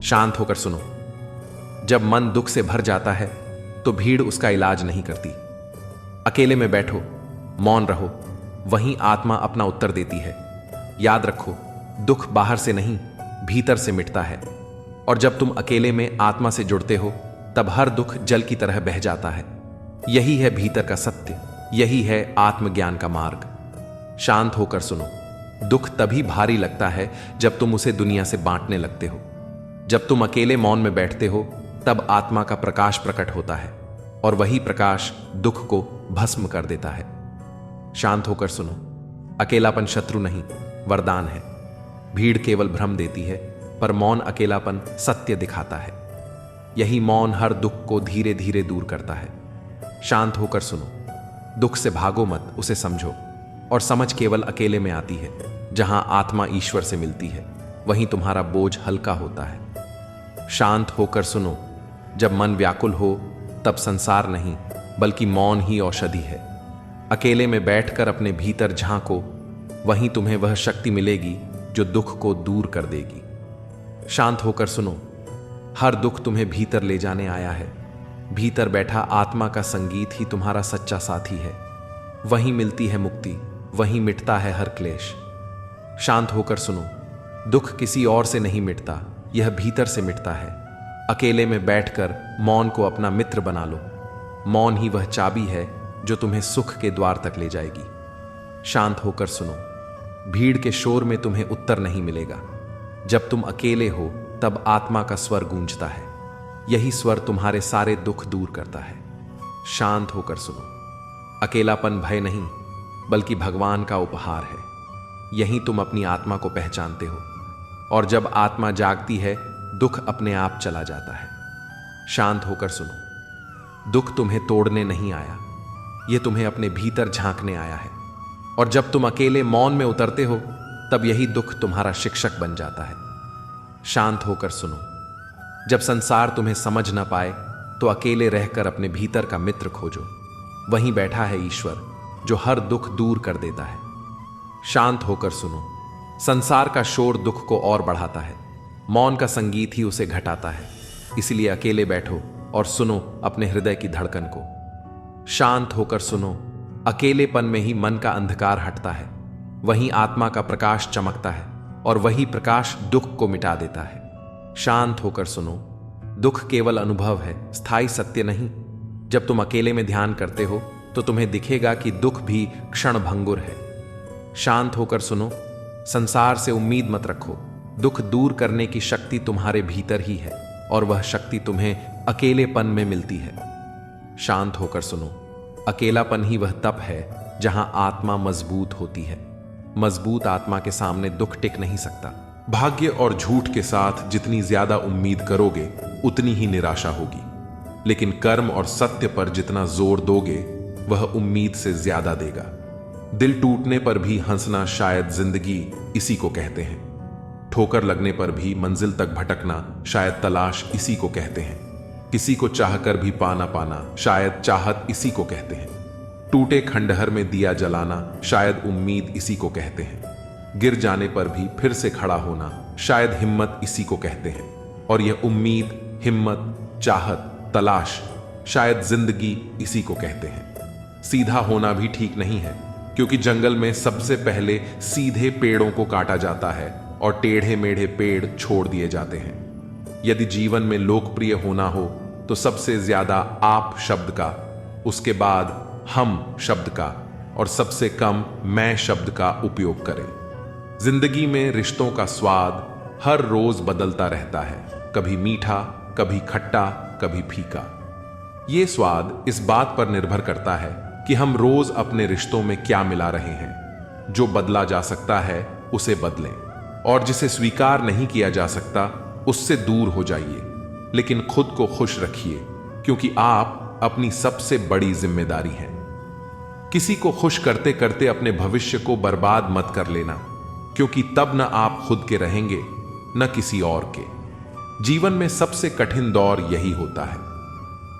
शांत होकर सुनो। जब मन दुख से भर जाता है तो भीड़ उसका इलाज नहीं करती। अकेले में बैठो, मौन रहो, वहीं आत्मा अपना उत्तर देती है। याद रखो, दुख बाहर से नहीं, भीतर से मिटता है। और जब तुम अकेले में आत्मा से जुड़ते हो तब हर दुख जल की तरह बह जाता है। यही है भीतर का सत्य, यही है आत्मज्ञान का मार्ग। शांत होकर सुनो। दुख तभी भारी लगता है जब तुम उसे दुनिया से बांटने लगते हो। जब तुम अकेले मौन में बैठते हो तब आत्मा का प्रकाश प्रकट होता है और वही प्रकाश दुख को भस्म कर देता है। शांत होकर सुनो। अकेलापन शत्रु नहीं, वरदान है। भीड़ केवल भ्रम देती है, पर मौन अकेलापन सत्य दिखाता है। यही मौन हर दुख को धीरे धीरे दूर करता है। शांत होकर सुनो। दुख से भागो मत, उसे समझो। और समझ केवल अकेले में आती है। जहां आत्मा ईश्वर से मिलती है वहीं तुम्हारा बोझ हल्का होता है। शांत होकर सुनो। जब मन व्याकुल हो तब संसार नहीं, बल्कि मौन ही औषधि है। अकेले में बैठकर अपने भीतर झांको, वहीं तुम्हें वह शक्ति मिलेगी जो दुख को दूर कर देगी। शांत होकर सुनो। हर दुख तुम्हें भीतर ले जाने आया है। भीतर बैठा आत्मा का संगीत ही तुम्हारा सच्चा साथी है। वहीं मिलती है मुक्ति, वहीं मिटता है हर क्लेश। शांत होकर सुनो। दुख किसी और से नहीं मिटता, यह भीतर से मिटता है। अकेले में बैठकर मौन को अपना मित्र बना लो। मौन ही वह चाबी है जो तुम्हें सुख के द्वार तक ले जाएगी। शांत होकर सुनो। भीड़ के शोर में तुम्हें उत्तर नहीं मिलेगा। जब तुम अकेले हो तब आत्मा का स्वर गूंजता है। यही स्वर तुम्हारे सारे दुख दूर करता है। शांत होकर सुनो। अकेलापन भय नहीं, बल्कि भगवान का उपहार है। यहीं तुम अपनी आत्मा को पहचानते हो। और जब आत्मा जागती है दुख अपने आप चला जाता है। शांत होकर सुनो। दुख तुम्हें तोड़ने नहीं आया, यह तुम्हें अपने भीतर झांकने आया है। और जब तुम अकेले मौन में उतरते हो तब यही दुख तुम्हारा शिक्षक बन जाता है। शांत होकर सुनो। जब संसार तुम्हें समझ ना पाए तो अकेले रहकर अपने भीतर का मित्र खोजो। वहीं बैठा है ईश्वर जो हर दुख दूर कर देता है। शांत होकर सुनो। संसार का शोर दुख को और बढ़ाता है, मौन का संगीत ही उसे घटाता है। इसलिए अकेले बैठो और सुनो अपने हृदय की धड़कन को। शांत होकर सुनो। अकेलेपन में ही मन का अंधकार हटता है, वहीं आत्मा का प्रकाश चमकता है और वही प्रकाश दुख को मिटा देता है। शांत होकर सुनो। दुख केवल अनुभव है, स्थायी सत्य नहीं। जब तुम अकेले में ध्यान करते हो तो तुम्हें दिखेगा कि दुख भी क्षण भंगुर है। शांत होकर सुनो। संसार से उम्मीद मत रखो। दुख दूर करने की शक्ति तुम्हारे भीतर ही है और वह शक्ति तुम्हें अकेलेपन में मिलती है। शांत होकर सुनो। अकेलापन ही वह तप है जहां आत्मा मजबूत होती है। मजबूत आत्मा के सामने दुख टिक नहीं सकता। भाग्य और झूठ के साथ जितनी ज्यादा उम्मीद करोगे उतनी ही निराशा होगी, लेकिन कर्म और सत्य पर जितना जोर दोगे वह उम्मीद से ज्यादा देगा। दिल टूटने पर भी हंसना शायद जिंदगी इसी को कहते हैं। ठोकर लगने पर भी मंजिल तक भटकना शायद तलाश इसी को कहते हैं। किसी को चाहकर भी पाना पाना शायद चाहत इसी को कहते हैं। टूटे खंडहर में दिया जलाना शायद उम्मीद इसी को कहते हैं। गिर जाने पर भी फिर से खड़ा होना शायद हिम्मत इसी को कहते हैं। और यह उम्मीद, हिम्मत, चाहत, तलाश शायद जिंदगी इसी को कहते हैं। सीधा होना भी ठीक नहीं है, क्योंकि जंगल में सबसे पहले सीधे पेड़ों को काटा जाता है और टेढ़े मेढ़े पेड़ छोड़ दिए जाते हैं। यदि जीवन में लोकप्रिय होना हो तो सबसे ज्यादा आप शब्द का, उसके बाद हम शब्द का और सबसे कम मैं शब्द का उपयोग करें। जिंदगी में रिश्तों का स्वाद हर रोज बदलता रहता है, कभी मीठा, कभी खट्टा, कभी फीका। ये स्वाद इस बात पर निर्भर करता है कि हम रोज अपने रिश्तों में क्या मिला रहे हैं। जो बदला जा सकता है उसे बदलें और जिसे स्वीकार नहीं किया जा सकता उससे दूर हो जाइए। लेकिन खुद को खुश रखिए, क्योंकि आप अपनी सबसे बड़ी जिम्मेदारी हैं। किसी को खुश करते करते अपने भविष्य को बर्बाद मत कर लेना, क्योंकि तब न आप खुद के रहेंगे न किसी और के। जीवन में सबसे कठिन दौर यही होता है।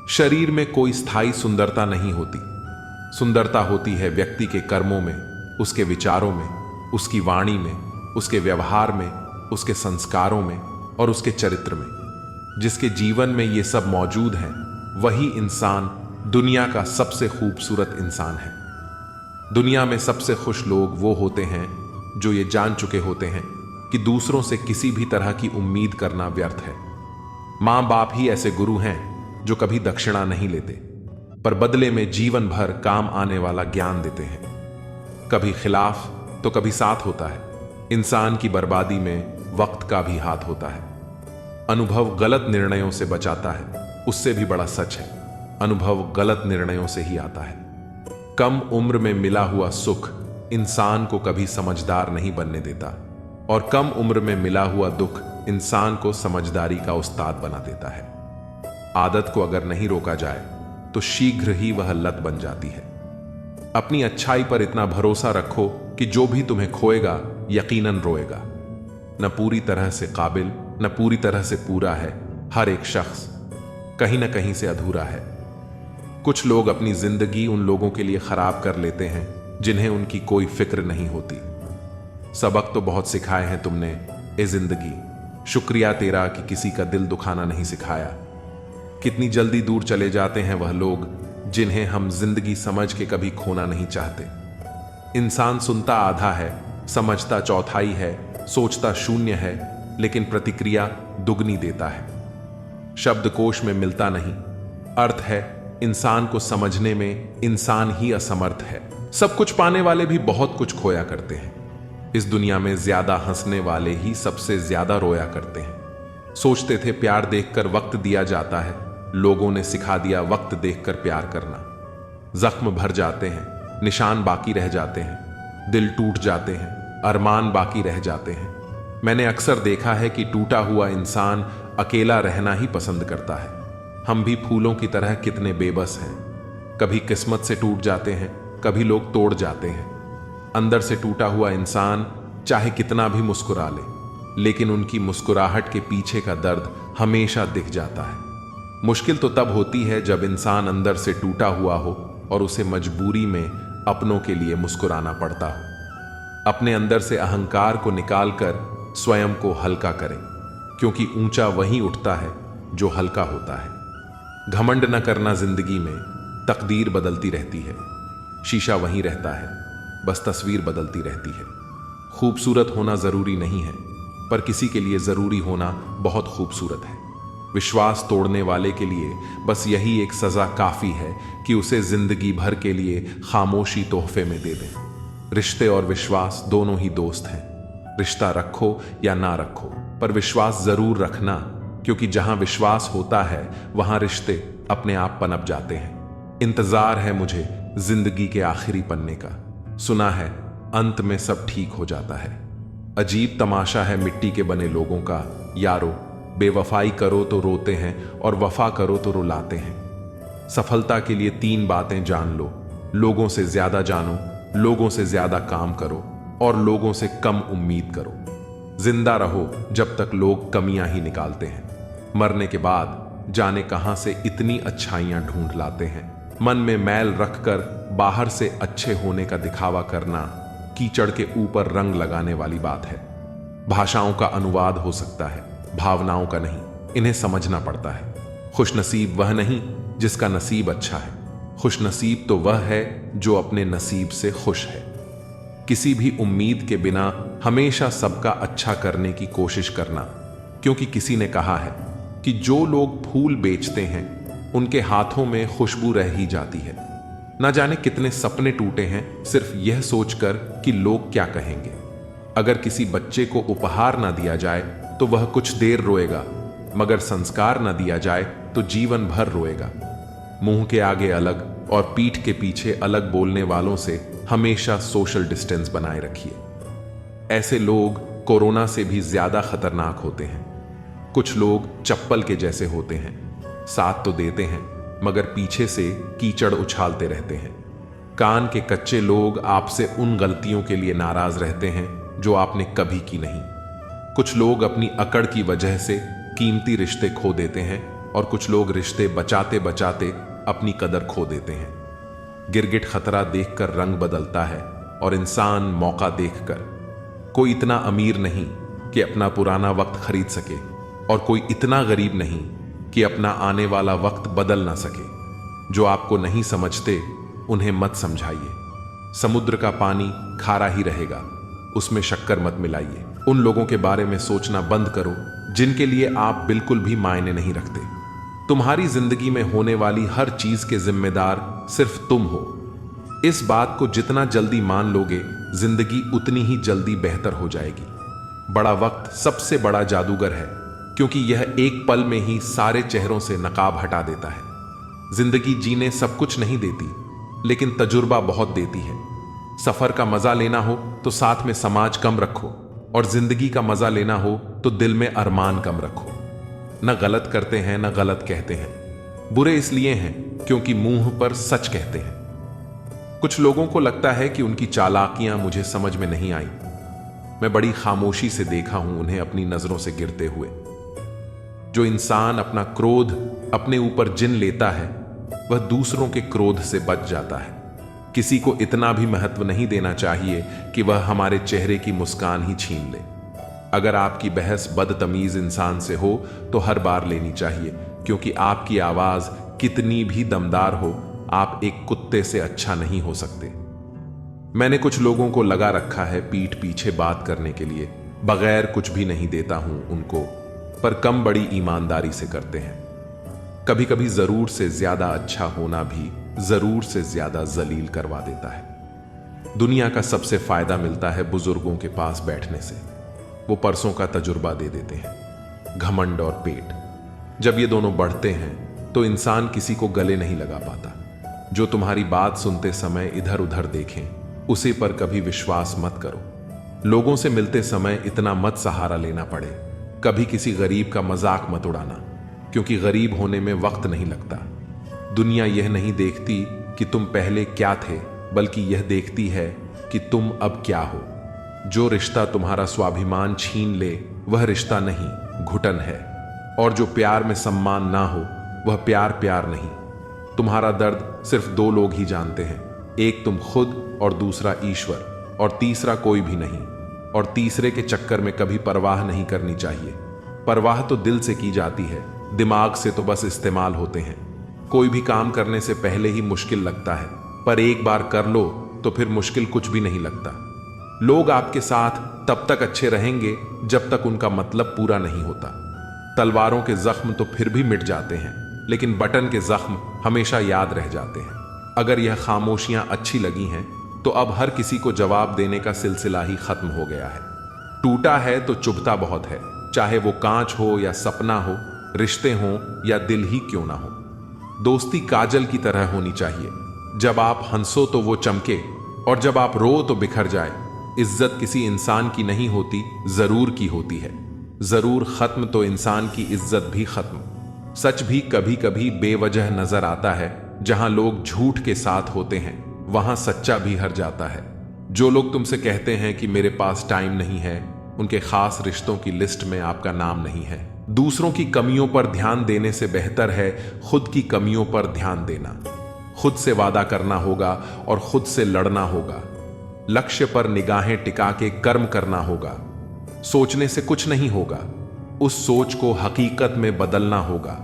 शरीर में कोई स्थायी सुंदरता नहीं होती। सुंदरता होती है व्यक्ति के कर्मों में, उसके विचारों में, उसकी वाणी में, उसके व्यवहार में, उसके संस्कारों में और उसके चरित्र में। जिसके जीवन में ये सब मौजूद है वही इंसान दुनिया का सबसे खूबसूरत इंसान है। दुनिया में सबसे खुश लोग वो होते हैं जो ये जान चुके होते हैं कि दूसरों से किसी भी तरह की उम्मीद करना व्यर्थ है। मां बाप ही ऐसे गुरु हैं जो कभी दक्षिणा नहीं लेते, पर बदले में जीवन भर काम आने वाला ज्ञान देते हैं। कभी खिलाफ तो कभी साथ होता है। इंसान की बर्बादी में वक्त का भी हाथ होता है। अनुभव गलत निर्णयों से बचाता है, उससे भी बड़ा सच है अनुभव गलत निर्णयों से ही आता है। कम उम्र में मिला हुआ सुख इंसान को कभी समझदार नहीं बनने देता, और कम उम्र में मिला हुआ दुख इंसान को समझदारी का उस्ताद बना देता है। आदत को अगर नहीं रोका जाए तो शीघ्र ही वह लत बन जाती है। अपनी अच्छाई पर इतना भरोसा रखो कि जो भी तुम्हें खोएगा यकीनन रोएगा। न पूरी तरह से काबिल न पूरी तरह से पूरा है। हर एक शख्स कहीं न कहीं से अधूरा है। कुछ लोग अपनी जिंदगी उन लोगों के लिए खराब कर लेते हैं जिन्हें उनकी कोई फिक्र नहीं होती। सबक तो बहुत सिखाए हैं तुमने ए जिंदगी, शुक्रिया तेरा कि किसी का दिल दुखाना नहीं सिखाया। कितनी जल्दी दूर चले जाते हैं वह लोग जिन्हें हम जिंदगी समझ के कभी खोना नहीं चाहते। इंसान सुनता आधा है, समझता चौथाई है, सोचता शून्य है, लेकिन प्रतिक्रिया दुगनी देता है। शब्दकोश में मिलता नहीं अर्थ है, इंसान को समझने में इंसान ही असमर्थ है। सब कुछ पाने वाले भी बहुत कुछ खोया करते हैं। इस दुनिया में ज्यादा हंसने वाले ही सबसे ज्यादा रोया करते हैं। सोचते थे प्यार देखकर वक्त दिया जाता है, लोगों ने सिखा दिया वक्त देखकर प्यार करना। जख्म भर जाते हैं, निशान बाकी रह जाते हैं, दिल टूट जाते हैं, अरमान बाकी रह जाते हैं। मैंने अक्सर देखा है कि टूटा हुआ इंसान अकेला रहना ही पसंद करता है। हम भी फूलों की तरह कितने बेबस हैं। कभी किस्मत से टूट जाते हैं, कभी लोग तोड़ जाते हैं। अंदर से टूटा हुआ इंसान चाहे कितना भी मुस्कुरा ले, लेकिन उनकी मुस्कुराहट के पीछे का दर्द हमेशा दिख जाता है। मुश्किल तो तब होती है जब इंसान अंदर से टूटा हुआ हो और उसे मजबूरी में अपनों के लिए मुस्कुराना पड़ता हो। अपने अंदर से अहंकार को निकालकर स्वयं को हल्का करें, क्योंकि ऊंचा वहीं उठता है जो हल्का होता है। घमंड न करना जिंदगी में, तकदीर बदलती रहती है। शीशा वहीं रहता है, बस तस्वीर बदलती रहती है। खूबसूरत होना जरूरी नहीं है, पर किसी के लिए जरूरी होना बहुत खूबसूरत है। विश्वास तोड़ने वाले के लिए बस यही एक सजा काफी है कि उसे जिंदगी भर के लिए खामोशी तोहफे में दे दें। रिश्ते और विश्वास दोनों ही दोस्त हैं। रिश्ता रखो या ना रखो, पर विश्वास जरूर रखना, क्योंकि जहां विश्वास होता है वहां रिश्ते अपने आप पनप जाते हैं। इंतजार है मुझे जिंदगी के आखिरी पन्ने का। सुना है अंत में सब ठीक हो जाता है। अजीब तमाशा है मिट्टी के बने लोगों का। यारो, बेवफाई करो तो रोते हैं और वफा करो तो रुलाते हैं। सफलता के लिए 3 बातें जान लो। लोगों से ज्यादा जानो, लोगों से ज्यादा काम करो और लोगों से कम उम्मीद करो। जिंदा रहो जब तक लोग कमियां ही निकालते हैं। मरने के बाद जाने कहां से इतनी अच्छाइयां ढूंढ लाते हैं। मन में मैल रखकर बाहर से अच्छे होने का दिखावा करना कीचड़ के ऊपर रंग लगाने वाली बात है। भाषाओं का अनुवाद हो सकता है, भावनाओं का नहीं। इन्हें समझना पड़ता है। खुशनसीब वह नहीं जिसका नसीब अच्छा है। खुशनसीब तो वह है जो अपने नसीब से खुश है। किसी भी उम्मीद के बिना हमेशा सबका अच्छा करने की कोशिश करना, क्योंकि किसी ने कहा है कि जो लोग फूल बेचते हैं उनके हाथों में खुशबू रह ही जाती है। ना जाने कितने सपने टूटे हैं सिर्फ यह सोचकर कि लोग क्या कहेंगे। अगर किसी बच्चे को उपहार ना दिया जाए तो वह कुछ देर रोएगा, मगर संस्कार ना दिया जाए तो जीवन भर रोएगा। मुंह के आगे अलग और पीठ के पीछे अलग बोलने वालों से हमेशा सोशल डिस्टेंस बनाए रखिए। ऐसे लोग कोरोना से भी ज्यादा खतरनाक होते हैं। कुछ लोग चप्पल के जैसे होते हैं, साथ तो देते हैं मगर पीछे से कीचड़ उछालते रहते हैं। कान के कच्चे लोग आपसे उन गलतियों के लिए नाराज रहते हैं जो आपने कभी की नहीं। कुछ लोग अपनी अकड़ की वजह से कीमती रिश्ते खो देते हैं और कुछ लोग रिश्ते बचाते बचाते अपनी कदर खो देते हैं। गिरगिट खतरा देखकर रंग बदलता है और इंसान मौका देखकर। कोई इतना अमीर नहीं कि अपना पुराना वक्त खरीद सके, और कोई इतना गरीब नहीं कि अपना आने वाला वक्त बदल ना सके। जो आपको नहीं समझते उन्हें मत समझाइए। समुद्र का पानी खारा ही रहेगा, उसमें शक्कर मत मिलाइए। उन लोगों के बारे में सोचना बंद करो जिनके लिए आप बिल्कुल भी मायने नहीं रखते। तुम्हारी जिंदगी में होने वाली हर चीज के जिम्मेदार सिर्फ तुम हो। इस बात को जितना जल्दी मान लोगे, जिंदगी उतनी ही जल्दी बेहतर हो जाएगी। बड़ा वक्त सबसे बड़ा जादूगर है, क्योंकि यह एक पल में ही सारे चेहरों से नकाब हटा देता है। जिंदगी जीने सब कुछ नहीं देती, लेकिन तजुर्बा बहुत देती है। सफर का मजा लेना हो तो साथ में समाज कम रखो, और जिंदगी का मजा लेना हो तो दिल में अरमान कम रखो। न गलत करते हैं न गलत कहते हैं। बुरे इसलिए हैं क्योंकि मुंह पर सच कहते हैं। कुछ लोगों को लगता है कि उनकी चालाकियां मुझे समझ में नहीं आई। मैं बड़ी खामोशी से देखा हूं उन्हें अपनी नजरों से गिरते हुए। जो इंसान अपना क्रोध अपने ऊपर जिन लेता है, वह दूसरों के क्रोध से बच जाता है। किसी को इतना भी महत्व नहीं देना चाहिए कि वह हमारे चेहरे की मुस्कान ही छीन ले। अगर आपकी बहस बदतमीज इंसान से हो तो हर बार लेनी चाहिए, क्योंकि आपकी आवाज कितनी भी दमदार हो, आप एक कुत्ते से अच्छा नहीं हो सकते। मैंने कुछ लोगों को लगा रखा है पीठ पीछे बात करने के लिए। बगैर कुछ भी नहीं देता हूं उनको, पर कम बड़ी ईमानदारी से करते हैं। कभी कभी जरूर से ज्यादा अच्छा होना भी जरूर से ज्यादा जलील करवा देता है। दुनिया का सबसे फायदा मिलता है बुजुर्गों के पास बैठने से। वो परसों का तजुर्बा दे देते हैं। घमंड और पेट, जब ये दोनों बढ़ते हैं तो इंसान किसी को गले नहीं लगा पाता। जो तुम्हारी बात सुनते समय इधर उधर देखें, उसे पर कभी विश्वास मत करो। लोगों से मिलते समय इतना मत सहारा लेना पड़े। कभी किसी गरीब का मजाक मत उड़ाना, क्योंकि गरीब होने में वक्त नहीं लगता। दुनिया यह नहीं देखती कि तुम पहले क्या थे, बल्कि यह देखती है कि तुम अब क्या हो। जो रिश्ता तुम्हारा स्वाभिमान छीन ले, वह रिश्ता नहीं, घुटन है। और जो प्यार में सम्मान ना हो, वह प्यार प्यार नहीं। तुम्हारा दर्द सिर्फ दो लोग ही जानते हैं, एक तुम खुद और दूसरा ईश्वर, और तीसरा कोई भी नहीं। और तीसरे के चक्कर में कभी परवाह नहीं करनी चाहिए। परवाह तो दिल से की जाती है, दिमाग से तो बस इस्तेमाल होते हैं। कोई भी काम करने से पहले ही मुश्किल लगता है, पर एक बार कर लो तो फिर मुश्किल कुछ भी नहीं लगता। लोग आपके साथ तब तक अच्छे रहेंगे जब तक उनका मतलब पूरा नहीं होता। तलवारों के जख्म तो फिर भी मिट जाते हैं, लेकिन बटन के जख्म हमेशा याद रह जाते हैं। अगर यह खामोशियां अच्छी लगी हैं तो अब हर किसी को जवाब देने का सिलसिला ही खत्म हो गया है। टूटा है तो चुभता बहुत है, चाहे वो कांच हो या सपना हो, रिश्ते हों या दिल ही क्यों ना हो। दोस्ती काजल की तरह होनी चाहिए, जब आप हंसो तो वो चमके, और जब आप रो तो बिखर जाए। इज्जत किसी इंसान की नहीं होती, जरूर की होती है। जरूर खत्म तो इंसान की इज्जत भी खत्म। सच भी कभी कभी बेवजह नजर आता है। जहां लोग झूठ के साथ होते हैं, वहां सच्चा भी हर जाता है। जो लोग तुमसे कहते हैं कि मेरे पास टाइम नहीं है, उनके खास रिश्तों की लिस्ट में आपका नाम नहीं है। दूसरों की कमियों पर ध्यान देने से बेहतर है खुद की कमियों पर ध्यान देना। खुद से वादा करना होगा और खुद से लड़ना होगा। लक्ष्य पर निगाहें टिका के कर्म करना होगा। सोचने से कुछ नहीं होगा, उस सोच को हकीकत में बदलना होगा।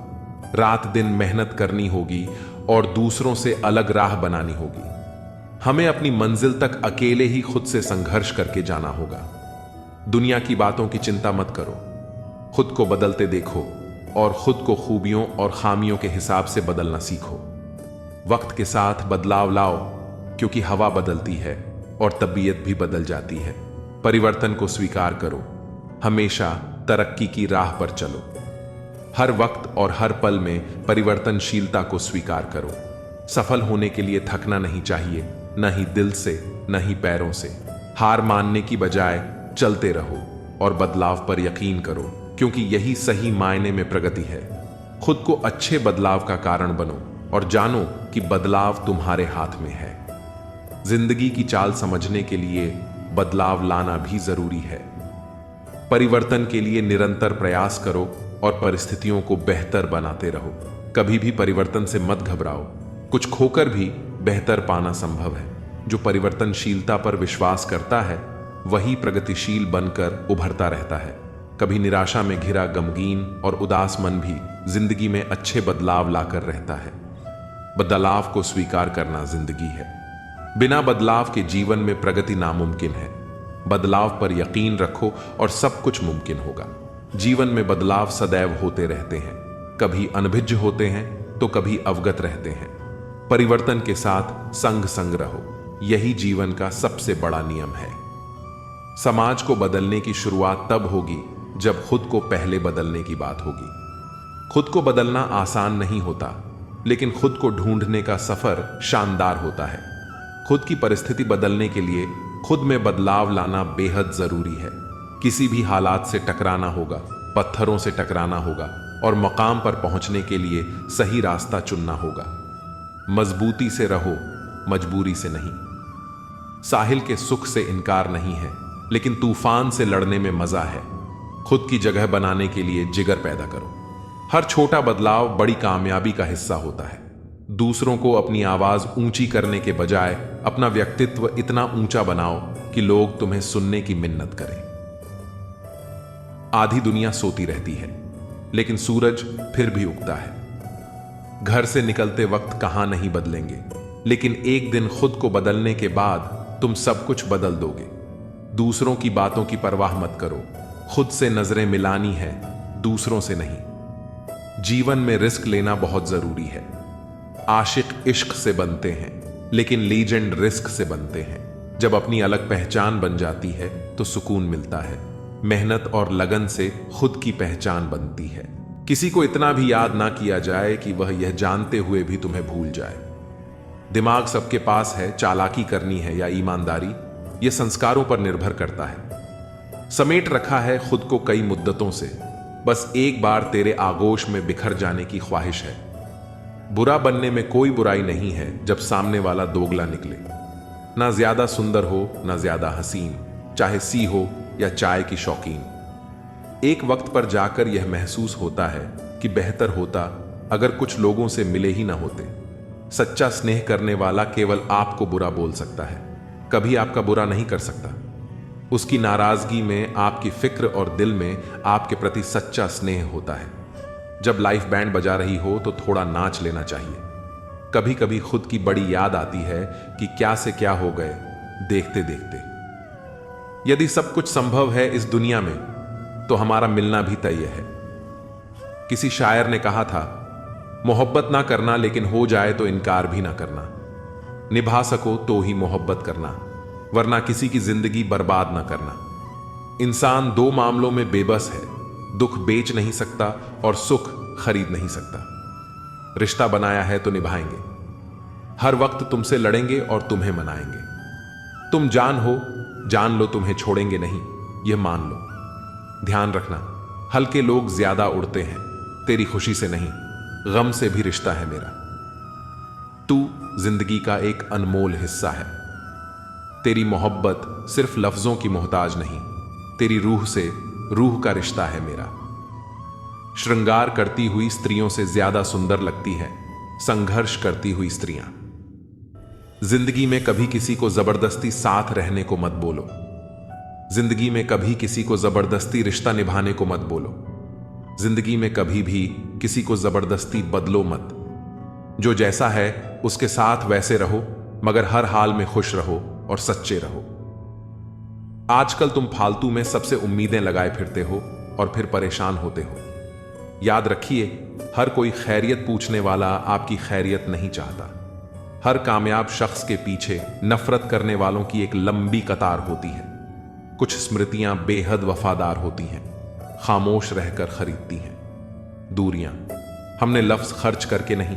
रात दिन मेहनत करनी होगी और दूसरों से अलग राह बनानी होगी। हमें अपनी मंजिल तक अकेले ही खुद से संघर्ष करके जाना होगा। दुनिया की बातों की चिंता मत करो, खुद को बदलते देखो और खुद को खूबियों और खामियों के हिसाब से बदलना सीखो। वक्त के साथ बदलाव लाओ, क्योंकि हवा बदलती है और तबीयत भी बदल जाती है। परिवर्तन को स्वीकार करो, हमेशा तरक्की की राह पर चलो। हर वक्त और हर पल में परिवर्तनशीलता को स्वीकार करो। सफल होने के लिए थकना नहीं चाहिए, न ही दिल से न ही पैरों से। हार मानने की बजाय चलते रहो और बदलाव पर यकीन करो, क्योंकि यही सही मायने में प्रगति है। खुद को अच्छे बदलाव का कारण बनो और जानो कि बदलाव तुम्हारे हाथ में है। जिंदगी की चाल समझने के लिए बदलाव लाना भी जरूरी है। परिवर्तन के लिए निरंतर प्रयास करो और परिस्थितियों को बेहतर बनाते रहो। कभी भी परिवर्तन से मत घबराओ। कुछ खोकर भी बेहतर पाना संभव है। जो परिवर्तनशीलता पर विश्वास करता है, वही प्रगतिशील बनकर उभरता रहता है। कभी निराशा में घिरा गमगीन और उदास मन भी जिंदगी में अच्छे बदलाव लाकर रहता है। बदलाव को स्वीकार करना जिंदगी है। बिना बदलाव के जीवन में प्रगति नामुमकिन है। बदलाव पर यकीन रखो और सब कुछ मुमकिन होगा। जीवन में बदलाव सदैव होते रहते हैं, कभी अनभिज्ञ होते हैं तो कभी अवगत रहते हैं। परिवर्तन के साथ संग संग रहो, यही जीवन का सबसे बड़ा नियम है। समाज को बदलने की शुरुआत तब होगी जब खुद को पहले बदलने की बात होगी। खुद को बदलना आसान नहीं होता, लेकिन खुद को ढूंढने का सफर शानदार होता है। खुद की परिस्थिति बदलने के लिए खुद में बदलाव लाना बेहद जरूरी है। किसी भी हालात से टकराना होगा, पत्थरों से टकराना होगा और मकाम पर पहुंचने के लिए सही रास्ता चुनना होगा। मजबूती से रहो, मजबूरी से नहीं। साहिल के सुख से इनकार नहीं है, लेकिन तूफान से लड़ने में मजा है। खुद की जगह बनाने के लिए जिगर पैदा करो। हर छोटा बदलाव बड़ी कामयाबी का हिस्सा होता है। दूसरों को अपनी आवाज ऊंची करने के बजाय अपना व्यक्तित्व इतना ऊंचा बनाओ कि लोग तुम्हें सुनने की मिन्नत करें। आधी दुनिया सोती रहती है, लेकिन सूरज फिर भी उगता है। घर से निकलते वक्त कहां नहीं बदलेंगे, लेकिन एक दिन खुद को बदलने के बाद तुम सब कुछ बदल दोगे। दूसरों की बातों की परवाह मत करो, खुद से नजरें मिलानी है, दूसरों से नहीं। जीवन में रिस्क लेना बहुत जरूरी है। आशिक इश्क से बनते हैं, लेकिन लीजेंड रिस्क से बनते हैं। जब अपनी अलग पहचान बन जाती है तो सुकून मिलता है। मेहनत और लगन से खुद की पहचान बनती है। किसी को इतना भी याद ना किया जाए कि वह यह जानते हुए भी तुम्हें भूल जाए। दिमाग सबके पास है, चालाकी करनी है या ईमानदारी, यह संस्कारों पर निर्भर करता है। समेट रखा है खुद को कई मुद्दतों से, बस एक बार तेरे आगोश में बिखर जाने की ख्वाहिश है। बुरा बनने में कोई बुराई नहीं है जब सामने वाला दोगला निकले। ना ज्यादा सुंदर हो, ना ज्यादा हसीन, चाहे सी हो या चाय की शौकीन। एक वक्त पर जाकर यह महसूस होता है कि बेहतर होता अगर कुछ लोगों से मिले ही ना होते। सच्चा स्नेह करने वाला केवल आपको बुरा बोल सकता है, कभी आपका बुरा नहीं कर सकता। उसकी नाराजगी में आपकी फिक्र और दिल में आपके प्रति सच्चा स्नेह होता है। जब लाइफ बैंड बजा रही हो तो थोड़ा नाच लेना चाहिए। कभी कभी खुद की बड़ी याद आती है कि क्या से क्या हो गए देखते देखते। यदि सब कुछ संभव है इस दुनिया में, तो हमारा मिलना भी तय है। किसी शायर ने कहा था, मोहब्बत ना करना, लेकिन हो जाए तो इनकार भी ना करना। निभा सको तो ही मोहब्बत करना, वरना किसी की जिंदगी बर्बाद ना करना। इंसान दो मामलों में बेबस है, दुख बेच नहीं सकता और सुख खरीद नहीं सकता। रिश्ता बनाया है तो निभाएंगे। हर वक्त तुमसे लड़ेंगे और तुम्हें मनाएंगे। तुम जान हो, जान लो तुम्हें छोड़ेंगे नहीं, यह मान लो। ध्यान रखना, हल्के लोग ज्यादा उड़ते हैं, तेरी खुशी से नहीं, गम से भी रिश्ता है मेरा। तू जिंदगी का एक अनमोल हिस्सा है। तेरी मोहब्बत सिर्फ लफ्जों की मोहताज नहीं, तेरी रूह से रूह का रिश्ता है मेरा। श्रृंगार करती हुई स्त्रियों से ज्यादा सुंदर लगती है संघर्ष करती हुई स्त्रियां। जिंदगी में कभी किसी को जबरदस्ती साथ रहने को मत बोलो। जिंदगी में कभी किसी को जबरदस्ती रिश्ता निभाने को मत बोलो। जिंदगी में कभी भी किसी को जबरदस्ती बदलो मत। जो जैसा है उसके साथ वैसे रहो, मगर हर हाल में खुश रहो और सच्चे रहो। आजकल तुम फालतू में सबसे उम्मीदें लगाए फिरते हो और फिर परेशान होते हो। याद रखिए, हर कोई खैरियत पूछने वाला आपकी खैरियत नहीं चाहता। हर कामयाब शख्स के पीछे नफरत करने वालों की एक लंबी कतार होती है। कुछ स्मृतियां बेहद वफादार होती हैं, खामोश रहकर खरीदती हैं। दूरियां हमने लफ्ज खर्च करके नहीं,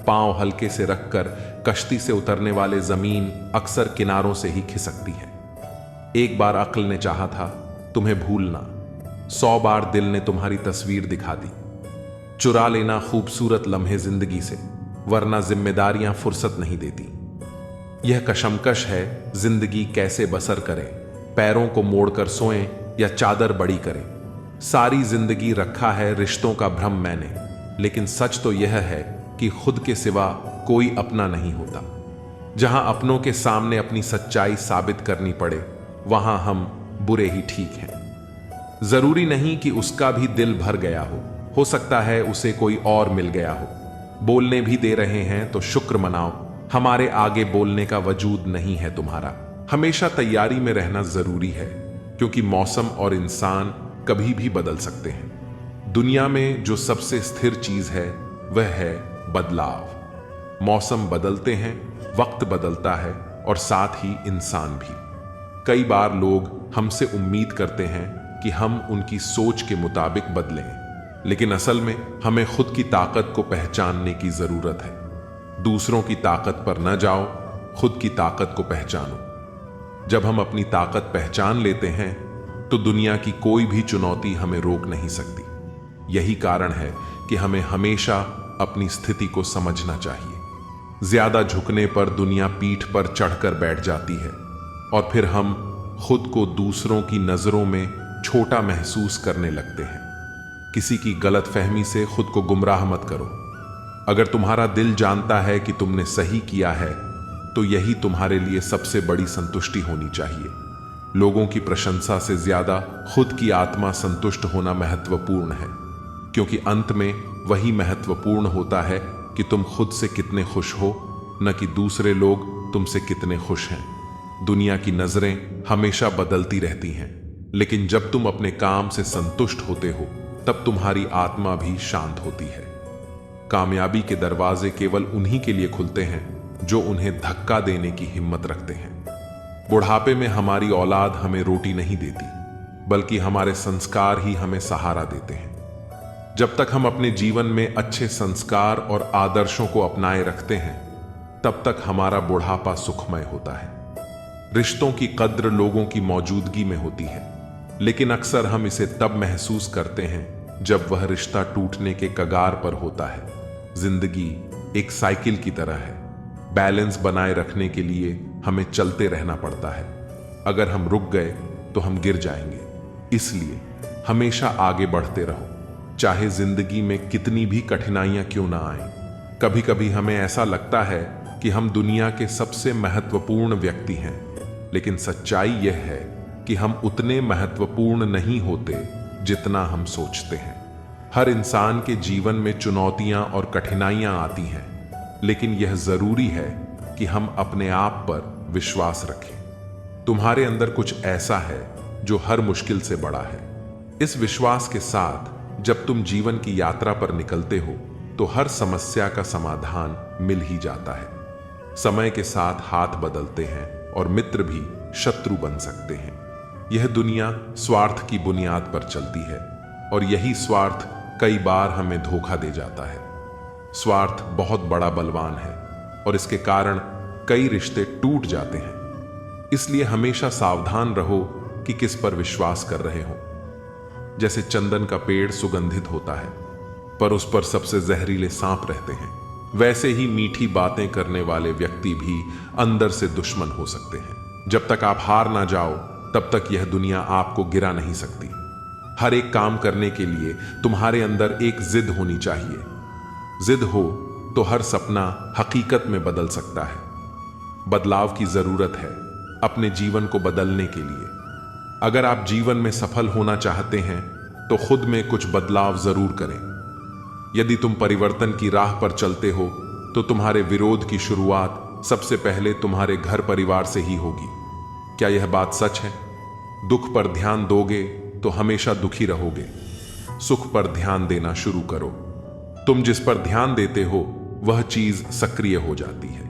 पांव हल्के से रखकर कश्ती से उतरने वाले जमीन अक्सर किनारों से ही खिसकती है। एक बार अक्ल ने चाहा था तुम्हें भूलना, 100 बार दिल ने तुम्हारी तस्वीर दिखा दी। चुरा लेना खूबसूरत लम्हे जिंदगी से, वरना जिम्मेदारियां फुर्सत नहीं देती। यह कशमकश है जिंदगी कैसे बसर करें, पैरों को मोड़कर सोएं या चादर बड़ी करें। सारी जिंदगी रखा है रिश्तों का भ्रम मैंने, लेकिन सच तो यह है कि खुद के सिवा कोई अपना नहीं होता। जहां अपनों के सामने अपनी सच्चाई साबित करनी पड़े, वहां हम बुरे ही ठीक हैं। जरूरी नहीं कि उसका भी दिल भर गया हो सकता है उसे कोई और मिल गया हो। बोलने भी दे रहे हैं तो शुक्र मनाओ, हमारे आगे बोलने का वजूद नहीं है तुम्हारा। हमेशा तैयारी में रहना जरूरी है, क्योंकि मौसम और इंसान कभी भी बदल सकते हैं। दुनिया में जो सबसे स्थिर चीज है वह है बदलाव। मौसम बदलते हैं, वक्त बदलता है और साथ ही इंसान भी। कई बार लोग हमसे उम्मीद करते हैं कि हम उनकी सोच के मुताबिक बदलें, लेकिन असल में हमें खुद की ताकत को पहचानने की जरूरत है। दूसरों की ताकत पर न जाओ, खुद की ताकत को पहचानो। जब हम अपनी ताकत पहचान लेते हैं तो दुनिया की कोई भी चुनौती हमें रोक नहीं सकती। यही कारण है कि हमें हमेशा अपनी स्थिति को समझना चाहिए। ज्यादा झुकने पर दुनिया पीठ पर चढ़कर बैठ जाती है और फिर हम खुद को दूसरों की नजरों में छोटा महसूस करने लगते हैं। किसी की गलतफहमी से खुद को गुमराह मत करो। अगर तुम्हारा दिल जानता है कि तुमने सही किया है तो यही तुम्हारे लिए सबसे बड़ी संतुष्टि होनी चाहिए। लोगों की प्रशंसा से ज्यादा खुद की आत्मा संतुष्ट होना महत्वपूर्ण है, क्योंकि अंत में वही महत्वपूर्ण होता है कि तुम खुद से कितने खुश हो, न कि दूसरे लोग तुमसे कितने खुश हैं। दुनिया की नजरें हमेशा बदलती रहती हैं, लेकिन जब तुम अपने काम से संतुष्ट होते हो तब तुम्हारी आत्मा भी शांत होती है। कामयाबी के दरवाजे केवल उन्हीं के लिए खुलते हैं जो उन्हें धक्का देने की हिम्मत रखते हैं। बुढ़ापे में हमारी औलाद हमें रोटी नहीं देती, बल्कि हमारे संस्कार ही हमें सहारा देते हैं। जब तक हम अपने जीवन में अच्छे संस्कार और आदर्शों को अपनाए रखते हैं, तब तक हमारा बुढ़ापा सुखमय होता है। रिश्तों की कद्र लोगों की मौजूदगी में होती है, लेकिन अक्सर हम इसे तब महसूस करते हैं जब वह रिश्ता टूटने के कगार पर होता है। जिंदगी एक साइकिल की तरह है। बैलेंस बनाए रखने के लिए हमें चलते रहना पड़ता है। अगर हम रुक गए तो हम गिर जाएंगे। इसलिए हमेशा आगे बढ़ते रहो, चाहे जिंदगी में कितनी भी कठिनाइयां क्यों ना आए। कभी कभी हमें ऐसा लगता है कि हम दुनिया के सबसे महत्वपूर्ण व्यक्ति हैं, लेकिन सच्चाई यह है कि हम उतने महत्वपूर्ण नहीं होते जितना हम सोचते हैं। हर इंसान के जीवन में चुनौतियां और कठिनाइयां आती हैं, लेकिन यह जरूरी है कि हम अपने आप पर विश्वास रखें। तुम्हारे अंदर कुछ ऐसा है जो हर मुश्किल से बड़ा है। इस विश्वास के साथ जब तुम जीवन की यात्रा पर निकलते हो तो हर समस्या का समाधान मिल ही जाता है। समय के साथ हाथ बदलते हैं और मित्र भी शत्रु बन सकते हैं। यह दुनिया स्वार्थ की बुनियाद पर चलती है और यही स्वार्थ कई बार हमें धोखा दे जाता है। स्वार्थ बहुत बड़ा बलवान है और इसके कारण कई रिश्ते टूट जाते हैं। इसलिए हमेशा सावधान रहो कि किस पर विश्वास कर रहे हो। जैसे चंदन का पेड़ सुगंधित होता है, पर उस पर सबसे जहरीले सांप रहते हैं, वैसे ही मीठी बातें करने वाले व्यक्ति भी अंदर से दुश्मन हो सकते हैं। जब तक आप हार ना जाओ तब तक यह दुनिया आपको गिरा नहीं सकती। हर एक काम करने के लिए तुम्हारे अंदर एक जिद होनी चाहिए। जिद हो तो हर सपना हकीकत में बदल सकता है। बदलाव की जरूरत है अपने जीवन को बदलने के लिए। अगर आप जीवन में सफल होना चाहते हैं तो खुद में कुछ बदलाव जरूर करें। यदि तुम परिवर्तन की राह पर चलते हो तो तुम्हारे विरोध की शुरुआत सबसे पहले तुम्हारे घर परिवार से ही होगी। क्या यह बात सच है? दुख पर ध्यान दोगे तो हमेशा दुखी रहोगे। सुख पर ध्यान देना शुरू करो। तुम जिस पर ध्यान देते हो वह चीज सक्रिय हो जाती है।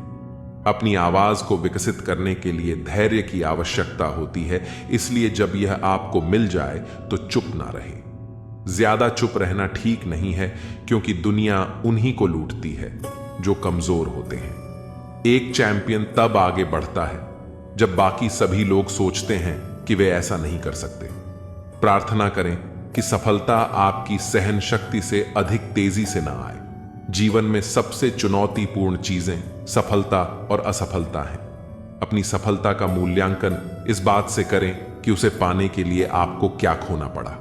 अपनी आवाज को विकसित करने के लिए धैर्य की आवश्यकता होती है, इसलिए जब यह आपको मिल जाए तो चुप ना रहे। ज्यादा चुप रहना ठीक नहीं है, क्योंकि दुनिया उन्हीं को लूटती है जो कमजोर होते हैं। एक चैंपियन तब आगे बढ़ता है जब बाकी सभी लोग सोचते हैं कि वे ऐसा नहीं कर सकते। प्रार्थना करें कि सफलता आपकी सहन शक्ति से अधिक तेजी से ना आए। जीवन में सबसे चुनौतीपूर्ण चीजें सफलता और असफलता हैं। अपनी सफलता का मूल्यांकन इस बात से करें कि उसे पाने के लिए आपको क्या खोना पड़ा।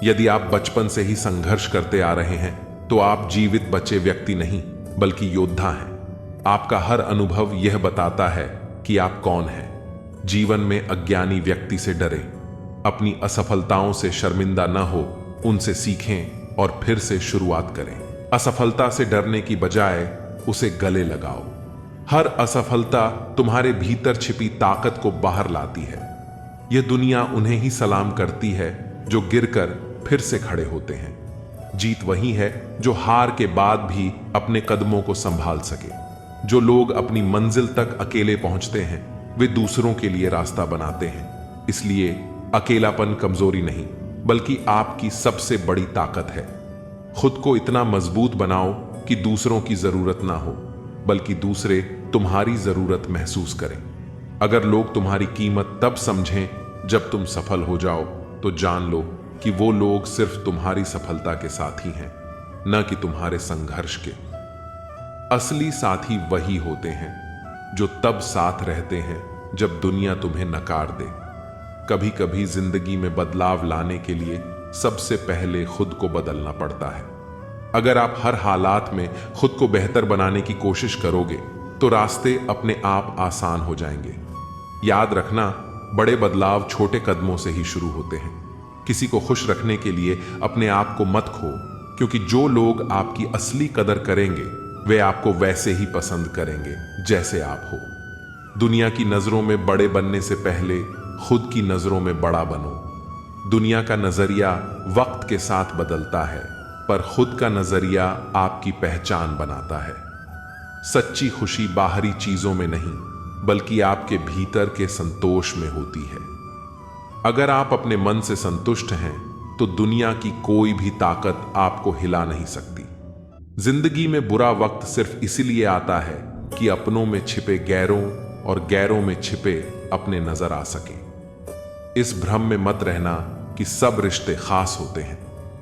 यदि आप बचपन से ही संघर्ष करते आ रहे हैं तो आप जीवित बचे व्यक्ति नहीं बल्कि योद्धा हैं। आपका हर अनुभव यह बताता है कि आप कौन हैं। जीवन में अज्ञानी व्यक्ति से डरे, अपनी असफलताओं से शर्मिंदा न हो, उनसे सीखें और फिर से शुरुआत करें। असफलता से डरने की बजाय उसे गले लगाओ। हर असफलता तुम्हारे भीतर छिपी ताकत को बाहर लाती है। यह दुनिया उन्हें ही सलाम करती है जो गिरकर फिर से खड़े होते हैं। जीत वही है जो हार के बाद भी अपने कदमों को संभाल सके। जो लोग अपनी मंजिल तक अकेले पहुंचते हैं वे दूसरों के लिए रास्ता बनाते हैं। इसलिए अकेलापन कमजोरी नहीं बल्कि आपकी सबसे बड़ी ताकत है। खुद को इतना मजबूत बनाओ कि दूसरों की जरूरत ना हो बल्कि दूसरे तुम्हारी जरूरत महसूस करें। अगर लोग तुम्हारी कीमत तब समझें जब तुम सफल हो जाओ तो जान लो कि वो लोग सिर्फ तुम्हारी सफलता के साथी हैं, न कि तुम्हारे संघर्ष के। असली साथी वही होते हैं जो तब साथ रहते हैं जब दुनिया तुम्हें नकार दे। कभी कभी जिंदगी में बदलाव लाने के लिए सबसे पहले खुद को बदलना पड़ता है। अगर आप हर हालात में खुद को बेहतर बनाने की कोशिश करोगे तो रास्ते अपने आप आसान हो जाएंगे। याद रखना, बड़े बदलाव छोटे कदमों से ही शुरू होते हैं। किसी को खुश रखने के लिए अपने आप को मत खो, क्योंकि जो लोग आपकी असली कदर करेंगे वे आपको वैसे ही पसंद करेंगे जैसे आप हो। दुनिया की नजरों में बड़े बनने से पहले खुद की नजरों में बड़ा बनो। दुनिया का नजरिया वक्त के साथ बदलता है, पर खुद का नजरिया आपकी पहचान बनाता है। सच्ची खुशी बाहरी चीजों में नहीं बल्कि आपके भीतर के संतोष में होती है। अगर आप अपने मन से संतुष्ट हैं तो दुनिया की कोई भी ताकत आपको हिला नहीं सकती। जिंदगी में बुरा वक्त सिर्फ इसलिए आता है कि अपनों में छिपे गैरों और गैरों में छिपे अपने नजर आ सके। इस भ्रम में मत रहना कि सब रिश्ते खास होते हैं।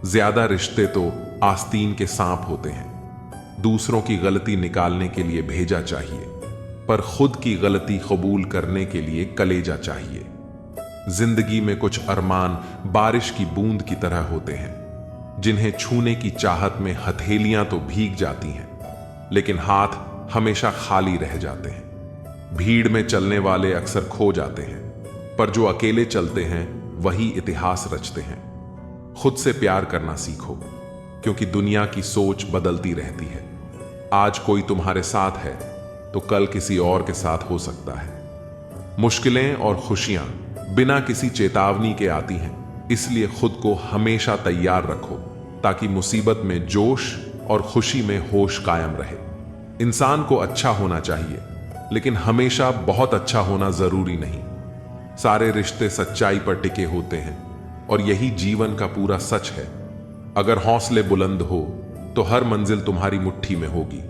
ज्यादा रिश्ते तो आस्तीन के सांप होते हैं। दूसरों की गलती निकालने के लिए भेजा चाहिए, पर खुद की गलती कबूल करने के लिए कलेजा चाहिए। जिंदगी में कुछ अरमान बारिश की बूंद की तरह होते हैं, जिन्हें छूने की चाहत में हथेलियां तो भीग जाती हैं, लेकिन हाथ हमेशा खाली रह जाते हैं। भीड़ में चलने वाले अक्सर खो जाते हैं, पर जो अकेले चलते हैं वही इतिहास रचते हैं। खुद से प्यार करना सीखो, क्योंकि दुनिया की सोच बदलती रहती है। आज कोई तुम्हारे साथ है तो कल किसी और के साथ हो सकता है। मुश्किलें और खुशियां बिना किसी चेतावनी के आती हैं, इसलिए खुद को हमेशा तैयार रखो ताकि मुसीबत में जोश और खुशी में होश कायम रहे। इंसान को अच्छा होना चाहिए, लेकिन हमेशा बहुत अच्छा होना जरूरी नहीं। सारे रिश्ते सच्चाई पर टिके होते हैं और यही जीवन का पूरा सच है। अगर हौसले बुलंद हो तो हर मंजिल तुम्हारी मुट्ठी में होगी।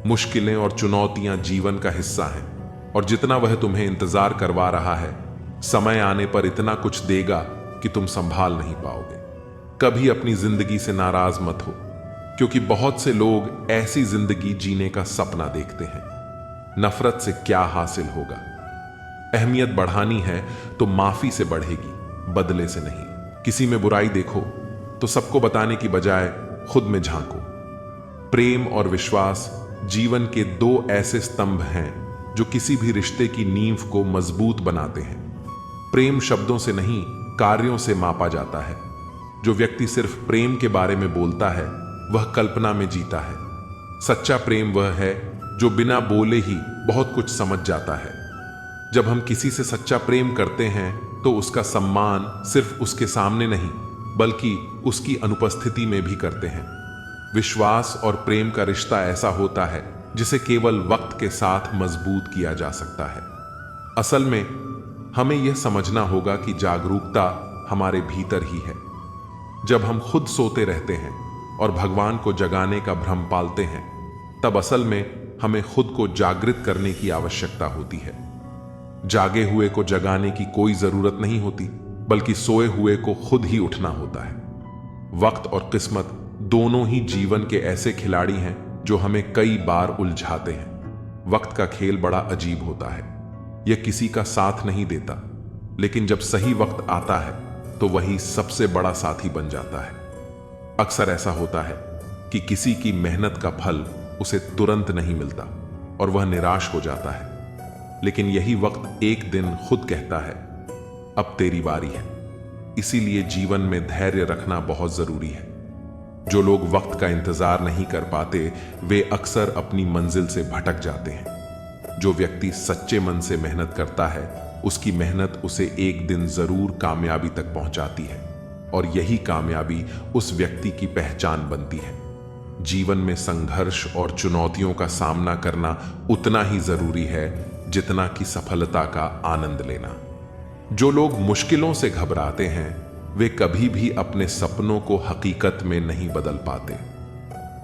मुश्किलें और चुनौतियां जीवन का हिस्सा हैं, और जितना वह तुम्हें इंतजार करवा रहा है, समय आने पर इतना कुछ देगा कि तुम संभाल नहीं पाओगे। कभी अपनी जिंदगी से नाराज मत हो, क्योंकि बहुत से लोग ऐसी जिंदगी जीने का सपना देखते हैं। नफरत से क्या हासिल होगा? अहमियत बढ़ानी है तो माफी से बढ़ेगी, बदले से नहीं। किसी में बुराई देखो तो सबको बताने की बजाय खुद में झांको। प्रेम और विश्वास जीवन के दो ऐसे स्तंभ हैं जो किसी भी रिश्ते की नींव को मजबूत बनाते हैं। प्रेम शब्दों से नहीं, कार्यों से मापा जाता है। जो व्यक्ति सिर्फ प्रेम के बारे में बोलता है वह कल्पना में जीता है। सच्चा प्रेम वह है जो बिना बोले ही बहुत कुछ समझ जाता है। जब हम किसी से सच्चा प्रेम करते हैं तो उसका सम्मान सिर्फ उसके सामने नहीं बल्कि उसकी अनुपस्थिति में भी करते हैं। विश्वास और प्रेम का रिश्ता ऐसा होता है जिसे केवल वक्त के साथ मजबूत किया जा सकता है। असल में हमें यह समझना होगा कि जागरूकता हमारे भीतर ही है। जब हम खुद सोते रहते हैं और भगवान को जगाने का भ्रम पालते हैं, तब असल में हमें खुद को जागृत करने की आवश्यकता होती है। जागे हुए को जगाने की कोई जरूरत नहीं होती, बल्कि सोए हुए को खुद ही उठना होता है। वक्त और किस्मत दोनों ही जीवन के ऐसे खिलाड़ी हैं जो हमें कई बार उलझाते हैं। वक्त का खेल बड़ा अजीब होता है। यह किसी का साथ नहीं देता, लेकिन जब सही वक्त आता है तो वही सबसे बड़ा साथी बन जाता है। अक्सर ऐसा होता है कि किसी की मेहनत का फल उसे तुरंत नहीं मिलता और वह निराश हो जाता है, लेकिन यही वक्त एक दिन खुद कहता है, अब तेरी बारी है। इसीलिए जीवन में धैर्य रखना बहुत जरूरी है। जो लोग वक्त का इंतजार नहीं कर पाते वे अक्सर अपनी मंजिल से भटक जाते हैं। जो व्यक्ति सच्चे मन से मेहनत करता है उसकी मेहनत उसे एक दिन जरूर कामयाबी तक पहुंचाती है और यही कामयाबी उस व्यक्ति की पहचान बनती है। जीवन में संघर्ष और चुनौतियों का सामना करना उतना ही जरूरी है जितना कि सफलता का आनंद लेना। जो लोग मुश्किलों से घबराते हैं वे कभी भी अपने सपनों को हकीकत में नहीं बदल पाते।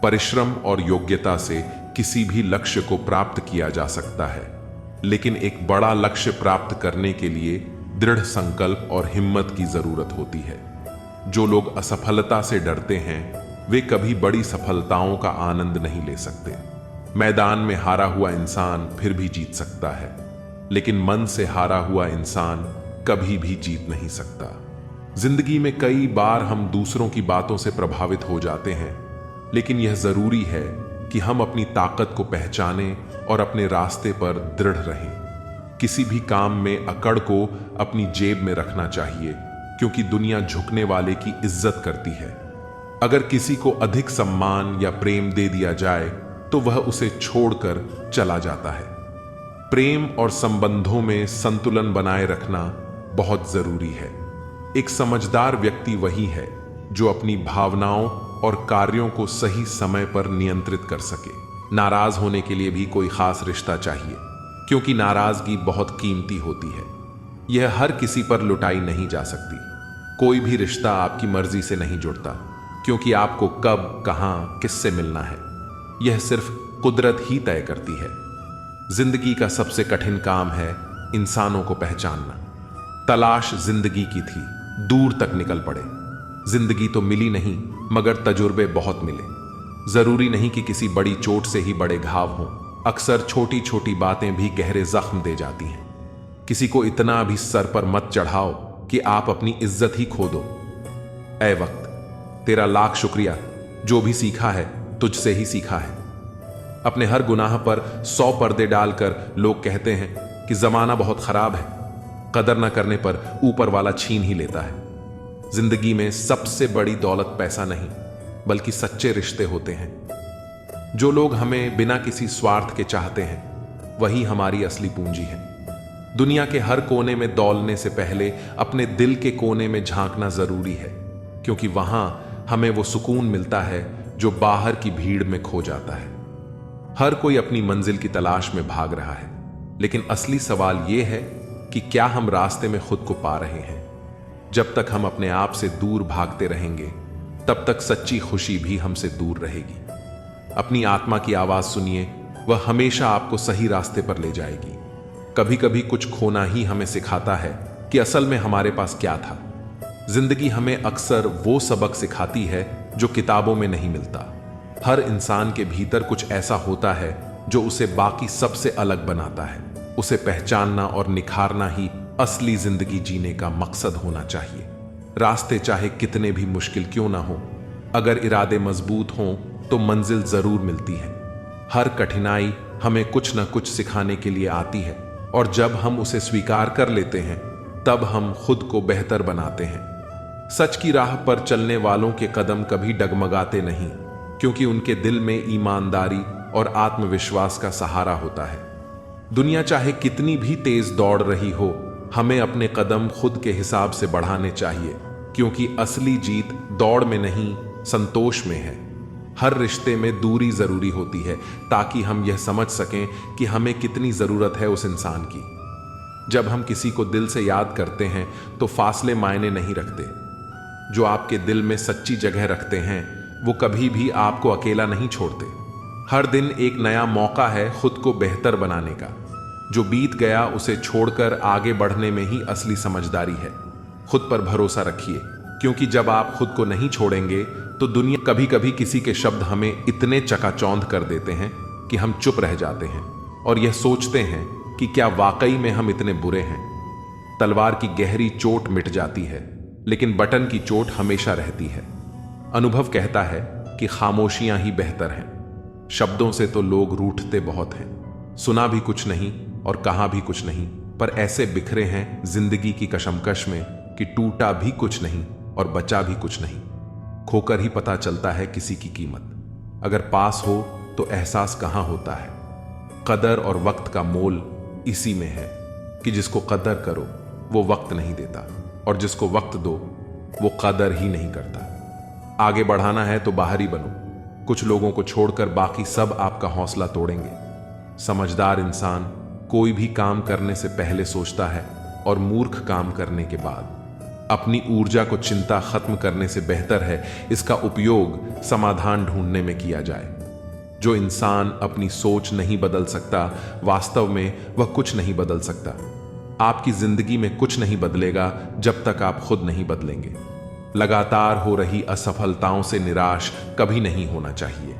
परिश्रम और योग्यता से किसी भी लक्ष्य को प्राप्त किया जा सकता है, लेकिन एक बड़ा लक्ष्य प्राप्त करने के लिए दृढ़ संकल्प और हिम्मत की जरूरत होती है। जो लोग असफलता से डरते हैं वे कभी बड़ी सफलताओं का आनंद नहीं ले सकते। मैदान में हारा हुआ इंसान फिर भी जीत सकता है, लेकिन मन से हारा हुआ इंसान कभी भी जीत नहीं सकता। जिंदगी में कई बार हम दूसरों की बातों से प्रभावित हो जाते हैं, लेकिन यह जरूरी है कि हम अपनी ताकत को पहचानें और अपने रास्ते पर दृढ़ रहें। किसी भी काम में अकड़ को अपनी जेब में रखना चाहिए, क्योंकि दुनिया झुकने वाले की इज्जत करती है। अगर किसी को अधिक सम्मान या प्रेम दे दिया जाए तो वह उसे छोड़कर चला जाता है। प्रेम और संबंधों में संतुलन बनाए रखना बहुत जरूरी है। एक समझदार व्यक्ति वही है जो अपनी भावनाओं और कार्यों को सही समय पर नियंत्रित कर सके। नाराज होने के लिए भी कोई खास रिश्ता चाहिए, क्योंकि नाराजगी बहुत कीमती होती है। यह हर किसी पर लुटाई नहीं जा सकती। कोई भी रिश्ता आपकी मर्जी से नहीं जुड़ता, क्योंकि आपको कब, कहां, किससे मिलना है यह सिर्फ कुदरत ही तय करती है। जिंदगी का सबसे कठिन काम है इंसानों को पहचानना। तलाश जिंदगी की थी, दूर तक निकल पड़े। जिंदगी तो मिली नहीं, मगर तजुर्बे बहुत मिले। जरूरी नहीं कि किसी बड़ी चोट से ही बड़े घाव हों। अक्सर छोटी छोटी बातें भी गहरे जख्म दे जाती हैं। किसी को इतना भी सर पर मत चढ़ाओ कि आप अपनी इज्जत ही खो दो। ऐ वक्त, तेरा लाख शुक्रिया, जो भी सीखा है तुझसे ही सीखा है। अपने हर गुनाह पर 100 पर्दे डालकर लोग कहते हैं कि जमाना बहुत खराब है। कदर न करने पर ऊपर वाला छीन ही लेता है। जिंदगी में सबसे बड़ी दौलत पैसा नहीं, बल्कि सच्चे रिश्ते होते हैं। जो लोग हमें बिना किसी स्वार्थ के चाहते हैं वही हमारी असली पूंजी है। दुनिया के हर कोने में दौलने से पहले अपने दिल के कोने में झांकना जरूरी है, क्योंकि वहां हमें वो सुकून मिलता है जो बाहर की भीड़ में खो जाता है। हर कोई अपनी मंजिल की तलाश में भाग रहा है, लेकिन असली सवाल यह है कि क्या हम रास्ते में खुद को पा रहे हैं। जब तक हम अपने आप से दूर भागते रहेंगे तब तक सच्ची खुशी भी हमसे दूर रहेगी। अपनी आत्मा की आवाज सुनिए, वह हमेशा आपको सही रास्ते पर ले जाएगी। कभी कभी कुछ खोना ही हमें सिखाता है कि असल में हमारे पास क्या था। जिंदगी हमें अक्सर वो सबक सिखाती है जो किताबों में नहीं मिलता। हर इंसान के भीतर कुछ ऐसा होता है जो उसे बाकी सबसे अलग बनाता है। उसे पहचानना और निखारना ही असली जिंदगी जीने का मकसद होना चाहिए। रास्ते चाहे कितने भी मुश्किल क्यों ना हो, अगर इरादे मजबूत हों तो मंजिल जरूर मिलती है। हर कठिनाई हमें कुछ न कुछ सिखाने के लिए आती है, और जब हम उसे स्वीकार कर लेते हैं तब हम खुद को बेहतर बनाते हैं। सच की राह पर चलने वालों के कदम कभी डगमगाते नहीं, क्योंकि उनके दिल में ईमानदारी और आत्मविश्वास का सहारा होता है। दुनिया चाहे कितनी भी तेज दौड़ रही हो, हमें अपने कदम खुद के हिसाब से बढ़ाने चाहिए, क्योंकि असली जीत दौड़ में नहीं, संतोष में है। हर रिश्ते में दूरी जरूरी होती है, ताकि हम यह समझ सकें कि हमें कितनी जरूरत है उस इंसान की। जब हम किसी को दिल से याद करते हैं तो फासले मायने नहीं रखते। जो आपके दिल में सच्ची जगह रखते हैं वो कभी भी आपको अकेला नहीं छोड़ते। हर दिन एक नया मौका है खुद को बेहतर बनाने का। जो बीत गया उसे छोड़कर आगे बढ़ने में ही असली समझदारी है। खुद पर भरोसा रखिए, क्योंकि जब आप खुद को नहीं छोड़ेंगे तो दुनिया कभी कभी किसी के शब्द हमें इतने चकाचौंध कर देते हैं कि हम चुप रह जाते हैं और यह सोचते हैं कि क्या वाकई में हम इतने बुरे हैं। तलवार की गहरी चोट मिट जाती है, लेकिन बटन की चोट हमेशा रहती है। अनुभव कहता है कि खामोशियां ही बेहतर हैं। शब्दों से तो लोग रूठते बहुत हैं। सुना भी कुछ नहीं और कहा भी कुछ नहीं, पर ऐसे बिखरे हैं जिंदगी की कशमकश में कि टूटा भी कुछ नहीं और बचा भी कुछ नहीं। खोकर ही पता चलता है किसी की कीमत। अगर पास हो तो एहसास कहाँ होता है। कदर और वक्त का मोल इसी में है कि जिसको कदर करो वो वक्त नहीं देता, और जिसको वक्त दो वो कदर ही नहीं करता। आगे बढ़ाना है तो बाहरी बनो। कुछ लोगों को छोड़कर बाकी सब आपका हौसला तोड़ेंगे। समझदार इंसान कोई भी काम करने से पहले सोचता है, और मूर्ख काम करने के बाद। अपनी ऊर्जा को चिंता खत्म करने से बेहतर है इसका उपयोग समाधान ढूंढने में किया जाए। जो इंसान अपनी सोच नहीं बदल सकता, वास्तव में वह कुछ नहीं बदल सकता। आपकी जिंदगी में कुछ नहीं बदलेगा जब तक आप खुद नहीं बदलेंगे। लगातार हो रही असफलताओं से निराश कभी नहीं होना चाहिए,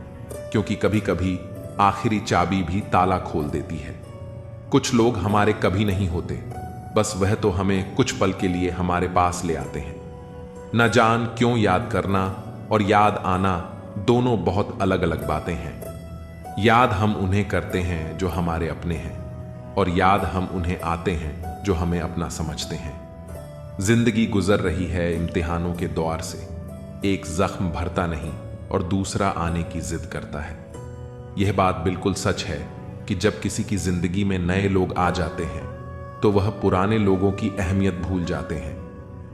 क्योंकि कभी कभी आखिरी चाबी भी ताला खोल देती है। कुछ लोग हमारे कभी नहीं होते, बस वह तो हमें कुछ पल के लिए हमारे पास ले आते हैं। न जान क्यों याद करना और याद आना दोनों बहुत अलग अलग बातें हैं। याद हम उन्हें करते हैं जो हमारे अपने हैं, और याद हम उन्हें आते हैं जो हमें अपना समझते हैं। जिंदगी गुजर रही है इम्तिहानों के दौर से। एक जख्म भरता नहीं और दूसरा आने की जिद करता है। यह बात बिल्कुल सच है कि जब किसी की जिंदगी में नए लोग आ जाते हैं तो वह पुराने लोगों की अहमियत भूल जाते हैं।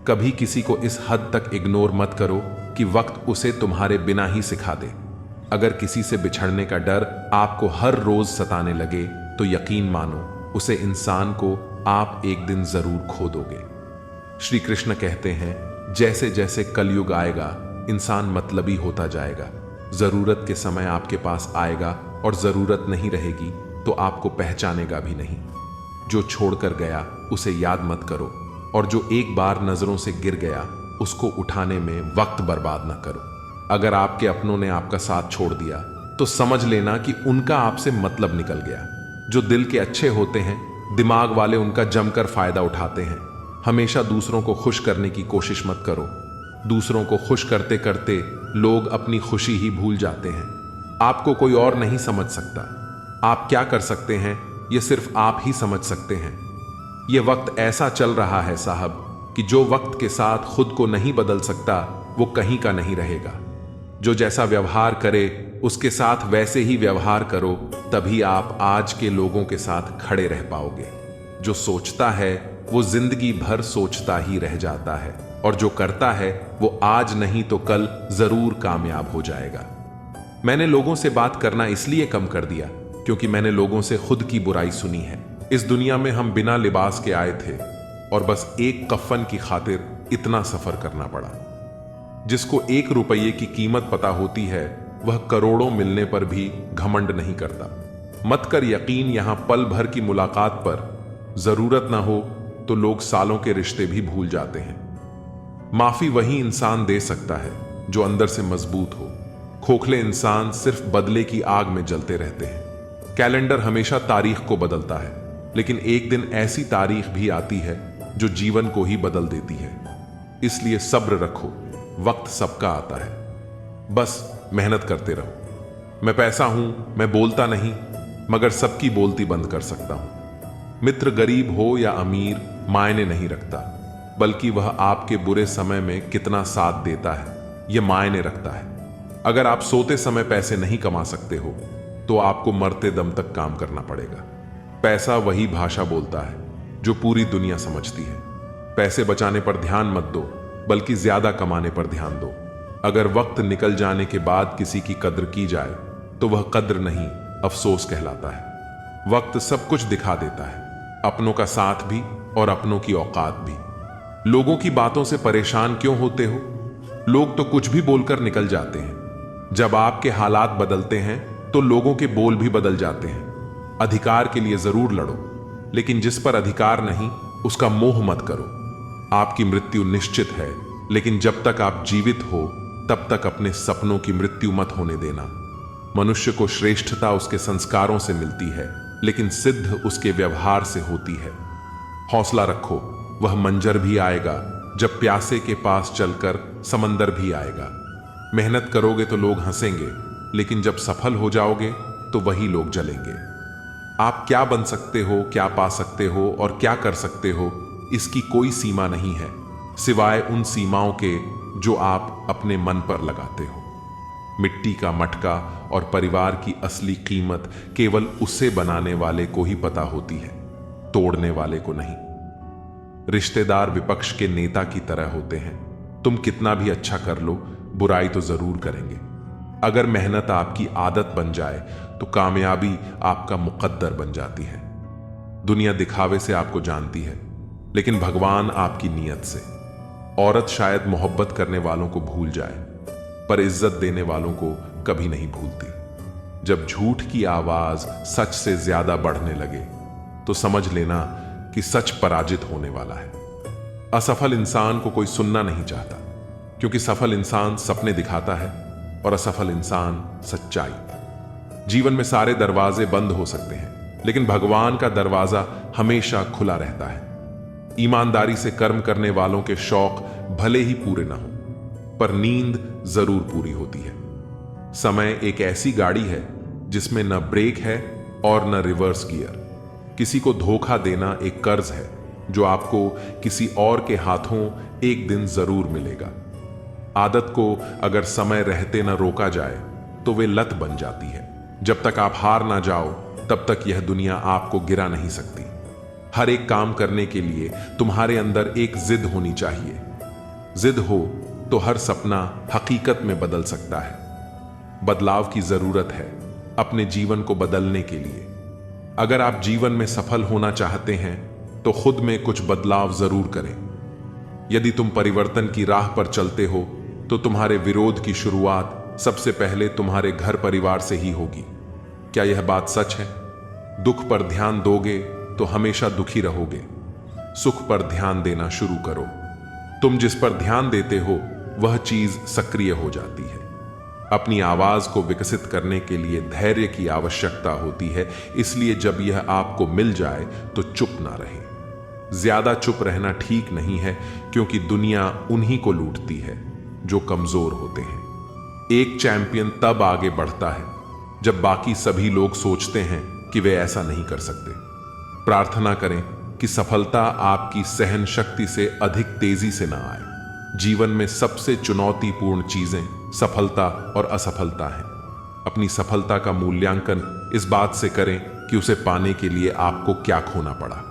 कभी किसी को इस हद तक इग्नोर मत करो कि वक्त उसे तुम्हारे बिना ही सिखा दे। अगर किसी से बिछड़ने का डर आपको हर रोज सताने लगे तो यकीन मानो उसे इंसान को आप एक दिन जरूर खो दोगे। श्री कृष्ण कहते हैं, जैसे जैसे कलयुग आएगा इंसान मतलबी होता जाएगा। जरूरत के समय आपके पास आएगा और जरूरत नहीं रहेगी तो आपको पहचानेगा भी नहीं। जो छोड़कर गया उसे याद मत करो, और जो एक बार नजरों से गिर गया उसको उठाने में वक्त बर्बाद ना करो। अगर आपके अपनों ने आपका साथ छोड़ दिया तो समझ लेना कि उनका आपसे मतलब निकल गया। जो दिल के अच्छे होते हैं, दिमाग वाले उनका जमकर फायदा उठाते हैं। हमेशा दूसरों को खुश करने की कोशिश मत करो। दूसरों को खुश करते करते लोग अपनी खुशी ही भूल जाते हैं। आपको कोई और नहीं समझ सकता। आप क्या कर सकते हैं ये सिर्फ आप ही समझ सकते हैं। ये वक्त ऐसा चल रहा है साहब कि जो वक्त के साथ खुद को नहीं बदल सकता वो कहीं का नहीं रहेगा। जो जैसा व्यवहार करे उसके साथ वैसे ही व्यवहार करो, तभी आप आज के लोगों के साथ खड़े रह पाओगे। जो सोचता है वो जिंदगी भर सोचता ही रह जाता है, और जो करता है वो आज नहीं तो कल जरूर कामयाब हो जाएगा। मैंने लोगों से बात करना इसलिए कम कर दिया क्योंकि मैंने लोगों से खुद की बुराई सुनी है। इस दुनिया में हम बिना लिबास के आए थे और बस एक कफन की खातिर इतना सफर करना पड़ा। जिसको 1 रुपये की कीमत पता होती है वह करोड़ों मिलने पर भी घमंड नहीं करता। मत कर यकीन यहां पल भर की मुलाकात पर। जरूरत ना हो तो लोग सालों के रिश्ते भी भूल जाते हैं। माफी वही इंसान दे सकता है जो अंदर से मजबूत हो। खोखले इंसान सिर्फ बदले की आग में जलते रहते हैं। कैलेंडर हमेशा तारीख को बदलता है, लेकिन एक दिन ऐसी तारीख भी आती है जो जीवन को ही बदल देती है। इसलिए सब्र रखो, वक्त सबका आता है। बस मेहनत करते रहो। मैं पैसा हूं, मैं बोलता नहीं, मगर सबकी बोलती बंद कर सकता हूं। मित्र गरीब हो या अमीर मायने नहीं रखता, बल्कि वह आपके बुरे समय में कितना साथ देता है यह मायने रखता है। अगर आप सोते समय पैसे नहीं कमा सकते हो तो आपको मरते दम तक काम करना पड़ेगा। पैसा वही भाषा बोलता है जो पूरी दुनिया समझती है। पैसे बचाने पर ध्यान मत दो, बल्कि ज्यादा कमाने पर ध्यान दो। अगर वक्त निकल जाने के बाद किसी की कद्र की जाए तो वह कद्र नहीं, अफसोस कहलाता है। वक्त सब कुछ दिखा देता है, अपनों का साथ भी और अपनों की औकात भी। लोगों की बातों से परेशान क्यों होते हो? लोग तो कुछ भी बोलकर निकल जाते हैं। जब आपके हालात बदलते हैं तो लोगों के बोल भी बदल जाते हैं। अधिकार के लिए जरूर लड़ो, लेकिन जिस पर अधिकार नहीं उसका मोह मत करो। आपकी मृत्यु निश्चित है, लेकिन जब तक आप जीवित हो तब तक अपने सपनों की मृत्यु मत होने देना। मनुष्य को श्रेष्ठता उसके संस्कारों से मिलती है, लेकिन सिद्ध उसके व्यवहार से होती है। हौसला रखो, वह मंजर भी आएगा जब प्यासे के पास चलकर समंदर भी आएगा। मेहनत करोगे तो लोग हंसेंगे, लेकिन जब सफल हो जाओगे तो वही लोग जलेंगे। आप क्या बन सकते हो, क्या पा सकते हो और क्या कर सकते हो, इसकी कोई सीमा नहीं है। सिवाय उन सीमाओं के जो आप अपने मन पर लगाते हो। मिट्टी का मटका और परिवार की असली कीमत केवल उसे बनाने वाले को ही पता होती है, तोड़ने वाले को नहीं। रिश्तेदार विपक्ष के नेता की तरह होते हैं। तुम कितना भी अच्छा कर लो, बुराई तो जरूर करेंगे। अगर मेहनत आपकी आदत बन जाए तो कामयाबी आपका मुकद्दर बन जाती है। दुनिया दिखावे से आपको जानती है, लेकिन भगवान आपकी नीयत से। औरत शायद मोहब्बत करने वालों को भूल जाए, पर इज्जत देने वालों को कभी नहीं भूलती। जब झूठ की आवाज सच से ज्यादा बढ़ने लगे तो समझ लेना कि सच पराजित होने वाला है। असफल इंसान को कोई सुनना नहीं चाहता, क्योंकि सफल इंसान सपने दिखाता है और असफल इंसान सच्चाई। जीवन में सारे दरवाजे बंद हो सकते हैं, लेकिन भगवान का दरवाजा हमेशा खुला रहता है। ईमानदारी से कर्म करने वालों के शौक भले ही पूरे ना हो, पर नींद जरूर पूरी होती है। समय एक ऐसी गाड़ी है जिसमें न ब्रेक है और न रिवर्स गियर। किसी को धोखा देना एक कर्ज है जो आपको किसी और के हाथों एक दिन जरूर मिलेगा। आदत को अगर समय रहते न रोका जाए तो वे लत बन जाती है। जब तक आप हार ना जाओ तब तक यह दुनिया आपको गिरा नहीं सकती। हर एक काम करने के लिए तुम्हारे अंदर एक जिद होनी चाहिए। जिद हो तो हर सपना हकीकत में बदल सकता है। बदलाव की जरूरत है अपने जीवन को बदलने के लिए। अगर आप जीवन में सफल होना चाहते हैं तो खुद में कुछ बदलाव जरूर करें। यदि तुम परिवर्तन की राह पर चलते हो तो तुम्हारे विरोध की शुरुआत सबसे पहले तुम्हारे घर परिवार से ही होगी। क्या यह बात सच है? दुख पर ध्यान दोगे तो हमेशा दुखी रहोगे। सुख पर ध्यान देना शुरू करो। तुम जिस पर ध्यान देते हो वह चीज सक्रिय हो जाती है। अपनी आवाज को विकसित करने के लिए धैर्य की आवश्यकता होती है, इसलिए जब यह आपको मिल जाए तो चुप ना रहे। ज्यादा चुप रहना ठीक नहीं है, क्योंकि दुनिया उन्हीं को लूटती है जो कमजोर होते हैं। एक चैंपियन तब आगे बढ़ता है जब बाकी सभी लोग सोचते हैं कि वे ऐसा नहीं कर सकते। प्रार्थना करें कि सफलता आपकी सहन शक्ति से अधिक तेजी से ना आए। जीवन में सबसे चुनौतीपूर्ण चीजें सफलता और असफलता हैं। अपनी सफलता का मूल्यांकन इस बात से करें कि उसे पाने के लिए आपको क्या खोना पड़ा।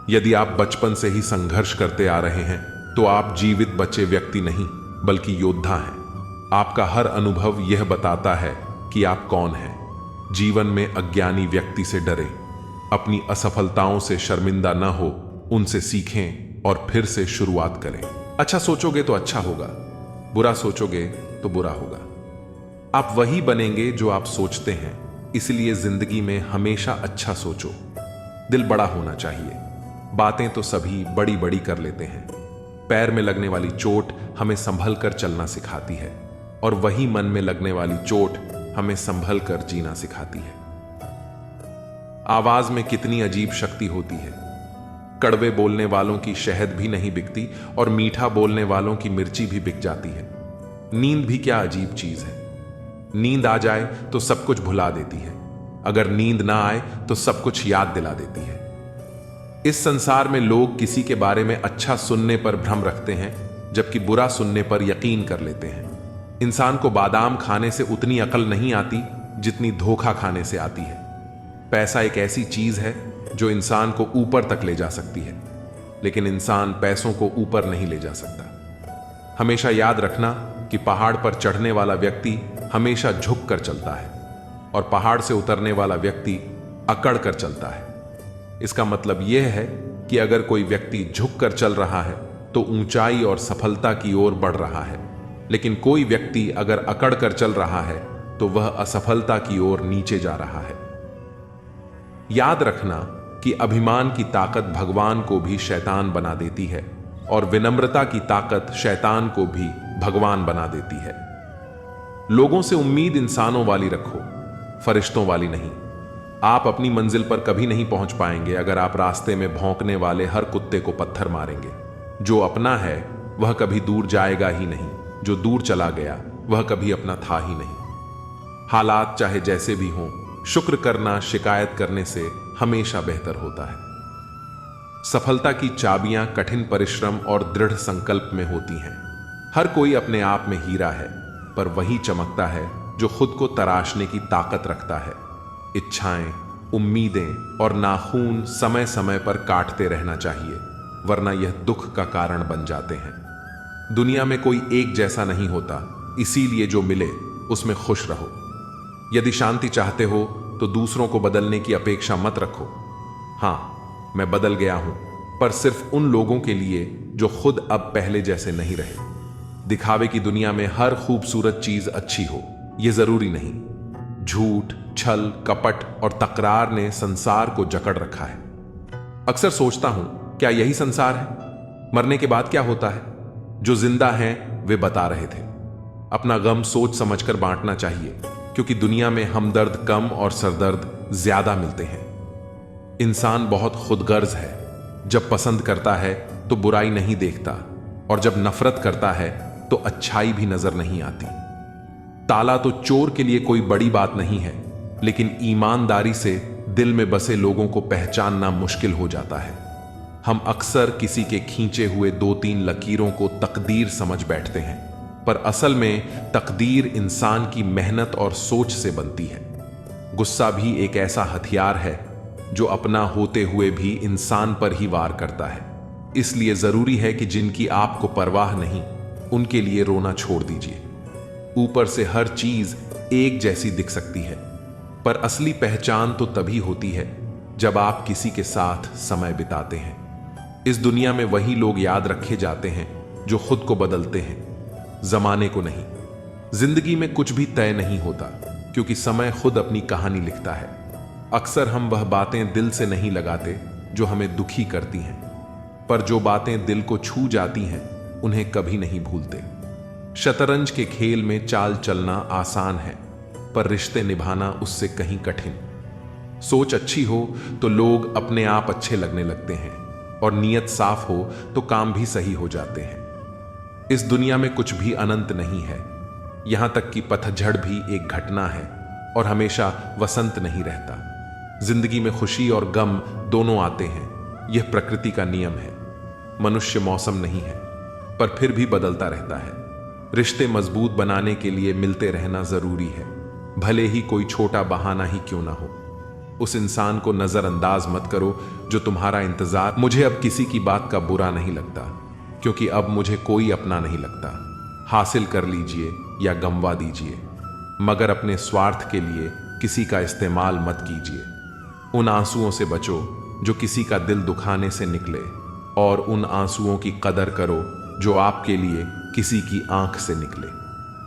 यदि आप बचपन से ही संघर्ष करते आ रहे हैं तो आप जीवित बचे व्यक्ति नहीं बल्कि योद्धा हैं। आपका हर अनुभव यह बताता है कि आप कौन हैं। जीवन में अज्ञानी व्यक्ति से डरें। अपनी असफलताओं से शर्मिंदा न हो, उनसे सीखें और फिर से शुरुआत करें। अच्छा सोचोगे तो अच्छा होगा, बुरा सोचोगे तो बुरा होगा। आप वही बनेंगे जो आप सोचते हैं, इसलिए जिंदगी में हमेशा अच्छा सोचो। दिल बड़ा होना चाहिए। बातें तो सभी बड़ी बड़ी कर लेते हैं। पैर में लगने वाली चोट हमें संभल कर चलना सिखाती है, और वही मन में लगने वाली चोट हमें संभल कर जीना सिखाती है। आवाज में कितनी अजीब शक्ति होती है। कड़वे बोलने वालों की शहद भी नहीं बिकती और मीठा बोलने वालों की मिर्ची भी बिक जाती है। नींद भी क्या अजीब चीज है। नींद आ जाए तो सब कुछ भुला देती है, अगर नींद ना आए तो सब कुछ याद दिला देती है। इस संसार में लोग किसी के बारे में अच्छा सुनने पर भ्रम रखते हैं, जबकि बुरा सुनने पर यकीन कर लेते हैं। इंसान को बादाम खाने से उतनी अकल नहीं आती जितनी धोखा खाने से आती है। पैसा एक ऐसी चीज है जो इंसान को ऊपर तक ले जा सकती है, लेकिन इंसान पैसों को ऊपर नहीं ले जा सकता। हमेशा याद रखना कि पहाड़ पर चढ़ने वाला व्यक्ति हमेशा झुक कर चलता है और पहाड़ से उतरने वाला व्यक्ति अकड़ कर चलता है। इसका मतलब यह है कि अगर कोई व्यक्ति झुक कर चल रहा है तो ऊंचाई और सफलता की ओर बढ़ रहा है, लेकिन कोई व्यक्ति अगर अकड़ कर चल रहा है तो वह असफलता की ओर नीचे जा रहा है। याद रखना कि अभिमान की ताकत भगवान को भी शैतान बना देती है, और विनम्रता की ताकत शैतान को भी भगवान बना देती है। लोगों से उम्मीद इंसानों वाली रखो, फरिश्तों वाली नहीं। आप अपनी मंजिल पर कभी नहीं पहुंच पाएंगे अगर आप रास्ते में भौंकने वाले हर कुत्ते को पत्थर मारेंगे। जो अपना है वह कभी दूर जाएगा ही नहीं, जो दूर चला गया वह कभी अपना था ही नहीं। हालात चाहे जैसे भी हों, शुक्र करना शिकायत करने से हमेशा बेहतर होता है। सफलता की चाबियां कठिन परिश्रम और दृढ़ संकल्प में होती हैं। हर कोई अपने आप में हीरा है, पर वही चमकता है जो खुद को तराशने की ताकत रखता है। इच्छाएं, उम्मीदें और नाखून समय समय पर काटते रहना चाहिए, वरना यह दुख का कारण बन जाते हैं। दुनिया में कोई एक जैसा नहीं होता, इसीलिए जो मिले उसमें खुश रहो। यदि शांति चाहते हो तो दूसरों को बदलने की अपेक्षा मत रखो। हाँ, मैं बदल गया हूं, पर सिर्फ उन लोगों के लिए जो खुद अब पहले जैसे नहीं रहे। दिखावे की दुनिया में हर खूबसूरत चीज अच्छी हो, यह जरूरी नहीं। झूठ, छल, कपट और तकरार ने संसार को जकड़ रखा है। अक्सर सोचता हूं, क्या यही संसार है? मरने के बाद क्या होता है? जो जिंदा हैं वे बता रहे थे। अपना गम सोच समझकर बांटना चाहिए, क्योंकि दुनिया में हमदर्द कम और सरदर्द ज्यादा मिलते हैं। इंसान बहुत खुदगर्ज है। जब पसंद करता है तो बुराई नहीं देखता, और जब नफरत करता है तो अच्छाई भी नजर नहीं आती। ताला तो चोर के लिए कोई बड़ी बात नहीं है, लेकिन ईमानदारी से दिल में बसे लोगों को पहचानना मुश्किल हो जाता है। हम अक्सर किसी के खींचे हुए 2-3 लकीरों को तकदीर समझ बैठते हैं, पर असल में तकदीर इंसान की मेहनत और सोच से बनती है। गुस्सा भी एक ऐसा हथियार है जो अपना होते हुए भी इंसान पर ही वार करता है। इसलिए जरूरी है कि जिनकी आपको परवाह नहीं, उनके लिए रोना छोड़ दीजिए। ऊपर से हर चीज एक जैसी दिख सकती है, पर असली पहचान तो तभी होती है जब आप किसी के साथ समय बिताते हैं। इस दुनिया में वही लोग याद रखे जाते हैं जो खुद को बदलते हैं, जमाने को नहीं। जिंदगी में कुछ भी तय नहीं होता, क्योंकि समय खुद अपनी कहानी लिखता है। अक्सर हम वह बातें दिल से नहीं लगाते जो हमें दुखी करती हैं, पर जो बातें दिल को छू जाती हैं उन्हें कभी नहीं भूलते। शतरंज के खेल में चाल चलना आसान है, पर रिश्ते निभाना उससे कहीं कठिन। सोच अच्छी हो तो लोग अपने आप अच्छे लगने लगते हैं, और नीयत साफ हो तो काम भी सही हो जाते हैं। इस दुनिया में कुछ भी अनंत नहीं है, यहां तक कि पतझड़ भी एक घटना है, और हमेशा वसंत नहीं रहता। जिंदगी में खुशी और गम दोनों आते हैं, यह प्रकृति का नियम है। मनुष्य मौसम नहीं है, पर फिर भी बदलता रहता है। रिश्ते मजबूत बनाने के लिए मिलते रहना जरूरी है, भले ही कोई छोटा बहाना ही क्यों ना हो। उस इंसान को नजरअंदाज मत करो जो तुम्हारा इंतजार। मुझे अब किसी की बात का बुरा नहीं लगता, क्योंकि अब मुझे कोई अपना नहीं लगता। हासिल कर लीजिए या गंवा दीजिए, मगर अपने स्वार्थ के लिए किसी का इस्तेमाल मत कीजिए। उन आंसुओं से बचो जो किसी का दिल दुखाने से निकले, और उन आंसुओं की कदर करो जो आपके लिए किसी की आंख से निकले।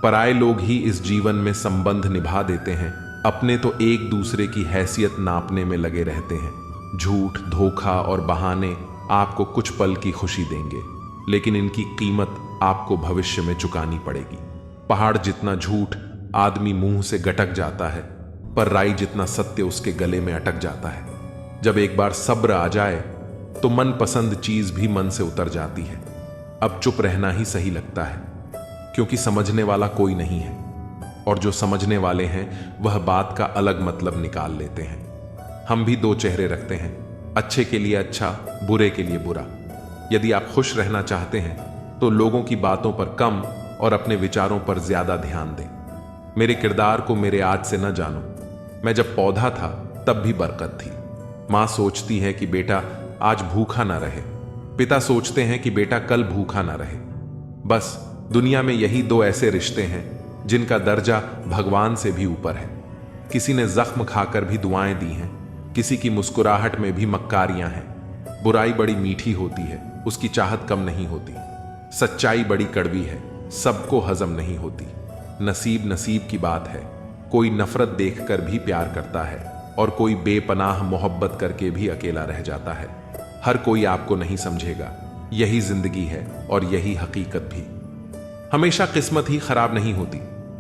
पराये लोग ही इस जीवन में संबंध निभा देते हैं, अपने तो एक दूसरे की हैसियत नापने में लगे रहते हैं। झूठ, धोखा और बहाने आपको कुछ पल की खुशी देंगे, लेकिन इनकी कीमत आपको भविष्य में चुकानी पड़ेगी। पहाड़ जितना झूठ आदमी मुंह से गटक जाता है, पर राई जितना सत्य उसके गले में अटक जाता है। जब एक बार सब्र आ जाए तो मनपसंद चीज भी मन से उतर जाती है। अब चुप रहना ही सही लगता है, क्योंकि समझने वाला कोई नहीं है, और जो समझने वाले हैं वह बात का अलग मतलब निकाल लेते हैं। हम भी 2 चेहरे रखते हैं, अच्छे के लिए अच्छा, बुरे के लिए बुरा। यदि आप खुश रहना चाहते हैं तो लोगों की बातों पर कम और अपने विचारों पर ज्यादा ध्यान दें। मेरे किरदार को मेरे आज से न जानो। मैं जब पौधा था तब भी बरकत थी। माँ सोचती है कि बेटा आज भूखा ना रहे, पिता सोचते हैं कि बेटा कल भूखा ना रहे। बस दुनिया में यही 2 ऐसे रिश्ते हैं जिनका दर्जा भगवान से भी ऊपर है। किसी ने जख्म खाकर भी दुआएं दी हैं, किसी की मुस्कुराहट में भी मक्कारियां हैं। बुराई बड़ी मीठी होती है, उसकी चाहत कम नहीं होती। सच्चाई बड़ी कड़वी है, सबको हजम नहीं होती। नसीब नसीब की बात है, कोई नफरत देखकर भी प्यार करता है, और कोई बेपनाह मोहब्बत करके भी अकेला रह जाता है। हर कोई आपको नहीं समझेगा, यही जिंदगी है और यही हकीकत भी। हमेशा किस्मत ही खराब नहीं होती,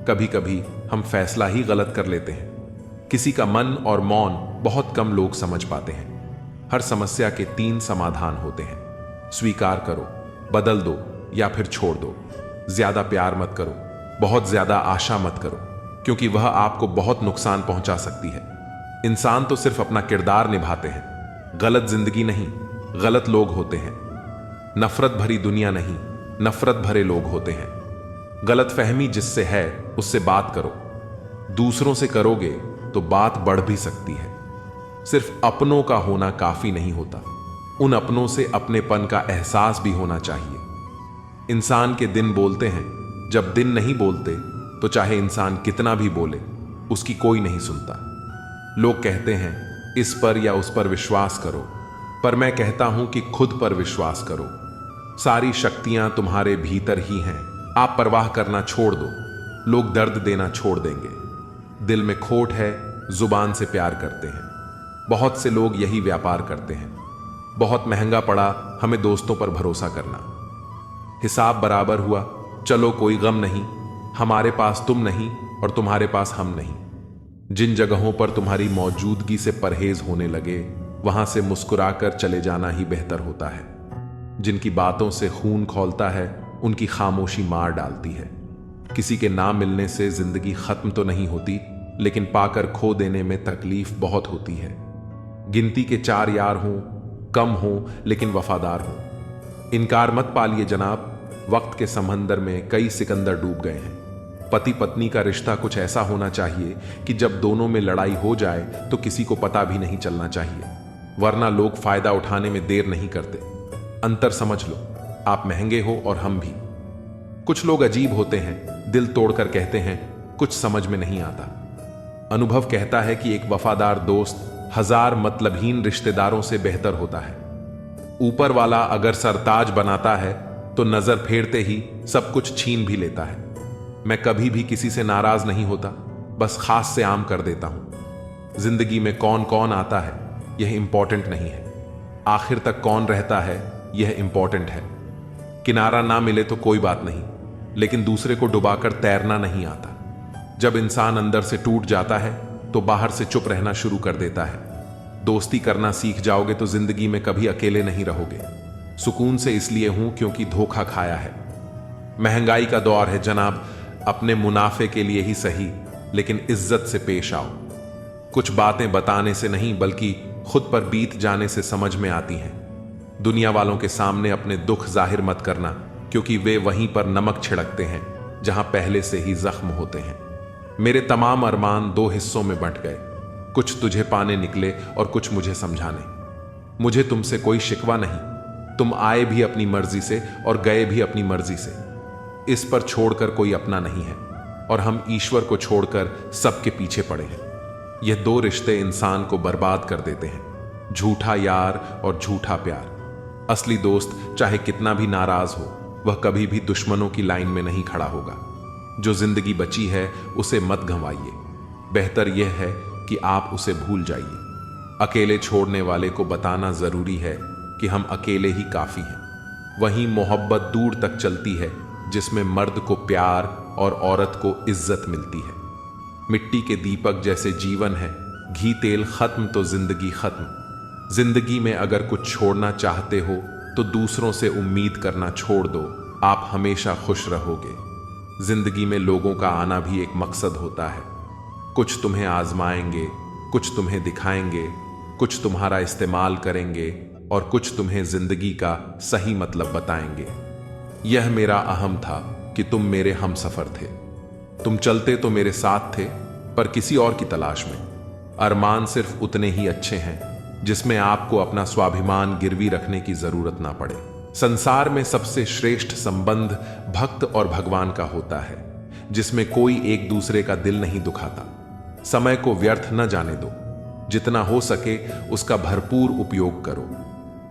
कभी कभी हम फैसला ही गलत कर लेते हैं। किसी का मन और मौन बहुत कम लोग समझ पाते हैं। हर समस्या के 3 समाधान होते हैं, स्वीकार करो, बदल दो या फिर छोड़ दो। ज्यादा प्यार मत करो, बहुत ज्यादा आशा मत करो, क्योंकि वह आपको बहुत नुकसान पहुंचा सकती है। इंसान तो सिर्फ अपना किरदार निभाते हैं, गलत जिंदगी नहीं, गलत लोग होते हैं। नफरत भरी दुनिया नहीं, नफरत भरे लोग होते हैं। गलत फहमी जिससे है उससे बात करो। दूसरों से करोगे तो बात बढ़ भी सकती है। सिर्फ अपनों का होना काफी नहीं होता, उन अपनों से अपनेपन का एहसास भी होना चाहिए। इंसान के दिन बोलते हैं, जब दिन नहीं बोलते तो चाहे इंसान कितना भी बोले उसकी कोई नहीं सुनता। लोग कहते हैं इस पर या उस पर विश्वास करो, पर मैं कहता हूं कि खुद पर विश्वास करो। सारी शक्तियां तुम्हारे भीतर ही हैं। आप परवाह करना छोड़ दो, लोग दर्द देना छोड़ देंगे। दिल में खोट है, जुबान से प्यार करते हैं। बहुत से लोग यही व्यापार करते हैं। बहुत महंगा पड़ा हमें दोस्तों पर भरोसा करना। हिसाब बराबर हुआ, चलो कोई गम नहीं, हमारे पास तुम नहीं और तुम्हारे पास हम नहीं। जिन जगहों पर तुम्हारी मौजूदगी से परहेज होने लगे वहां से मुस्कुराकर चले जाना ही बेहतर होता है। जिनकी बातों से खून खौलता है उनकी खामोशी मार डालती है। किसी के ना मिलने से जिंदगी खत्म तो नहीं होती, लेकिन पाकर खो देने में तकलीफ बहुत होती है। गिनती के 4 यार हों, कम हों लेकिन वफादार हों। इनकार मत पालिए जनाब, वक्त के समंदर में कई सिकंदर डूब गए हैं। पति पत्नी का रिश्ता कुछ ऐसा होना चाहिए कि जब दोनों में लड़ाई हो जाए तो किसी को पता भी नहीं चलना चाहिए, वरना लोग फायदा उठाने में देर नहीं करते। अंतर समझ लो, आप महंगे हो और हम भी। कुछ लोग अजीब होते हैं, दिल तोड़कर कहते हैं कुछ समझ में नहीं आता। अनुभव कहता है कि एक वफादार दोस्त 1000 मतलबहीन रिश्तेदारों से बेहतर होता है। ऊपर वाला अगर सरताज बनाता है तो नजर फेरते ही सब कुछ छीन भी लेता है। मैं कभी भी किसी से नाराज नहीं होता, बस खास से आम कर देता हूं। जिंदगी में कौन कौन आता है यह इंपॉर्टेंट नहीं है, आखिर तक कौन रहता है यह इंपॉर्टेंट है। किनारा ना मिले तो कोई बात नहीं, लेकिन दूसरे को डुबाकर तैरना नहीं आता। जब इंसान अंदर से टूट जाता है तो बाहर से चुप रहना शुरू कर देता है। दोस्ती करना सीख जाओगे तो जिंदगी में कभी अकेले नहीं रहोगे। सुकून से इसलिए हूं क्योंकि धोखा खाया है। महंगाई का दौर है जनाब, अपने मुनाफे के लिए ही सही, लेकिन इज्जत से पेश आओ। कुछ बातें बताने से नहीं बल्कि खुद पर बीत जाने से समझ में आती हैं। दुनिया वालों के सामने अपने दुख जाहिर मत करना, क्योंकि वे वहीं पर नमक छिड़कते हैं जहां पहले से ही जख्म होते हैं। मेरे तमाम अरमान 2 हिस्सों में बंट गए, कुछ तुझे पाने निकले और कुछ मुझे समझाने। मुझे तुमसे कोई शिकवा नहीं, तुम आए भी अपनी मर्जी से और गए भी अपनी मर्जी से। इस पर छोड़कर कोई अपना नहीं है और हम ईश्वर को छोड़कर सबके पीछे पड़े हैं। यह 2 रिश्ते इंसान को बर्बाद कर देते हैं, झूठा यार और झूठा प्यार। असली दोस्त चाहे कितना भी नाराज हो, वह कभी भी दुश्मनों की लाइन में नहीं खड़ा होगा। जो जिंदगी बची है उसे मत गंवाइए, बेहतर यह है कि आप उसे भूल जाइए। अकेले छोड़ने वाले को बताना जरूरी है कि हम अकेले ही काफी हैं। वहीं मोहब्बत दूर तक चलती है जिसमें मर्द को प्यार और औरत को इज्जत मिलती है। मिट्टी के दीपक जैसे जीवन है, घी तेल खत्म तो जिंदगी खत्म। जिंदगी में अगर कुछ छोड़ना चाहते हो तो दूसरों से उम्मीद करना छोड़ दो, आप हमेशा खुश रहोगे। जिंदगी में लोगों का आना भी एक मकसद होता है। कुछ तुम्हें आजमाएंगे, कुछ तुम्हें दिखाएंगे, कुछ तुम्हारा इस्तेमाल करेंगे और कुछ तुम्हें जिंदगी का सही मतलब बताएंगे। यह मेरा अहम था कि तुम मेरे हम सफर थे। तुम चलते तो मेरे साथ थे, पर किसी और की तलाश में। अरमान सिर्फ उतने ही अच्छे हैं जिसमें आपको अपना स्वाभिमान गिरवी रखने की जरूरत ना पड़े। संसार में सबसे श्रेष्ठ संबंध भक्त और भगवान का होता है, जिसमें कोई एक दूसरे का दिल नहीं दुखाता। समय को व्यर्थ न जाने दो, जितना हो सके उसका भरपूर उपयोग करो।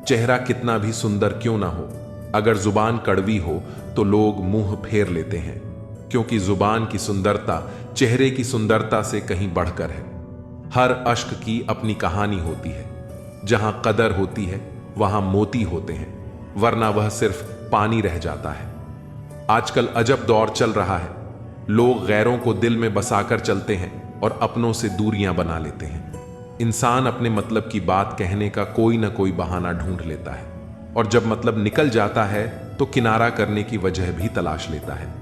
चेहरा कितना भी सुंदर क्यों ना हो, अगर जुबान कड़वी हो तो लोग मुंह फेर लेते हैं, क्योंकि जुबान की सुंदरता चेहरे की सुंदरता से कहीं बढ़कर है। हर अश्क की अपनी कहानी होती है। जहां कदर होती है वहां मोती होते हैं, वरना वह सिर्फ पानी रह जाता है। आजकल अजब दौर चल रहा है। लोग गैरों को दिल में बसाकर चलते हैं और अपनों से दूरियां बना लेते हैं। इंसान अपने मतलब की बात कहने का कोई ना कोई बहाना ढूंढ लेता है, और जब मतलब निकल जाता है तो किनारा करने की वजह भी तलाश लेता है।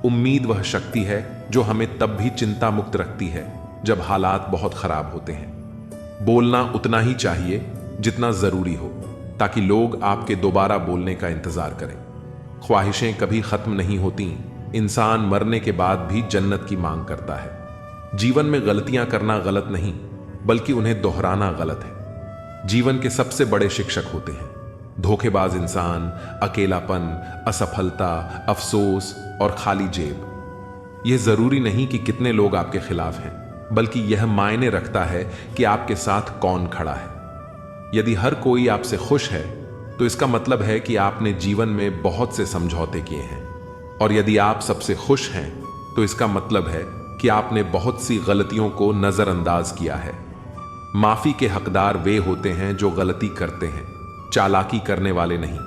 उम्मीद वह शक्ति है जो हमें तब भी चिंता मुक्त रखती है जब हालात बहुत खराब होते हैं। बोलना उतना ही चाहिए जितना जरूरी हो, ताकि लोग आपके दोबारा बोलने का इंतजार करें। ख्वाहिशें कभी खत्म नहीं होती। इंसान मरने के बाद भी जन्नत की मांग करता है। जीवन में गलतियां करना गलत नहीं, बल्कि उन्हें दोहराना गलत है। जीवन के सबसे बड़े शिक्षक होते हैं धोखेबाज इंसान, अकेलापन, असफलता, अफसोस और खाली जेब। यह जरूरी नहीं कि कितने लोग आपके खिलाफ हैं, बल्कि यह मायने रखता है कि आपके साथ कौन खड़ा है। यदि हर कोई आपसे खुश है तो इसका मतलब है कि आपने जीवन में बहुत से समझौते किए हैं, और यदि आप सबसे खुश हैं तो इसका मतलब है कि आपने बहुत सी गलतियों को नजरअंदाज किया है। माफी के हकदार वे होते हैं जो गलती करते हैं, चालाकी करने वाले नहीं।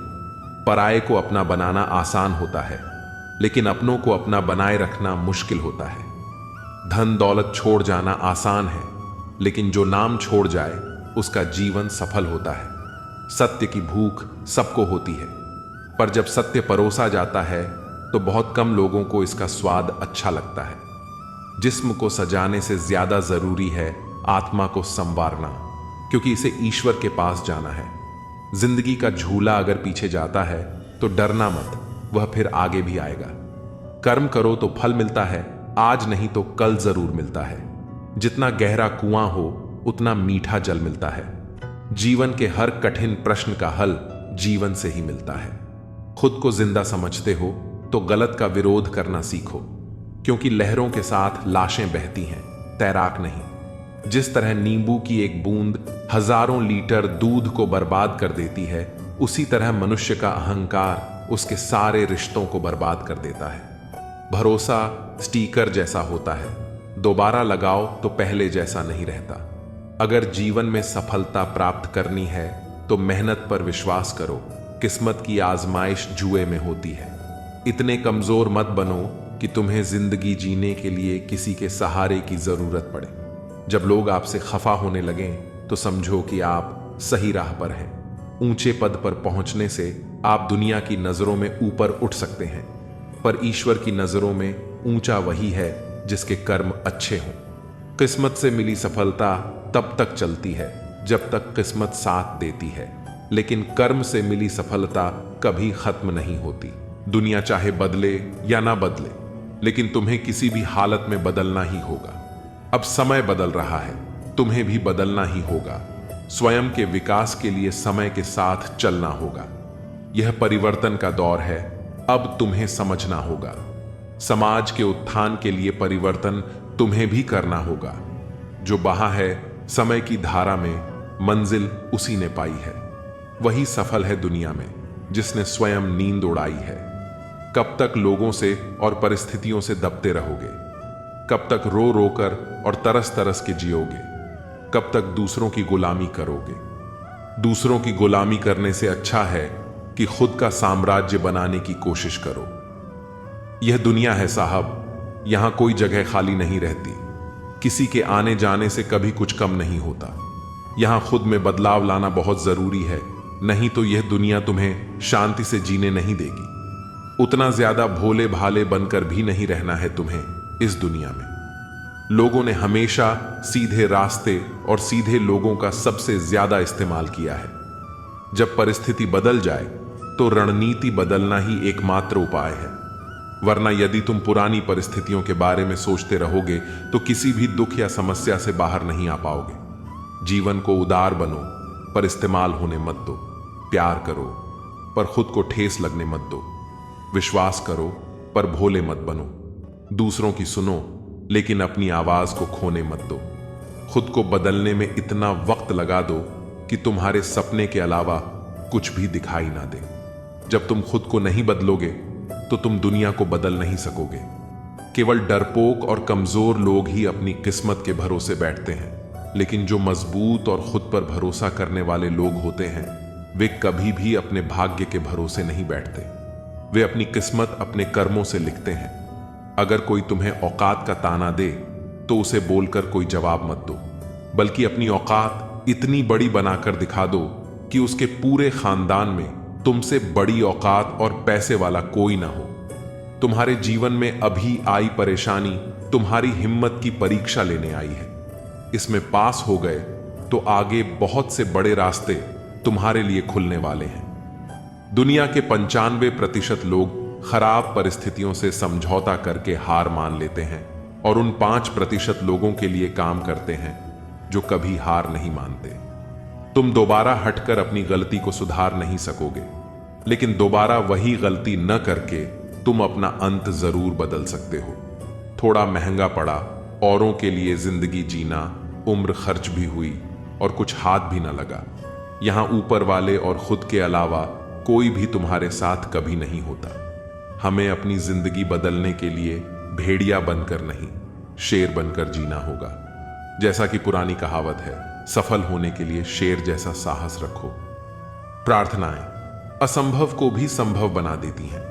पराये को अपना बनाना आसान होता है, लेकिन अपनों को अपना बनाए रखना मुश्किल होता है। धन दौलत छोड़ जाना आसान है, लेकिन जो नाम छोड़ जाए उसका जीवन सफल होता है। सत्य की भूख सबको होती है, पर जब सत्य परोसा जाता है तो बहुत कम लोगों को इसका स्वाद अच्छा लगता है। जिस्म को सजाने से ज्यादा जरूरी है आत्मा को संवारना, क्योंकि इसे ईश्वर के पास जाना है। जिंदगी का झूला अगर पीछे जाता है तो डरना मत, वह फिर आगे भी आएगा। कर्म करो तो फल मिलता है, आज नहीं तो कल जरूर मिलता है। जितना गहरा कुआं हो उतना मीठा जल मिलता है। जीवन के हर कठिन प्रश्न का हल जीवन से ही मिलता है। खुद को जिंदा समझते हो तो गलत का विरोध करना सीखो, क्योंकि लहरों के साथ लाशें बहती हैं, तैराक नहीं। जिस तरह नींबू की एक बूंद हजारों लीटर दूध को बर्बाद कर देती है, उसी तरह मनुष्य का अहंकार उसके सारे रिश्तों को बर्बाद कर देता है। भरोसा स्टीकर जैसा होता है, दोबारा लगाओ तो पहले जैसा नहीं रहता। अगर जीवन में सफलता प्राप्त करनी है तो मेहनत पर विश्वास करो। किस्मत की आजमाइश जुए में होती है। इतने कमजोर मत बनो कि तुम्हें जिंदगी जीने के लिए किसी के सहारे की जरूरत पड़े। जब लोग आपसे खफा होने लगें तो समझो कि आप सही राह पर हैं। ऊंचे पद पर पहुंचने से आप दुनिया की नजरों में ऊपर उठ सकते हैं, पर ईश्वर की नजरों में ऊंचा वही है जिसके कर्म अच्छे हों। किस्मत से मिली सफलता तब तक चलती है जब तक किस्मत साथ देती है, लेकिन कर्म से मिली सफलता कभी खत्म नहीं होती। दुनिया चाहे बदले या ना बदले, लेकिन तुम्हें किसी भी हालत में बदलना ही होगा। अब समय बदल रहा है, तुम्हें भी बदलना ही होगा। स्वयं के विकास के लिए समय के साथ चलना होगा। यह परिवर्तन का दौर है, अब तुम्हें समझना होगा। समाज के उत्थान के लिए परिवर्तन तुम्हें भी करना होगा। जो बहा है समय की धारा में, मंजिल उसी ने पाई है। वही सफल है दुनिया में जिसने स्वयं नींद उड़ाई है। कब तक लोगों से और परिस्थितियों से दबते रहोगे? कब तक रो रो कर और तरस तरस के जियोगे? कब तक दूसरों की गुलामी करोगे? दूसरों की गुलामी करने से अच्छा है कि खुद का साम्राज्य बनाने की कोशिश करो। यह दुनिया है साहब, यहां कोई जगह खाली नहीं रहती। किसी के आने जाने से कभी कुछ कम नहीं होता। यहां खुद में बदलाव लाना बहुत जरूरी है, नहीं तो यह दुनिया तुम्हें शांति से जीने नहीं देगी। उतना ज्यादा भोले भाले बनकर भी नहीं रहना है तुम्हें इस दुनिया में। लोगों ने हमेशा सीधे रास्ते और सीधे लोगों का सबसे ज्यादा इस्तेमाल किया है। जब परिस्थिति बदल जाए तो रणनीति बदलना ही एकमात्र उपाय है, वरना यदि तुम पुरानी परिस्थितियों के बारे में सोचते रहोगे तो किसी भी दुख या समस्या से बाहर नहीं आ पाओगे। जीवन को उदार बनो, पर इस्तेमाल होने मत दो। प्यार करो, पर खुद को ठेस लगने मत दो। विश्वास करो, पर भोले मत बनो। दूसरों की सुनो, लेकिन अपनी आवाज को खोने मत दो। खुद को बदलने में इतना वक्त लगा दो कि तुम्हारे सपने के अलावा कुछ भी दिखाई ना दे। जब तुम खुद को नहीं बदलोगे तो तुम दुनिया को बदल नहीं सकोगे। केवल डरपोक और कमजोर लोग ही अपनी किस्मत के भरोसे बैठते हैं, लेकिन जो मजबूत और खुद पर भरोसा करने वाले लोग होते हैं वे कभी भी अपने भाग्य के भरोसे नहीं बैठते। वे अपनी किस्मत अपने कर्मों से लिखते हैं। अगर कोई तुम्हें औकात का ताना दे तो उसे बोलकर कोई जवाब मत दो, बल्कि अपनी औकात इतनी बड़ी बनाकर दिखा दो कि उसके पूरे खानदान में तुमसे बड़ी औकात और पैसे वाला कोई ना हो। तुम्हारे जीवन में अभी आई परेशानी तुम्हारी हिम्मत की परीक्षा लेने आई है। इसमें पास हो गए तो आगे बहुत से बड़े रास्ते तुम्हारे लिए खुलने वाले हैं। दुनिया के 95% लोग खराब परिस्थितियों से समझौता करके हार मान लेते हैं और उन 5% लोगों के लिए काम करते हैं जो कभी हार नहीं मानते। तुम दोबारा हटकर अपनी गलती को सुधार नहीं सकोगे, लेकिन दोबारा वही गलती न करके तुम अपना अंत जरूर बदल सकते हो। थोड़ा महंगा पड़ा, औरों के लिए जिंदगी जीना, उम्र खर्च भी हुई और कुछ हाथ भी न लगा। यहां ऊपर वाले और खुद के अलावा कोई भी तुम्हारे साथ कभी नहीं होता। हमें अपनी जिंदगी बदलने के लिए भेड़िया बनकर नहीं, शेर बनकर जीना होगा। जैसा कि पुरानी कहावत है, सफल होने के लिए शेर जैसा साहस रखो। प्रार्थनाएं असंभव को भी संभव बना देती हैं।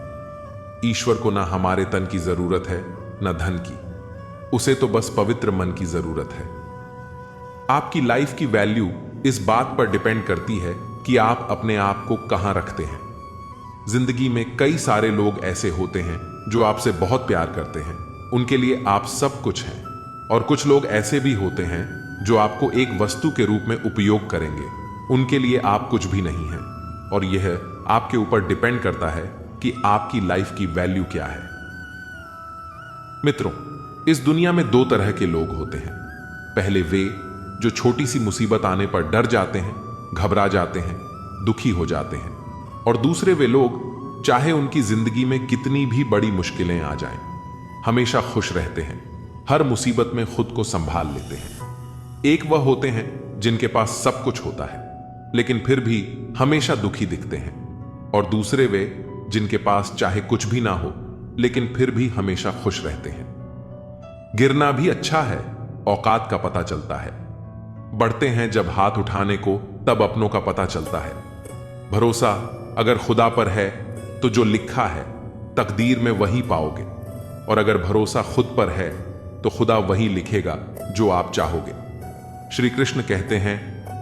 ईश्वर को ना हमारे तन की जरूरत है, न धन की। उसे तो बस पवित्र मन की जरूरत है। आपकी लाइफ की वैल्यू इस बात पर डिपेंड करती है कि आप अपने आप को कहां रखते हैं। जिंदगी में कई सारे लोग ऐसे होते हैं जो आपसे बहुत प्यार करते हैं, उनके लिए आप सब कुछ हैं, और कुछ लोग ऐसे भी होते हैं जो आपको एक वस्तु के रूप में उपयोग करेंगे, उनके लिए आप कुछ भी नहीं हैं। और यह आपके ऊपर डिपेंड करता है कि आपकी लाइफ की वैल्यू क्या है। मित्रों, इस दुनिया में 2 तरह के लोग होते हैं। पहले वे जो छोटी सी मुसीबत आने पर डर जाते हैं, घबरा जाते हैं, दुखी हो जाते हैं, और दूसरे वे लोग चाहे उनकी जिंदगी में कितनी भी बड़ी मुश्किलें आ जाएं, हमेशा खुश रहते हैं, हर मुसीबत में खुद को संभाल लेते हैं। एक वह होते हैं जिनके पास सब कुछ होता है लेकिन फिर भी हमेशा दुखी दिखते हैं, और दूसरे वे जिनके पास चाहे कुछ भी ना हो लेकिन फिर भी हमेशा खुश रहते हैं। गिरना भी अच्छा है, औकात का पता चलता है। बढ़ते हैं जब हाथ उठाने को, तब अपनों का पता चलता है। भरोसा अगर खुदा पर है तो जो लिखा है तकदीर में वही पाओगे, और अगर भरोसा खुद पर है तो खुदा वही लिखेगा जो आप चाहोगे। श्री कृष्ण कहते हैं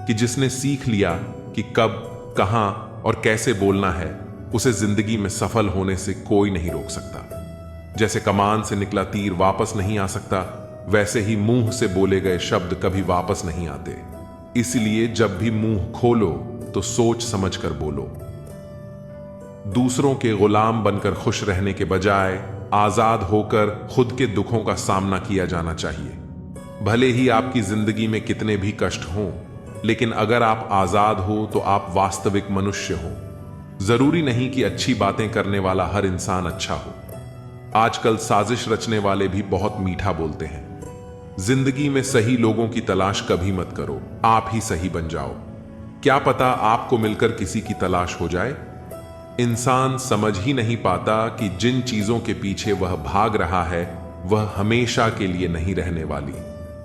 कि जिसने सीख लिया कि कब, कहां और कैसे बोलना है, उसे जिंदगी में सफल होने से कोई नहीं रोक सकता। जैसे कमान से निकला तीर वापस नहीं आ सकता, वैसे ही मुंह से बोले गए शब्द कभी वापस नहीं आते। इसलिए जब भी मुंह खोलो तो सोच समझकर बोलो। दूसरों के गुलाम बनकर खुश रहने के बजाय आजाद होकर खुद के दुखों का सामना किया जाना चाहिए। भले ही आपकी जिंदगी में कितने भी कष्ट हों, लेकिन अगर आप आजाद हो तो आप वास्तविक मनुष्य हो। जरूरी नहीं कि अच्छी बातें करने वाला हर इंसान अच्छा हो। आजकल साजिश रचने वाले भी बहुत मीठा बोलते हैं। जिंदगी में सही लोगों की तलाश कभी मत करो, आप ही सही बन जाओ। क्या पता आपको मिलकर किसी की तलाश हो जाए। इंसान समझ ही नहीं पाता कि जिन चीजों के पीछे वह भाग रहा है वह हमेशा के लिए नहीं रहने वाली।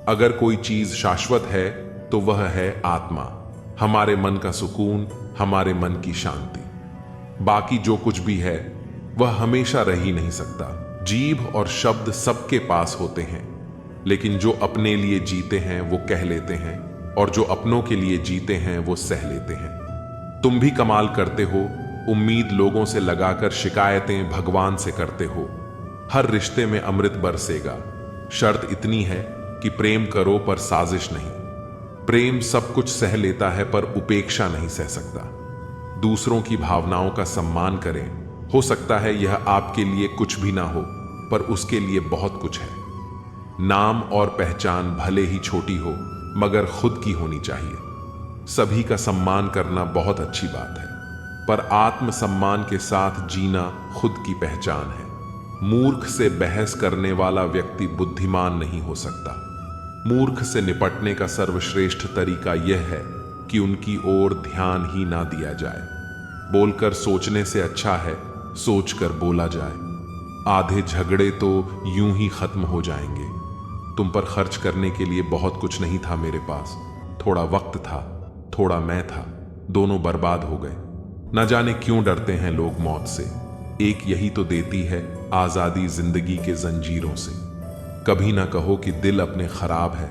अगर कोई चीज शाश्वत है तो वह है आत्मा, हमारे मन का सुकून, हमारे मन की शांति। बाकी जो कुछ भी है वह हमेशा रह ही नहीं सकता। जीभ और शब्द सबके पास होते हैं, लेकिन जो अपने लिए जीते हैं वो कह लेते हैं, और जो अपनों के लिए जीते हैं वो सह लेते हैं। तुम भी कमाल करते हो, उम्मीद लोगों से लगाकर शिकायतें भगवान से करते हो। हर रिश्ते में अमृत बरसेगा, शर्त इतनी है कि प्रेम करो पर साजिश नहीं। प्रेम सब कुछ सह लेता है पर उपेक्षा नहीं सह सकता। दूसरों की भावनाओं का सम्मान करें। हो सकता है यह आपके लिए कुछ भी ना हो, पर उसके लिए बहुत कुछ है। नाम और पहचान भले ही छोटी हो, मगर खुद की होनी चाहिए। सभी का सम्मान करना बहुत अच्छी बात है, पर आत्मसम्मान के साथ जीना खुद की पहचान है। मूर्ख से बहस करने वाला व्यक्ति बुद्धिमान नहीं हो सकता। मूर्ख से निपटने का सर्वश्रेष्ठ तरीका यह है कि उनकी ओर ध्यान ही ना दिया जाए। बोलकर सोचने से अच्छा है सोचकर बोला जाए। आधे झगड़े तो यूं ही खत्म हो जाएंगे। तुम पर खर्च करने के लिए बहुत कुछ नहीं था मेरे पास। थोड़ा वक्त था, थोड़ा मैं था, दोनों बर्बाद हो गए। न जाने क्यों डरते हैं लोग मौत से। एक यही तो देती है आजादी जिंदगी के जंजीरों से। कभी ना कहो कि दिल अपने खराब है,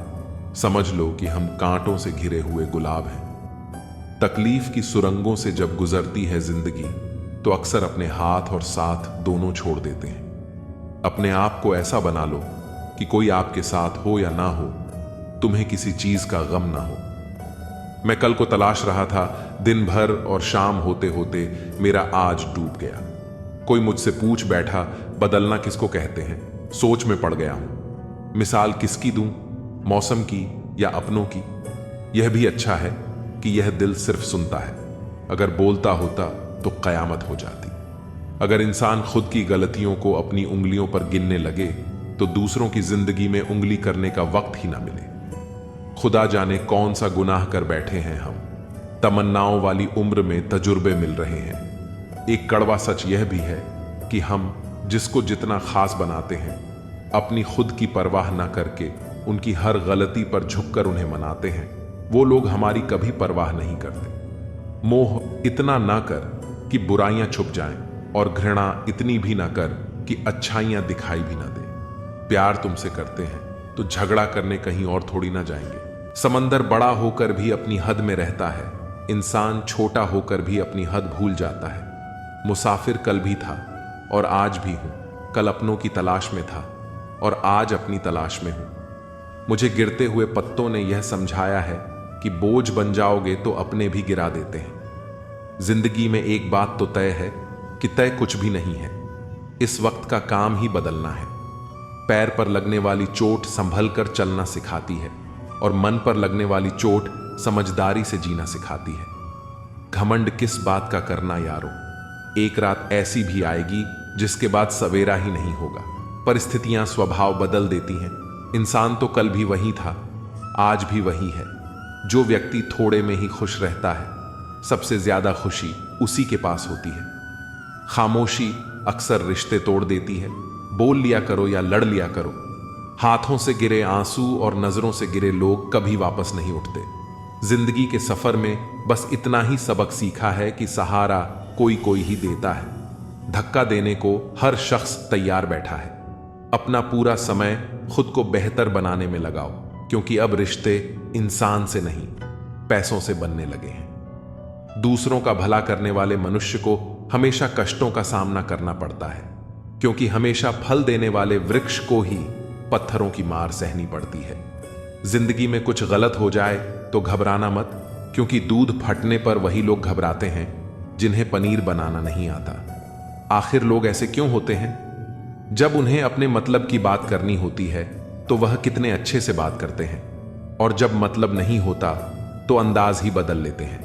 समझ लो कि हम कांटों से घिरे हुए गुलाब हैं। तकलीफ की सुरंगों से जब गुजरती है जिंदगी तो अक्सर अपने हाथ और साथ दोनों छोड़ देते हैं। अपने आप को ऐसा बना लो कि कोई आपके साथ हो या ना हो, तुम्हें किसी चीज का गम ना हो। मैं कल को तलाश रहा था, दिन भर और शाम होते होते मेरा आज डूब गया। कोई मुझसे पूछ बैठा, बदलना किसको कहते हैं? सोच में पड़ गया हूं। मिसाल किसकी दूं, मौसम की या अपनों की? यह भी अच्छा है कि यह दिल सिर्फ सुनता है। अगर बोलता होता तो कयामत हो जाती। अगर इंसान खुद की गलतियों को अपनी उंगलियों पर गिनने लगे तो दूसरों की जिंदगी में उंगली करने का वक्त ही ना मिले। खुदा जाने कौन सा गुनाह कर बैठे हैं हम। तमन्नाओं वाली उम्र में तजुर्बे मिल रहे हैं। एक कड़वा सच यह भी है कि हम जिसको जितना खास बनाते हैं, अपनी खुद की परवाह ना करके उनकी हर गलती पर झुककर उन्हें मनाते हैं, वो लोग हमारी कभी परवाह नहीं करते। मोह इतना ना कर कि बुराइयां छुप जाएं, और घृणा इतनी भी ना कर कि अच्छाइयां दिखाई भी ना दे। प्यार तुमसे करते हैं तो झगड़ा करने कहीं और थोड़ी ना जाएंगे। समंदर बड़ा होकर भी अपनी हद में रहता है, इंसान छोटा होकर भी अपनी हद भूल जाता है। मुसाफिर कल भी था और आज भी हूं, कल अपनों की तलाश में था और आज अपनी तलाश में हूं। मुझे गिरते हुए पत्तों ने यह समझाया है कि बोझ बन जाओगे तो अपने भी गिरा देते हैं। जिंदगी में एक बात तो तय है कि तय कुछ भी नहीं है। इस वक्त का काम ही बदलना है। पैर पर लगने वाली चोट संभल कर चलना सिखाती है और मन पर लगने वाली चोट समझदारी से जीना सिखाती है। घमंड किस बात का करना यारो, एक रात ऐसी भी आएगी जिसके बाद सवेरा ही नहीं होगा। परिस्थितियां स्वभाव बदल देती हैं। इंसान तो कल भी वही था, आज भी वही है। जो व्यक्ति थोड़े में ही खुश रहता है, सबसे ज्यादा खुशी उसी के पास होती है। खामोशी अक्सर रिश्ते तोड़ देती है। बोल लिया करो या लड़ लिया करो। हाथों से गिरे आंसू और नजरों से गिरे लोग कभी वापस नहीं उठते। जिंदगी के सफर में बस इतना ही सबक सीखा है कि सहारा कोई कोई ही देता है। धक्का देने को हर शख्स तैयार बैठा है। अपना पूरा समय खुद को बेहतर बनाने में लगाओ, क्योंकि अब रिश्ते इंसान से नहीं, पैसों से बनने लगे हैं। दूसरों का भला करने वाले मनुष्य को हमेशा कष्टों का सामना करना पड़ता है, क्योंकि हमेशा फल देने वाले वृक्ष को ही पत्थरों की मार सहनी पड़ती है। जिंदगी में कुछ गलत हो जाए तो घबराना मत, क्योंकि दूध फटने पर वही लोग घबराते हैं जिन्हें पनीर बनाना नहीं आता। आखिर लोग ऐसे क्यों होते हैं? जब उन्हें अपने मतलब की बात करनी होती है तो वह कितने अच्छे से बात करते हैं, और जब मतलब नहीं होता तो अंदाज ही बदल लेते हैं।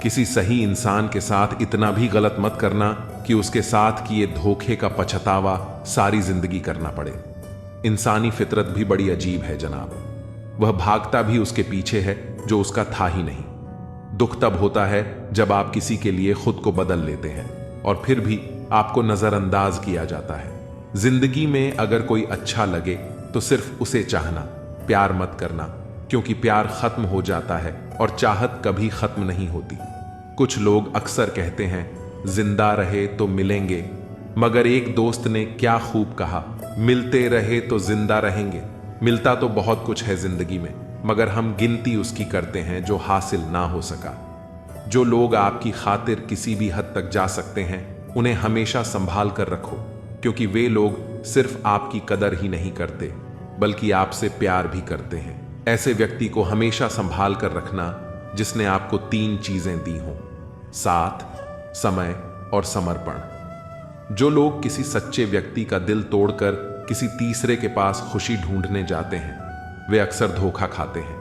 किसी सही इंसान के साथ इतना भी गलत मत करना कि उसके साथ किए धोखे का पछतावा सारी जिंदगी करना पड़े। इंसानी फितरत भी बड़ी अजीब है जनाब। वह भागता भी उसके पीछे है जो उसका था ही नहीं। दुख तब होता है जब आप किसी के लिए खुद को बदल लेते हैं और फिर भी आपको नजरअंदाज किया जाता है। जिंदगी में अगर कोई अच्छा लगे तो सिर्फ उसे चाहना, प्यार मत करना, क्योंकि प्यार खत्म हो जाता है और चाहत कभी खत्म नहीं होती। कुछ लोग अक्सर कहते हैं जिंदा रहे तो मिलेंगे, मगर एक दोस्त ने क्या खूब कहा, मिलते रहे तो जिंदा रहेंगे। मिलता तो बहुत कुछ है जिंदगी में, मगर हम गिनती उसकी करते हैं जो हासिल ना हो सका। जो लोग आपकी खातिर किसी भी हद तक जा सकते हैं, उन्हें हमेशा संभाल कर रखो, क्योंकि वे लोग सिर्फ आपकी कदर ही नहीं करते बल्कि आपसे प्यार भी करते हैं। ऐसे व्यक्ति को हमेशा संभाल कर रखना जिसने आपको 3 चीजें दी हों: साथ, समय और समर्पण। जो लोग किसी सच्चे व्यक्ति का दिल तोड़कर किसी तीसरे के पास खुशी ढूंढने जाते हैं, वे अक्सर धोखा खाते हैं।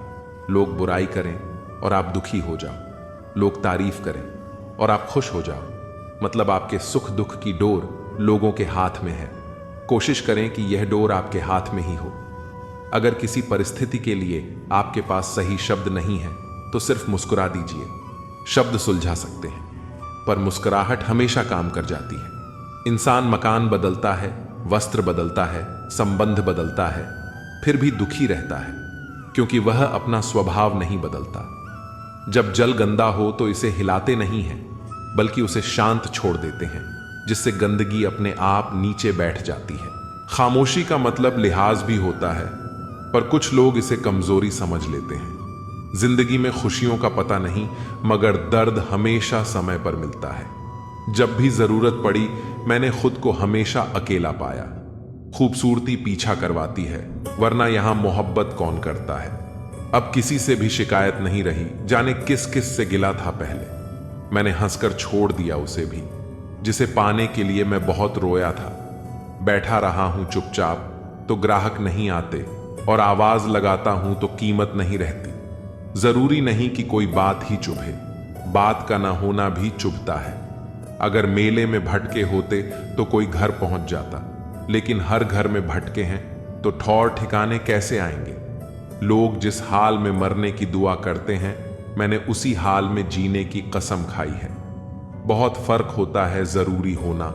लोग बुराई करें और आप दुखी हो जाओ, लोग तारीफ करें और आप खुश हो जाओ, मतलब आपके सुख दुख की डोर लोगों के हाथ में है। कोशिश करें कि यह डोर आपके हाथ में ही हो। अगर किसी परिस्थिति के लिए आपके पास सही शब्द नहीं है तो सिर्फ मुस्कुरा दीजिए। शब्द सुलझा सकते हैं, पर मुस्कुराहट हमेशा काम कर जाती है। इंसान मकान बदलता है, वस्त्र बदलता है, संबंध बदलता है, फिर भी दुखी रहता है, क्योंकि वह अपना स्वभाव नहीं बदलता। जब जल गंदा हो तो इसे हिलाते नहीं हैं, बल्कि उसे शांत छोड़ देते हैं, जिससे गंदगी अपने आप नीचे बैठ जाती है। खामोशी का मतलब लिहाज भी होता है, पर कुछ लोग इसे कमजोरी समझ लेते हैं। जिंदगी में खुशियों का पता नहीं, मगर दर्द हमेशा समय पर मिलता है। जब भी जरूरत पड़ी, मैंने खुद को हमेशा अकेला पाया। खूबसूरती पीछा करवाती है, वरना यहां मोहब्बत कौन करता है। अब किसी से भी शिकायत नहीं रही। जाने किस किस से गिला था पहले। मैंने हंसकर छोड़ दिया उसे भी, जिसे पाने के लिए मैं बहुत रोया था। बैठा रहा हूं चुपचाप तो ग्राहक नहीं आते, और आवाज लगाता हूं तो कीमत नहीं रहती। जरूरी नहीं कि कोई बात ही चुभे, बात का ना होना भी चुभता है। अगर मेले में भटके होते तो कोई घर पहुंच जाता, लेकिन हर घर में भटके हैं तो ठौर ठिकाने कैसे आएंगे। लोग जिस हाल में मरने की दुआ करते हैं, मैंने उसी हाल में जीने की कसम खाई है। बहुत फर्क होता है जरूरी होना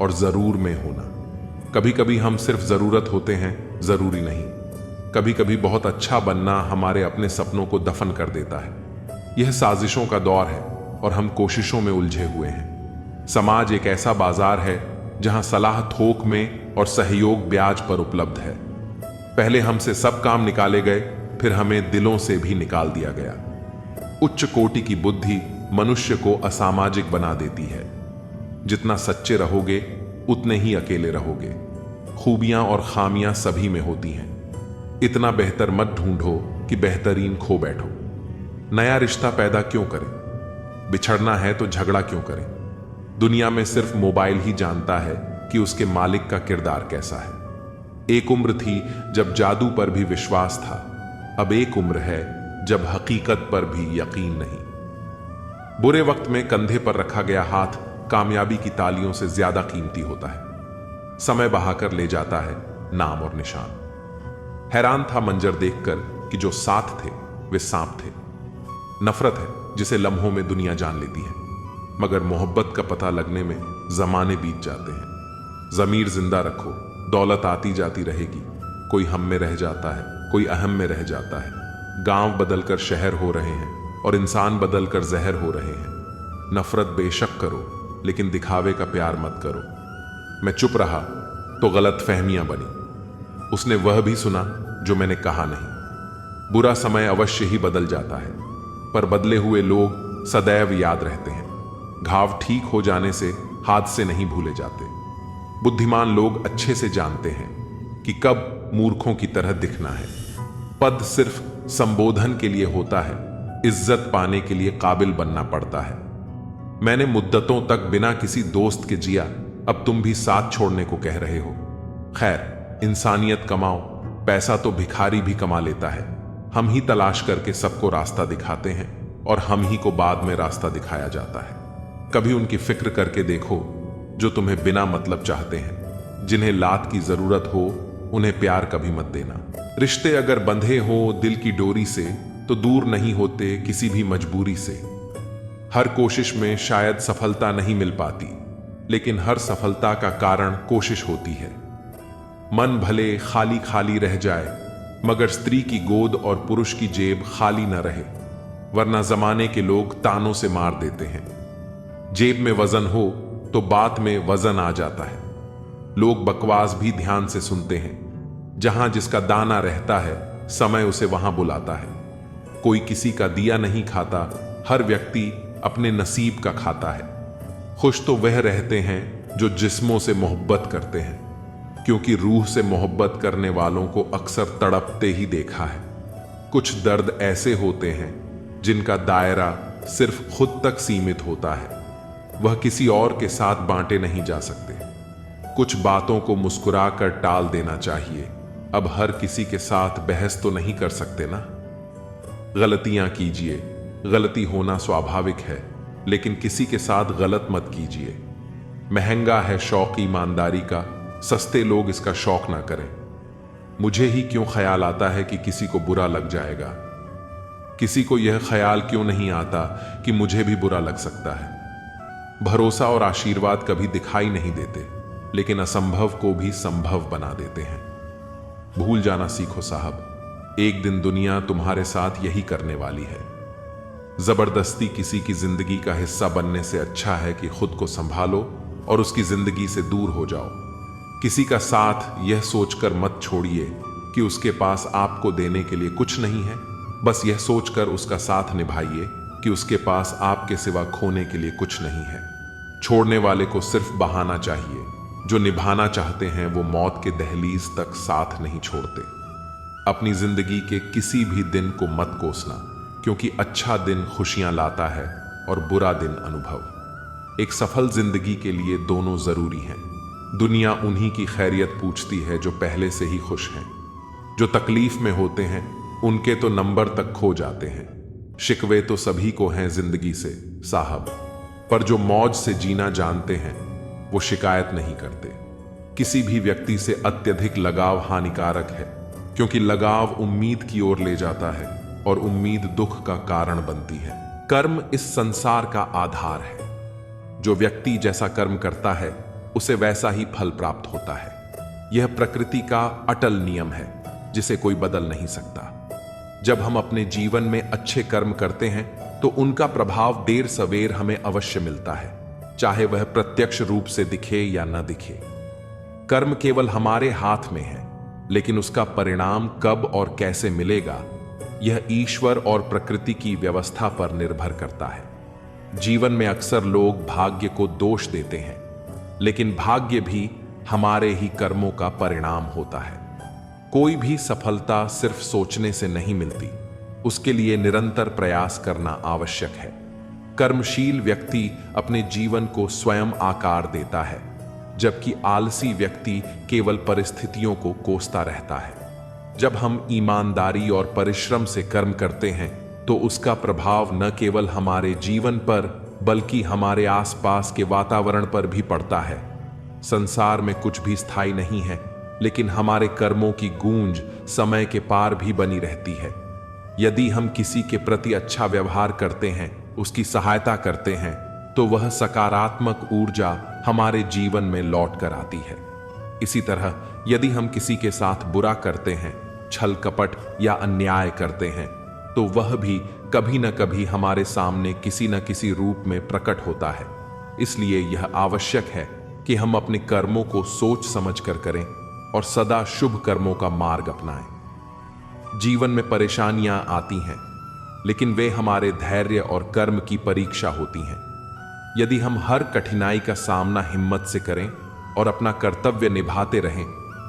और जरूर में होना। कभी कभी हम सिर्फ जरूरत होते हैं, जरूरी नहीं। कभी कभी बहुत अच्छा बनना हमारे अपने सपनों को दफन कर देता है। यह साजिशों का दौर है और हम कोशिशों में उलझे हुए हैं। समाज एक ऐसा बाजार है जहां सलाह थोक में और सहयोग ब्याज पर उपलब्ध है। पहले हमसे सब काम निकाले गए, फिर हमें दिलों से भी निकाल दिया गया। उच्च कोटि की बुद्धि मनुष्य को असामाजिक बना देती है। जितना सच्चे रहोगे उतने ही अकेले रहोगे। खूबियां और खामियां सभी में होती हैं। इतना बेहतर मत ढूंढो कि बेहतरीन खो बैठो। नया रिश्ता पैदा क्यों करें? बिछड़ना है तो झगड़ा क्यों करें? दुनिया में सिर्फ मोबाइल ही जानता है कि उसके मालिक का किरदार कैसा है। एक उम्र थी जब जादू पर भी विश्वास था, अब एक उम्र है जब हकीकत पर भी यकीन नहीं। बुरे वक्त में कंधे पर रखा गया हाथ कामयाबी की तालियों से ज्यादा कीमती होता है। समय बहाकर ले जाता है नाम और निशान। हैरान था मंजर देखकर कि जो साथ थे वे सांप थे। नफरत है जिसे लम्हों में दुनिया जान लेती है, मगर मोहब्बत का पता लगने में जमाने बीत जाते हैं। जमीर जिंदा रखो, दौलत आती जाती रहेगी। कोई हम में रह जाता है, कोई अहम में रह जाता है। गांव बदलकर शहर हो रहे हैं और इंसान बदलकर जहर हो रहे हैं। नफरत बेशक करो, लेकिन दिखावे का प्यार मत करो। मैं चुप रहा तो गलत फहमियां बनी। उसने वह भी सुना जो मैंने कहा नहीं। बुरा समय अवश्य ही बदल जाता है, पर बदले हुए लोग सदैव याद रहते हैं। घाव ठीक हो जाने से हादसे नहीं भूले जाते। बुद्धिमान लोग अच्छे से जानते हैं कि कब मूर्खों की तरह दिखना है। पद सिर्फ संबोधन के लिए होता है, इज्जत पाने के लिए काबिल बनना पड़ता है। मैंने मुद्दतों तक बिना किसी दोस्त के जिया, अब तुम भी साथ छोड़ने को कह रहे हो। खैर, इंसानियत कमाओ, पैसा तो भिखारी भी कमा लेता है। हम ही तलाश करके सबको रास्ता दिखाते हैं और हम ही को बाद में रास्ता दिखाया जाता है। कभी उनकी फिक्र करके देखो जो तुम्हें बिना मतलब चाहते हैं। जिन्हें लात की जरूरत हो उन्हें प्यार कभी मत देना। रिश्ते अगर बंधे हो दिल की डोरी से तो दूर नहीं होते किसी भी मजबूरी से। हर कोशिश में शायद सफलता नहीं मिल पाती, लेकिन हर सफलता का कारण कोशिश होती है। मन भले खाली खाली रह जाए, मगर स्त्री की गोद और पुरुष की जेब खाली न रहे, वरना जमाने के लोग तानों से मार देते हैं। जेब में वजन हो तो बात में वजन आ जाता है। लोग बकवास भी ध्यान से सुनते हैं। जहां जिसका दाना रहता है, समय उसे वहां बुलाता है। कोई किसी का दिया नहीं खाता, हर व्यक्ति अपने नसीब का खाता है। खुश तो वह रहते हैं जो जिस्मों से मोहब्बत करते हैं, क्योंकि रूह से मोहब्बत करने वालों को अक्सर तड़पते ही देखा है। कुछ दर्द ऐसे होते हैं जिनका दायरा सिर्फ खुद तक सीमित होता है, वह किसी और के साथ बांटे नहीं जा सकते। कुछ बातों को मुस्कुरा कर टाल देना चाहिए। अब हर किसी के साथ बहस तो नहीं कर सकते ना। गलतियां कीजिए, गलती होना स्वाभाविक है, लेकिन किसी के साथ गलत मत कीजिए। महंगा है शौक ईमानदारी का, सस्ते लोग इसका शौक ना करें। मुझे ही क्यों ख्याल आता है कि किसी को बुरा लग जाएगा। किसी को यह ख्याल क्यों नहीं आता कि मुझे भी बुरा लग सकता है। भरोसा और आशीर्वाद कभी दिखाई नहीं देते, लेकिन असंभव को भी संभव बना देते हैं। भूल जाना सीखो साहब, एक दिन दुनिया तुम्हारे साथ यही करने वाली है। जबरदस्ती किसी की जिंदगी का हिस्सा बनने से अच्छा है कि खुद को संभालो और उसकी जिंदगी से दूर हो जाओ। किसी का साथ यह सोचकर मत छोड़िए कि उसके पास आपको देने के लिए कुछ नहीं है। बस यह सोचकर उसका साथ निभाइए कि उसके पास आपके सिवा खोने के लिए कुछ नहीं है। छोड़ने वाले को सिर्फ बहाना चाहिए, जो निभाना चाहते हैं वो मौत के दहलीज तक साथ नहीं छोड़ते। अपनी जिंदगी के किसी भी दिन को मत कोसना, क्योंकि अच्छा दिन खुशियां लाता है और बुरा दिन अनुभव। एक सफल जिंदगी के लिए दोनों जरूरी हैं। दुनिया उन्हीं की खैरियत पूछती है जो पहले से ही खुश हैं। जो तकलीफ में होते हैं उनके तो नंबर तक खो जाते हैं। शिकवे तो सभी को हैं जिंदगी से साहब, पर जो मौज से जीना जानते हैं वो शिकायत नहीं करते। किसी भी व्यक्ति से अत्यधिक लगाव हानिकारक है, क्योंकि लगाव उम्मीद की ओर ले जाता है और उम्मीद दुख का कारण बनती है। कर्म इस संसार का आधार है। जो व्यक्ति जैसा कर्म करता है उसे वैसा ही फल प्राप्त होता है। यह प्रकृति का अटल नियम है जिसे कोई बदल नहीं सकता। जब हम अपने जीवन में अच्छे कर्म करते हैं तो उनका प्रभाव देर सवेर हमें अवश्य मिलता है, चाहे वह प्रत्यक्ष रूप से दिखे या न दिखे। कर्म केवल हमारे हाथ में है, लेकिन उसका परिणाम कब और कैसे मिलेगा यह ईश्वर और प्रकृति की व्यवस्था पर निर्भर करता है। जीवन में अक्सर लोग भाग्य को दोष देते हैं, लेकिन भाग्य भी हमारे ही कर्मों का परिणाम होता है। कोई भी सफलता सिर्फ सोचने से नहीं मिलती, उसके लिए निरंतर प्रयास करना आवश्यक है। कर्मशील व्यक्ति अपने जीवन को स्वयं आकार देता है, जबकि आलसी व्यक्ति केवल परिस्थितियों को कोसता रहता है। जब हम ईमानदारी और परिश्रम से कर्म करते हैं तो उसका प्रभाव न केवल हमारे जीवन पर बल्कि हमारे आसपास के वातावरण पर भी पड़ता है। संसार में कुछ भी स्थायी नहीं है, लेकिन हमारे कर्मों की गूंज समय के पार भी बनी रहती है। यदि हम किसी के प्रति अच्छा व्यवहार करते हैं, उसकी सहायता करते हैं, तो वह सकारात्मक ऊर्जा हमारे जीवन में लौट कर आती है। इसी तरह यदि हम किसी के साथ बुरा करते हैं, छल कपट या अन्याय करते हैं, तो वह भी कभी न कभी हमारे सामने किसी न किसी रूप में प्रकट होता है। इसलिए यह आवश्यक है कि हम अपने कर्मों को सोच समझ कर करें और सदा शुभ कर्मों का मार्ग अपनाएं। जीवन में परेशानियां आती हैं, लेकिन वे हमारे धैर्य और कर्म की परीक्षा होती हैं। यदि हम हर कठिनाई का सामना हिम्मत से करें और अपना कर्तव्य निभाते रहें,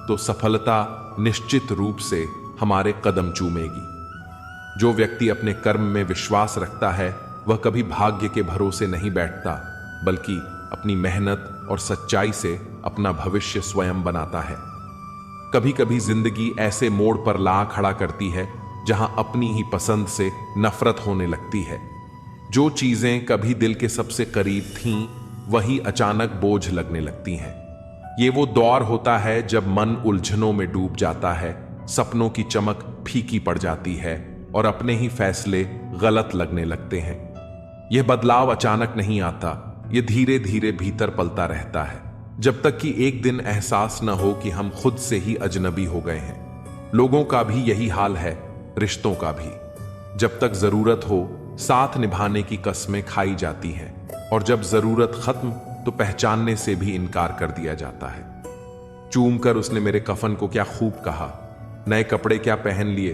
तो सफलता निश्चित रूप से हमारे कदम चूमेगी। जो व्यक्ति अपने कर्म में विश्वास रखता है वह कभी भाग्य के भरोसे नहीं बैठता, बल्कि अपनी मेहनत और सच्चाई से अपना भविष्य स्वयं बनाता है। कभी कभी जिंदगी ऐसे मोड़ पर ला खड़ा करती है जहां अपनी ही पसंद से नफरत होने लगती है। जो चीजें कभी दिल के सबसे करीब थीं, वही अचानक बोझ लगने लगती हैं। ये वो दौर होता है जब मन उलझनों में डूब जाता है, सपनों की चमक फीकी पड़ जाती है और अपने ही फैसले गलत लगने लगते हैं। यह बदलाव अचानक नहीं आता, यह धीरे धीरे भीतर पलता रहता है, जब तक कि एक दिन एहसास न हो कि हम खुद से ही अजनबी हो गए हैं। लोगों का भी यही हाल है, रिश्तों का भी। जब तक जरूरत हो साथ निभाने की कस्में खाई जाती हैं, और जब जरूरत खत्म तो पहचानने से भी इनकार कर दिया जाता है। चूम कर उसने मेरे कफन को क्या खूब कहा, नए कपड़े क्या पहन लिए,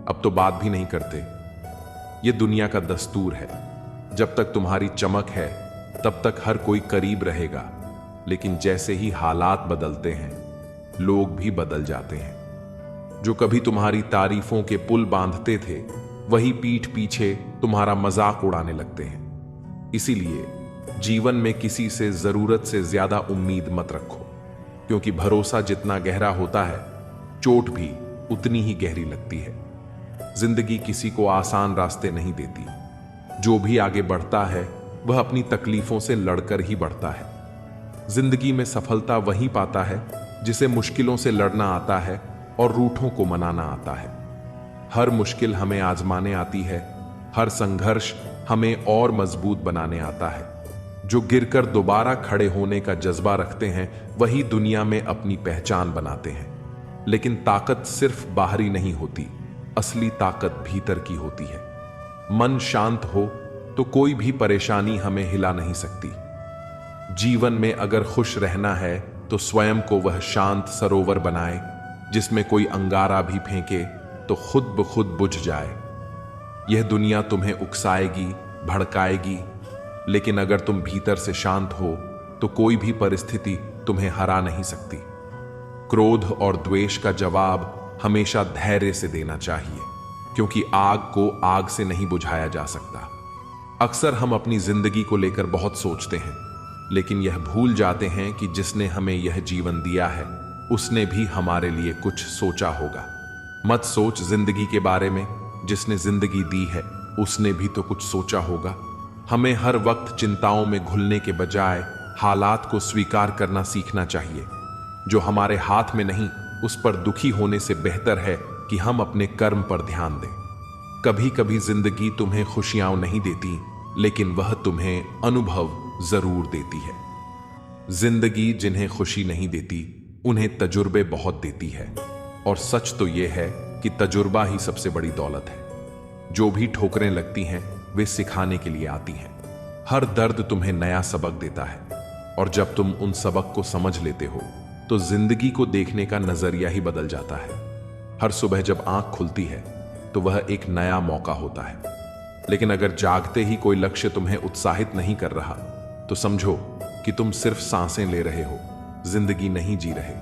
अब तो बात भी नहीं करते। ये दुनिया का दस्तूर है। जब तक तुम्हारी चमक है तब तक हर कोई करीब रहेगा, लेकिन जैसे ही हालात बदलते हैं लोग भी बदल जाते हैं। जो कभी तुम्हारी तारीफों के पुल बांधते थे वही पीठ पीछे तुम्हारा मजाक उड़ाने लगते हैं। इसीलिए जीवन में किसी से जरूरत से ज्यादा उम्मीद मत रखो, क्योंकि भरोसा जितना गहरा होता है चोट भी उतनी ही गहरी लगती है। जिंदगी किसी को आसान रास्ते नहीं देती। जो भी आगे बढ़ता है वह अपनी तकलीफों से लड़कर ही बढ़ता है। जिंदगी में सफलता वही पाता है जिसे मुश्किलों से लड़ना आता है और रूठों को मनाना आता है। हर मुश्किल हमें आजमाने आती है, हर संघर्ष हमें और मजबूत बनाने आता है। जो गिरकर दोबारा खड़े होने का जज्बा रखते हैं वही दुनिया में अपनी पहचान बनाते हैं। लेकिन ताकत सिर्फ बाहरी नहीं होती, असली ताकत भीतर की होती है। मन शांत हो तो कोई भी परेशानी हमें हिला नहीं सकती। जीवन में अगर खुश रहना है तो स्वयं को वह शांत सरोवर बनाए जिसमें कोई अंगारा भी फेंके तो खुद ब खुद बुझ जाए। यह दुनिया तुम्हें उकसाएगी, भड़काएगी, लेकिन अगर तुम भीतर से शांत हो तो कोई भी परिस्थिति तुम्हें हरा नहीं सकती। क्रोध और द्वेष का जवाब हमेशा धैर्य से देना चाहिए, क्योंकि आग को आग से नहीं बुझाया जा सकता। अक्सर हम अपनी जिंदगी को लेकर बहुत सोचते हैं, लेकिन यह भूल जाते हैं कि जिसने हमें यह जीवन दिया है उसने भी हमारे लिए कुछ सोचा होगा। मत सोच जिंदगी के बारे में, जिसने जिंदगी दी है उसने भी तो कुछ सोचा होगा। हमें हर वक्त चिंताओं में घुलने के बजाय हालात को स्वीकार करना सीखना चाहिए। जो हमारे हाथ में नहीं उस पर दुखी होने से बेहतर है कि हम अपने कर्म पर ध्यान दें। कभी कभी जिंदगी तुम्हें खुशियां नहीं देती, लेकिन वह तुम्हें अनुभव जरूर देती है। जिंदगी जिन्हें खुशी नहीं देती उन्हें तजुर्बे बहुत देती है, और सच तो यह है कि तजुर्बा ही सबसे बड़ी दौलत है। जो भी ठोकरें लगती हैं वे सिखाने के लिए आती हैं। हर दर्द तुम्हें नया सबक देता है, और जब तुम उन सबक को समझ लेते हो तो जिंदगी को देखने का नजरिया ही बदल जाता है। हर सुबह जब आंख खुलती है तो वह एक नया मौका होता है, लेकिन अगर जागते ही कोई लक्ष्य तुम्हें उत्साहित नहीं कर रहा तो समझो कि तुम सिर्फ सांसें ले रहे हो, जिंदगी नहीं जी रहे।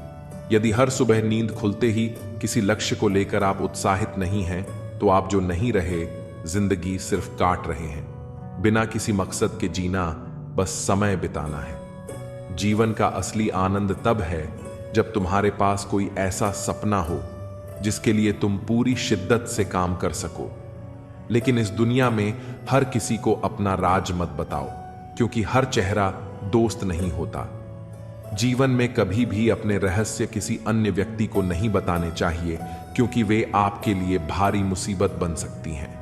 यदि हर सुबह नींद खुलते ही किसी लक्ष्य को लेकर आप उत्साहित नहीं हैं, तो आप जो नहीं रहे, जिंदगी सिर्फ काट रहे हैं। बिना किसी मकसद के जीना बस समय बिताना है। जीवन का असली आनंद तब है जब तुम्हारे पास कोई ऐसा सपना हो जिसके लिए तुम पूरी शिद्दत से काम कर सको। लेकिन इस दुनिया में हर किसी को अपना राज मत बताओ, क्योंकि हर चेहरा दोस्त नहीं होता। जीवन में कभी भी अपने रहस्य किसी अन्य व्यक्ति को नहीं बताने चाहिए, क्योंकि वे आपके लिए भारी मुसीबत बन सकती हैं।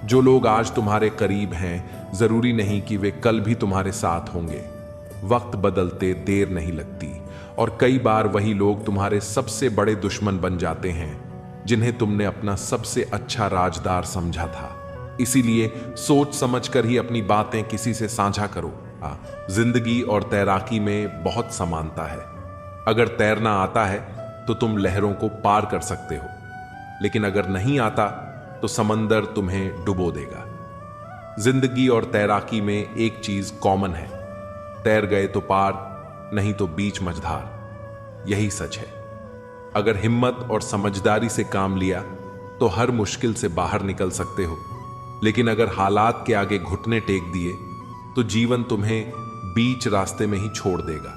जो लोग आज तुम्हारे करीब हैं, जरूरी नहीं कि वे कल भी तुम्हारे साथ होंगे। वक्त बदलते देर नहीं लगती, और कई बार वही लोग तुम्हारे सबसे बड़े दुश्मन बन जाते हैं जिन्हें तुमने अपना सबसे अच्छा राजदार समझा था। इसीलिए सोच समझकर ही अपनी बातें किसी से साझा करो। जिंदगी और तैराकी में बहुत समानता है। अगर तैरना आता है तो तुम लहरों को पार कर सकते हो, लेकिन अगर नहीं आता तो समंदर तुम्हें डुबो देगा। जिंदगी और तैराकी में एक चीज कॉमन है, तैर गए तो पार, नहीं तो बीच मझधार। यही सच है। अगर हिम्मत और समझदारी से काम लिया तो हर मुश्किल से बाहर निकल सकते हो, लेकिन अगर हालात के आगे घुटने टेक दिए तो जीवन तुम्हें बीच रास्ते में ही छोड़ देगा।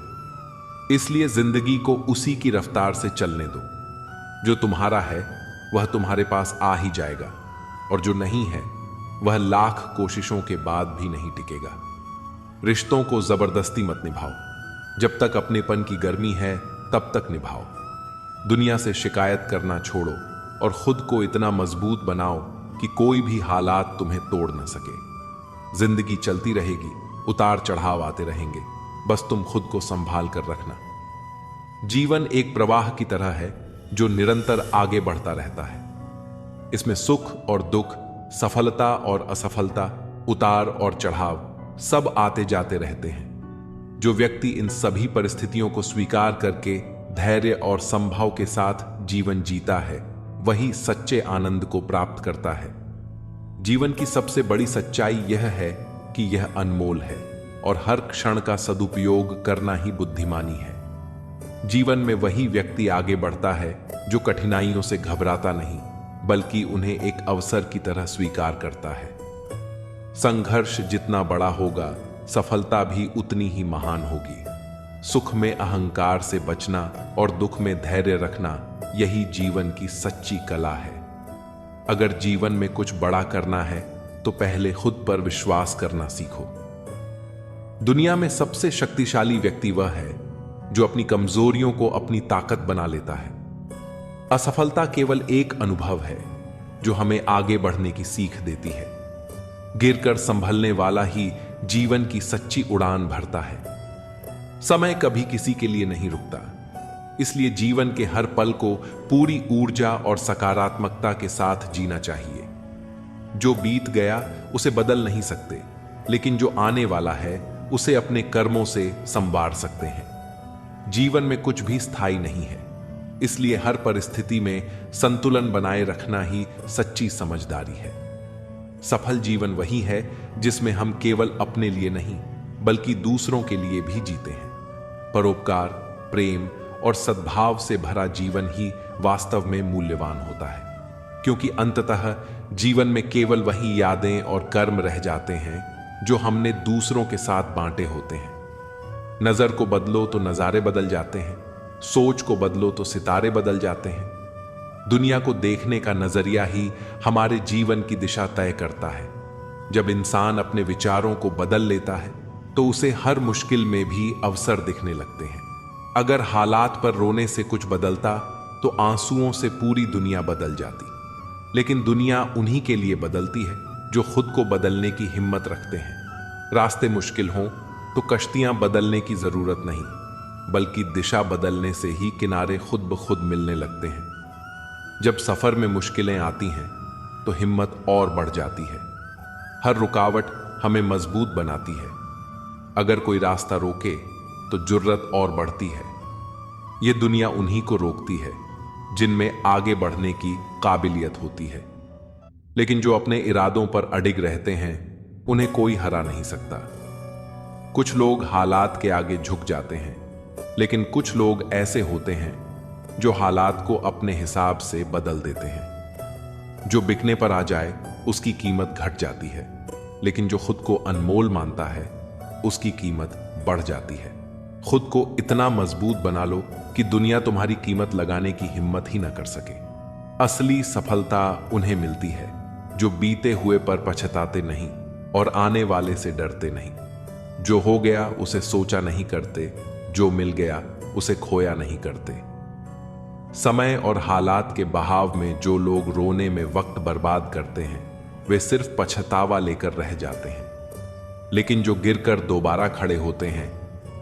इसलिए जिंदगी को उसी की रफ्तार से चलने दो। जो तुम्हारा है वह तुम्हारे पास आ ही जाएगा, और जो नहीं है वह लाख कोशिशों के बाद भी नहीं टिकेगा। रिश्तों को जबरदस्ती मत निभाओ। जब तक अपनेपन की गर्मी है तब तक निभाओ। दुनिया से शिकायत करना छोड़ो और खुद को इतना मजबूत बनाओ कि कोई भी हालात तुम्हें तोड़ न सके। जिंदगी चलती रहेगी, उतार चढ़ाव आते रहेंगे, बस तुम खुद को संभाल कर रखना। जीवन एक प्रवाह की तरह है जो निरंतर आगे बढ़ता रहता है। इसमें सुख और दुख, सफलता और असफलता, उतार और चढ़ाव सब आते जाते रहते हैं। जो व्यक्ति इन सभी परिस्थितियों को स्वीकार करके धैर्य और संभव के साथ जीवन जीता है, वही सच्चे आनंद को प्राप्त करता है। जीवन की सबसे बड़ी सच्चाई यह है कि यह अनमोल है, और हर क्षण का सदुपयोग करना ही बुद्धिमानी है। जीवन में वही व्यक्ति आगे बढ़ता है जो कठिनाइयों से घबराता नहीं, बल्कि उन्हें एक अवसर की तरह स्वीकार करता है। संघर्ष जितना बड़ा होगा, सफलता भी उतनी ही महान होगी। सुख में अहंकार से बचना और दुख में धैर्य रखना, यही जीवन की सच्ची कला है। अगर जीवन में कुछ बड़ा करना है तो पहले खुद पर विश्वास करना सीखो। दुनिया में सबसे शक्तिशाली व्यक्ति वह है जो अपनी कमजोरियों को अपनी ताकत बना लेता है। असफलता केवल एक अनुभव है जो हमें आगे बढ़ने की सीख देती है। गिरकर संभलने वाला ही जीवन की सच्ची उड़ान भरता है। समय कभी किसी के लिए नहीं रुकता, इसलिए जीवन के हर पल को पूरी ऊर्जा और सकारात्मकता के साथ जीना चाहिए। जो बीत गया उसे बदल नहीं सकते, लेकिन जो आने वाला है उसे अपने कर्मों से संवार सकते हैं। जीवन में कुछ भी स्थायी नहीं है, इसलिए हर परिस्थिति में संतुलन बनाए रखना ही सच्ची समझदारी है। सफल जीवन वही है जिसमें हम केवल अपने लिए नहीं, बल्कि दूसरों के लिए भी जीते हैं। परोपकार, प्रेम और सद्भाव से भरा जीवन ही वास्तव में मूल्यवान होता है, क्योंकि अंततः जीवन में केवल वही यादें और कर्म रह जाते हैं जो हमने दूसरों के साथ बांटे होते हैं। नजर को बदलो तो नजारे बदल जाते हैं, सोच को बदलो तो सितारे बदल जाते हैं। दुनिया को देखने का नजरिया ही हमारे जीवन की दिशा तय करता है। जब इंसान अपने विचारों को बदल लेता है तो उसे हर मुश्किल में भी अवसर दिखने लगते हैं। अगर हालात पर रोने से कुछ बदलता तो आंसुओं से पूरी दुनिया बदल जाती, लेकिन दुनिया उन्हीं के लिए बदलती है जो खुद को बदलने की हिम्मत रखते हैं। रास्ते मुश्किल हों तो कश्तियां बदलने की जरूरत नहीं, बल्कि दिशा बदलने से ही किनारे खुद ब खुद मिलने लगते हैं। जब सफर में मुश्किलें आती हैं तो हिम्मत और बढ़ जाती है। हर रुकावट हमें मजबूत बनाती है। अगर कोई रास्ता रोके तो जुर्रत और बढ़ती है। यह दुनिया उन्हीं को रोकती है जिनमें आगे बढ़ने की काबिलियत होती है। लेकिन जो अपने इरादों पर अडिग रहते हैं उन्हें कोई हरा नहीं सकता। कुछ लोग हालात के आगे झुक जाते हैं, लेकिन कुछ लोग ऐसे होते हैं जो हालात को अपने हिसाब से बदल देते हैं। जो बिकने पर आ जाए उसकी कीमत घट जाती है, लेकिन जो खुद को अनमोल मानता है उसकी कीमत बढ़ जाती है। खुद को इतना मजबूत बना लो कि दुनिया तुम्हारी कीमत लगाने की हिम्मत ही ना कर सके। असली सफलता उन्हें मिलती है जो बीते हुए पर पछताते नहीं और आने वाले से डरते नहीं। जो हो गया उसे सोचा नहीं करते, जो मिल गया उसे खोया नहीं करते। समय और हालात के बहाव में जो लोग रोने में वक्त बर्बाद करते हैं वे सिर्फ पछतावा लेकर रह जाते हैं, लेकिन जो गिरकर दोबारा खड़े होते हैं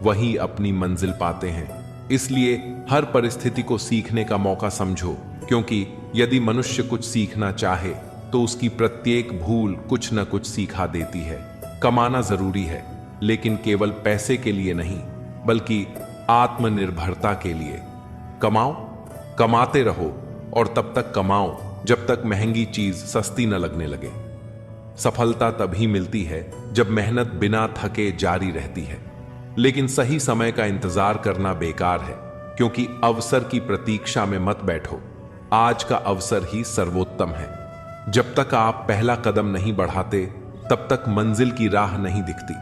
वही अपनी मंजिल पाते हैं। इसलिए हर परिस्थिति को सीखने का मौका समझो, क्योंकि यदि मनुष्य कुछ सीखना चाहे तो उसकी प्रत्येक भूल कुछ न कुछ सिखा देती है। कमाना जरूरी है, लेकिन केवल पैसे के लिए नहीं, बल्कि आत्मनिर्भरता के लिए। कमाओ, कमाते रहो और तब तक कमाओ जब तक महंगी चीज सस्ती न लगने लगे। सफलता तभी मिलती है जब मेहनत बिना थके जारी रहती है, लेकिन सही समय का इंतजार करना बेकार है, क्योंकि अवसर की प्रतीक्षा में मत बैठो। आज का अवसर ही सर्वोत्तम है। जब तक आप पहला कदम नहीं बढ़ाते तब तक मंजिल की राह नहीं दिखती।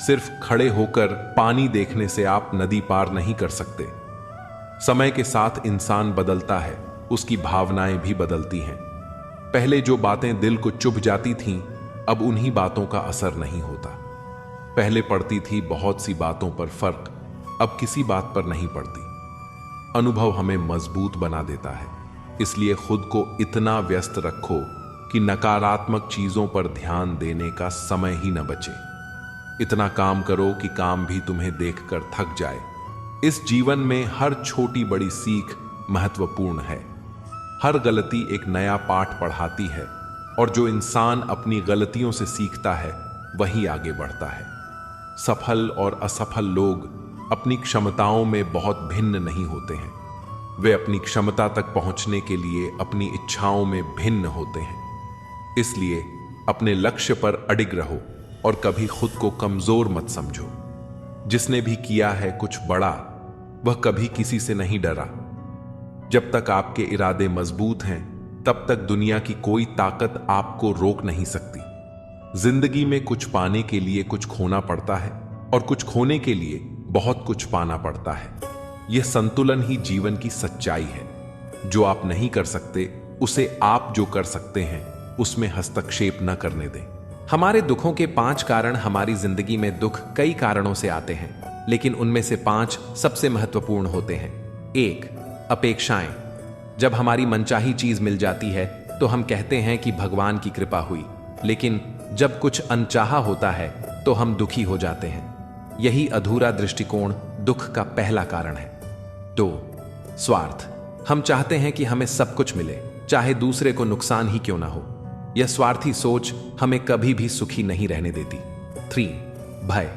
सिर्फ खड़े होकर पानी देखने से आप नदी पार नहीं कर सकते। समय के साथ इंसान बदलता है, उसकी भावनाएं भी बदलती हैं। पहले जो बातें दिल को चुभ जाती थीं, अब उन्हीं बातों का असर नहीं होता। पहले पड़ती थी बहुत सी बातों पर फर्क, अब किसी बात पर नहीं पड़ती। अनुभव हमें मजबूत बना देता है, इसलिए खुद को इतना व्यस्त रखो कि नकारात्मक चीजों पर ध्यान देने का समय ही न बचे। इतना काम करो कि काम भी तुम्हें देखकर थक जाए। इस जीवन में हर छोटी बड़ी सीख महत्वपूर्ण है। हर गलती एक नया पाठ पढ़ाती है, और जो इंसान अपनी गलतियों से सीखता है वही आगे बढ़ता है। सफल और असफल लोग अपनी क्षमताओं में बहुत भिन्न नहीं होते हैं। वे अपनी क्षमता तक पहुंचने के लिए अपनी इच्छाओं में भिन्न होते हैं। इसलिए अपने लक्ष्य पर अडिग रहो और कभी खुद को कमजोर मत समझो। जिसने भी किया है कुछ बड़ा, वह कभी किसी से नहीं डरा। जब तक आपके इरादे मजबूत हैं, तब तक दुनिया की कोई ताकत आपको रोक नहीं सकती। जिंदगी में कुछ पाने के लिए कुछ खोना पड़ता है, और कुछ खोने के लिए बहुत कुछ पाना पड़ता है। यह संतुलन ही जीवन की सच्चाई है। जो आप नहीं कर सकते, उसे आप जो कर सकते हैं उसमें हस्तक्षेप न करने दें। हमारे दुखों के 5 कारण। हमारी जिंदगी में दुख कई कारणों से आते हैं, लेकिन उनमें से 5 सबसे महत्वपूर्ण होते हैं। 1. अपेक्षाएं। जब हमारी मनचाही चीज मिल जाती है तो हम कहते हैं कि भगवान की कृपा हुई, लेकिन जब कुछ अनचाहा होता है तो हम दुखी हो जाते हैं। यही अधूरा दृष्टिकोण दुख का पहला कारण है। 2. स्वार्थ। हम चाहते हैं कि हमें सब कुछ मिले, चाहे दूसरे को नुकसान ही क्यों ना हो। यह स्वार्थी सोच हमें कभी भी सुखी नहीं रहने देती। 3. भय।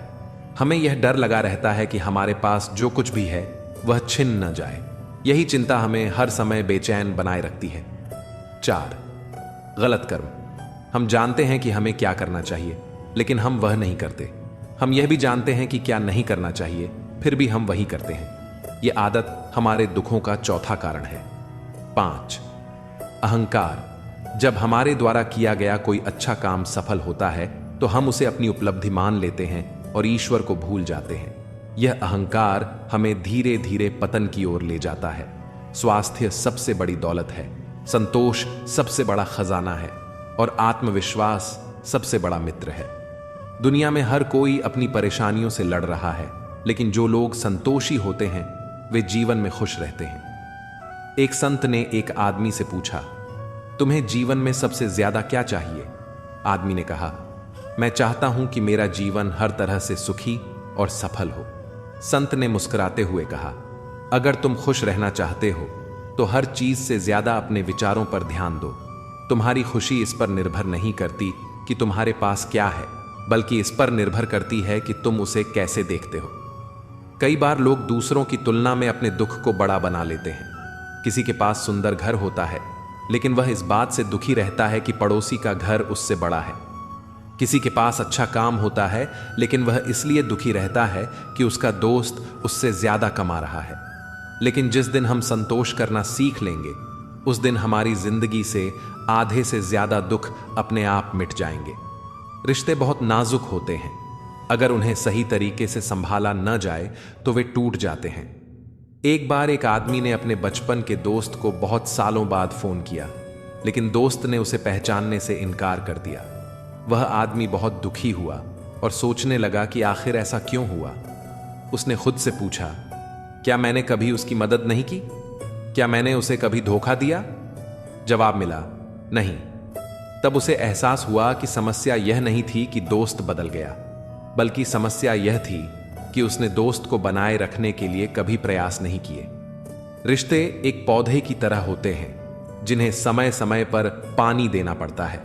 हमें यह डर लगा रहता है कि हमारे पास जो कुछ भी है वह छिन न जाए। यही चिंता हमें हर समय बेचैन बनाए रखती है। 4. गलत कर्म। हम जानते हैं कि हमें क्या करना चाहिए, लेकिन हम वह नहीं करते। हम यह भी जानते हैं कि क्या नहीं करना चाहिए, फिर भी हम वही करते हैं। यह आदत हमारे दुखों का चौथा कारण है। 5. अहंकार। जब हमारे द्वारा किया गया कोई अच्छा काम सफल होता है तो हम उसे अपनी उपलब्धि मान लेते हैं और ईश्वर को भूल जाते हैं। यह अहंकार हमें धीरे धीरे पतन की ओर ले जाता है। स्वास्थ्य सबसे बड़ी दौलत है, संतोष सबसे बड़ा खजाना है और आत्मविश्वास सबसे बड़ा मित्र है। दुनिया में हर कोई अपनी परेशानियों से लड़ रहा है, लेकिन जो लोग संतोषी होते हैं वे जीवन में खुश रहते हैं। एक संत ने एक आदमी से पूछा, तुम्हें जीवन में सबसे ज्यादा क्या चाहिए? आदमी ने कहा, मैं चाहता हूं कि मेरा जीवन हर तरह से सुखी और सफल हो। संत ने मुस्कुराते हुए कहा, अगर तुम खुश रहना चाहते हो तो हर चीज से ज्यादा अपने विचारों पर ध्यान दो। तुम्हारी खुशी इस पर निर्भर नहीं करती कि तुम्हारे पास क्या है, बल्कि इस पर निर्भर करती है कि तुम उसे कैसे देखते हो। कई बार लोग दूसरों की तुलना में अपने दुख को बड़ा बना लेते हैं। किसी के पास सुंदर घर होता है, लेकिन वह इस बात से दुखी रहता है कि पड़ोसी का घर उससे बड़ा है। किसी के पास अच्छा काम होता है, लेकिन वह इसलिए दुखी रहता है कि उसका दोस्त उससे ज्यादा कमा रहा है। लेकिन जिस दिन हम संतोष करना सीख लेंगे, उस दिन हमारी जिंदगी से आधे से ज्यादा दुख अपने आप मिट जाएंगे। रिश्ते बहुत नाजुक होते हैं, अगर उन्हें सही तरीके से संभाला न जाए तो वे टूट जाते हैं। एक बार एक आदमी ने अपने बचपन के दोस्त को बहुत सालों बाद फोन किया, लेकिन दोस्त ने उसे पहचानने से इनकार कर दिया। वह आदमी बहुत दुखी हुआ और सोचने लगा कि आखिर ऐसा क्यों हुआ। उसने खुद से पूछा, क्या मैंने कभी उसकी मदद नहीं की? क्या मैंने उसे कभी धोखा दिया? जवाब मिला, नहीं। तब उसे एहसास हुआ कि समस्या यह नहीं थी कि दोस्त बदल गया, बल्कि समस्या यह थी कि उसने दोस्त को बनाए रखने के लिए कभी प्रयास नहीं किए। रिश्ते एक पौधे की तरह होते हैं, जिन्हें समय समय पर पानी देना पड़ता है।